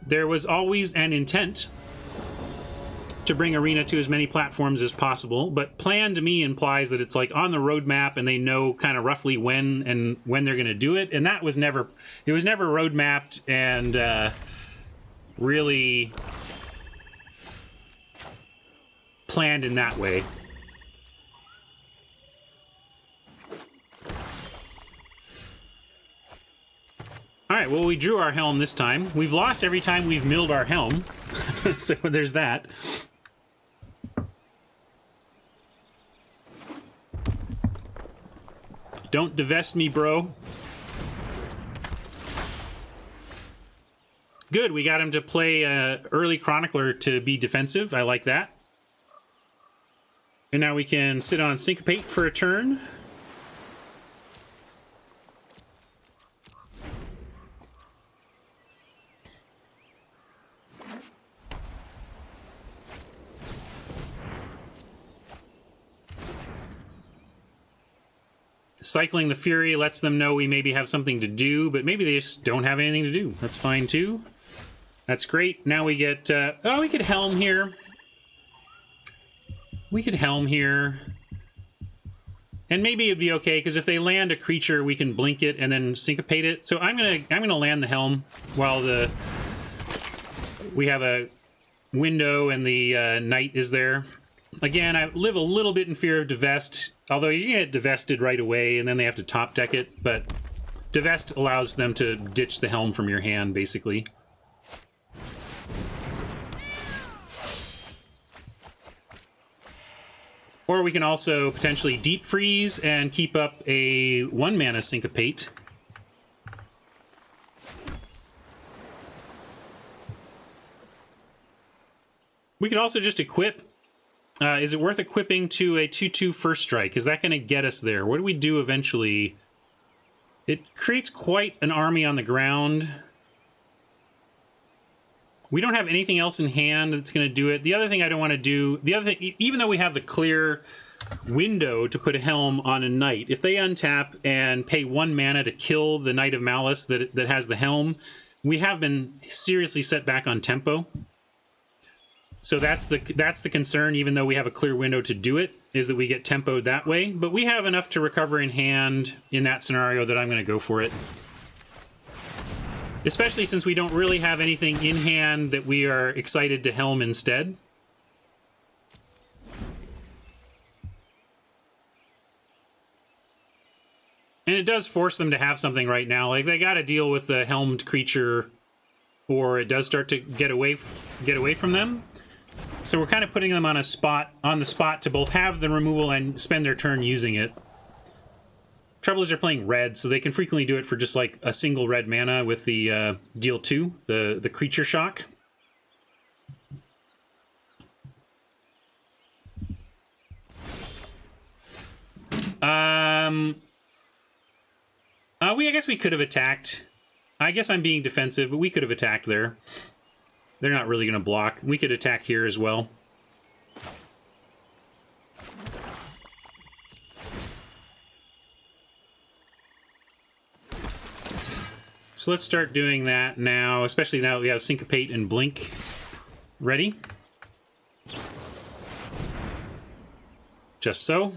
There was always an intent to bring Arena to as many platforms as possible, but plan to me implies that it's like on the roadmap and they know kind of roughly when they're going to do it, and that was never... It was never roadmapped and really planned in that way. All right, well, we drew our Helm this time. We've lost every time we've milled our Helm. So there's that. Don't divest me, bro. Good, we got him to play early Chronicler to be defensive. I like that. And now we can sit on Syncopate for a turn. Cycling the Fury lets them know we maybe have something to do, but maybe they just don't have anything to do. That's fine, too. That's great. Now we get... oh, we could Helm here. We could Helm here. And maybe it'd be okay, because if they land a creature, we can blink it and then syncopate it. So I'm gonna land the Helm while we have a window and the Knight is there. Again, I live a little bit in fear of Divest. Although you get divested right away, and then they have to top deck it, but divest allows them to ditch the Helm from your hand, basically. Or we can also potentially deep freeze and keep up a 1-mana Syncopate. We could also just equip. Is it worth equipping to a 2/2 first strike? Is that going to get us there? What do we do eventually? It creates quite an army on the ground. We don't have anything else in hand that's going to do it. The other thing I don't want to do, even though we have the clear window to put a Helm on a Knight, if they untap and pay 1 mana to kill the Knight of Malice that has the Helm, we have been seriously set back on tempo. So that's the concern, even though we have a clear window to do it, is that we get tempoed that way. But we have enough to recover in hand in that scenario that I'm going to go for it. Especially since we don't really have anything in hand that we are excited to Helm instead. And it does force them to have something right now. Like, they got to deal with the helmed creature, or it does start to get away from them. So we're kind of putting them on the spot to both have the removal and spend their turn using it. Trouble is they're playing red, so they can frequently do it for just like a single red mana with the deal 2, the creature shock. I guess we could have attacked. I guess I'm being defensive, but we could have attacked there. They're not really going to block. We could attack here as well. So let's start doing that now, especially now that we have Syncopate and Blink ready. Just so.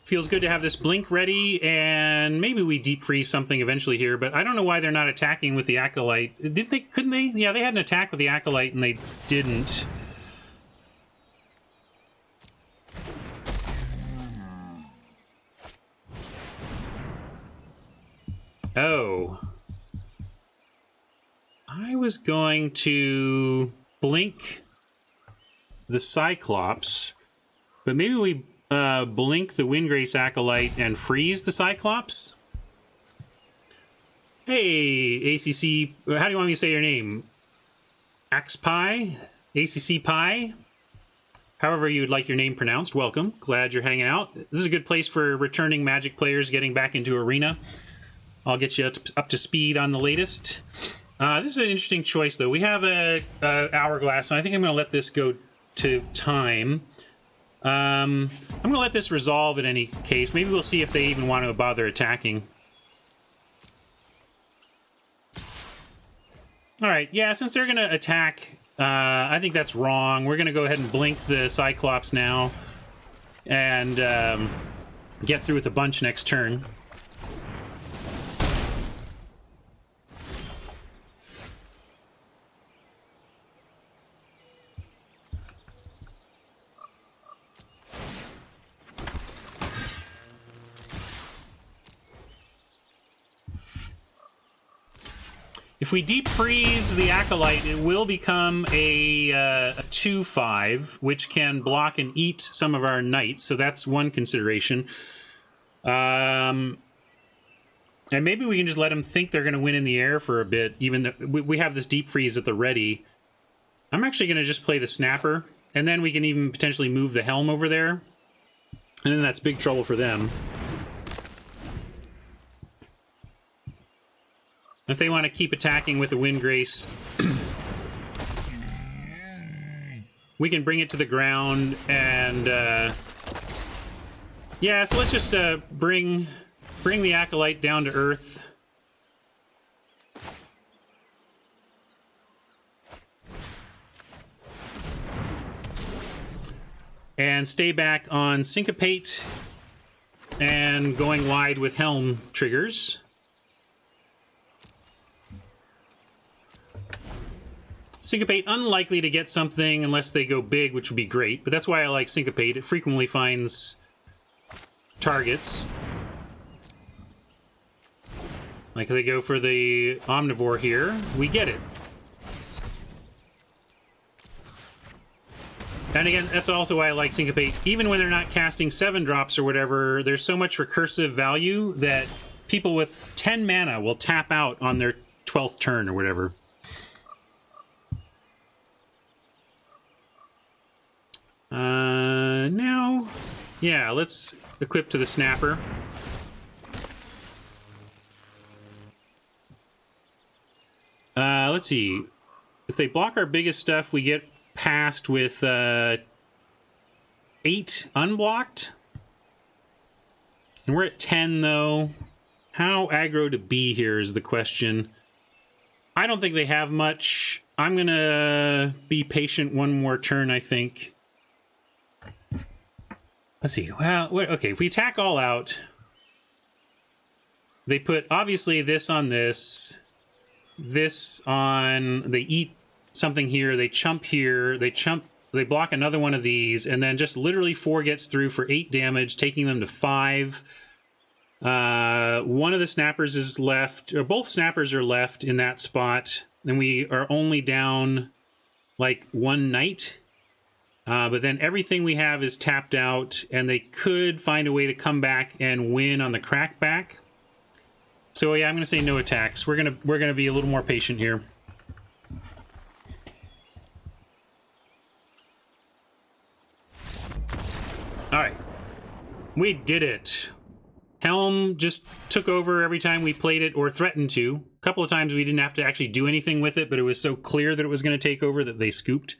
Feels good to have this Blink ready, and maybe we deep freeze something eventually here, but I don't know why they're not attacking with the Acolyte. Couldn't they? Yeah, they had an attack with the Acolyte, and they didn't. Oh. I was going to Blink the Cyclops, but maybe we blink the Windgrace Acolyte and freeze the Cyclops? Hey, ACC, how do you want me to say your name? AXPie? ACC Pie? However you would like your name pronounced, welcome. Glad you're hanging out. This is a good place for returning Magic players getting back into Arena. I'll get you up to speed on the latest. This is an interesting choice, though. We have a Hourglass, and I think I'm going to let this go to time. I'm going to let this resolve in any case. Maybe we'll see if they even want to bother attacking. Alright, yeah, since they're going to attack, I think that's wrong. We're going to go ahead and blink the Cyclops now and get through with a bunch next turn. If we deep freeze the Acolyte, it will become a 2/5, which can block and eat some of our knights, so that's one consideration. And maybe we can just let them think they're going to win in the air for a bit, even though we have this deep freeze at the ready. I'm actually going to just play the Snapper, and then we can even potentially move the Helm over there, and then that's big trouble for them. If they want to keep attacking with the Windgrace, we can bring it to the ground, and yeah, so let's just bring the Acolyte down to earth. and stay back on Syncopate and going wide with Helm triggers. Syncopate, unlikely to get something unless they go big, which would be great, but that's why I like Syncopate. It frequently finds targets. Like, if they go for the Omnivore here, we get it. And again, that's also why I like Syncopate. Even when they're not casting 7-drops or whatever, there's so much recursive value that people with 10 mana will tap out on their 12th turn or whatever. Now, yeah, let's equip to the Snapper. Let's see. If they block our biggest stuff, we get past with 8 unblocked. And we're at 10, though. How aggro to be here is the question. I don't think they have much. I'm going to be patient one more turn, I think. Let's see. Well, okay, if we attack all out, they put, obviously, this on this on, they eat something here, they chump here, they block another one of these, and then just literally 4 gets through for 8 damage, taking them to 5. One of the snappers is left, or both snappers are left in that spot, and we are only down like 1 knight. But then everything we have is tapped out, and they could find a way to come back and win on the crackback. So yeah, I'm going to say no attacks. We're gonna be a little more patient here. All right, we did it. Helm just took over every time we played it or threatened to. A couple of times we didn't have to actually do anything with it, but it was so clear that it was going to take over that they scooped.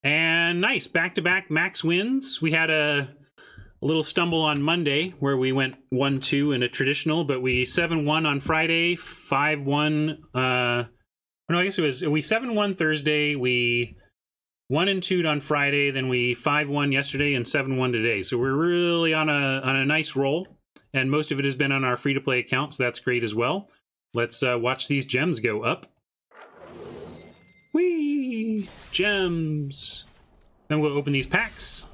And nice, back-to-back max wins. We had a little stumble on Monday where we went 1-2 in a traditional, but we 7-1 on Friday, 5-1. No, I guess it was, we 7-1 Thursday, we 1-2'd on Friday, then we 5-1 yesterday and 7-1 today. So we're really on a nice roll, and most of it has been on our free-to-play account, so that's great as well. Let's watch these gems go up. Whee! Gems! Then we'll open these packs.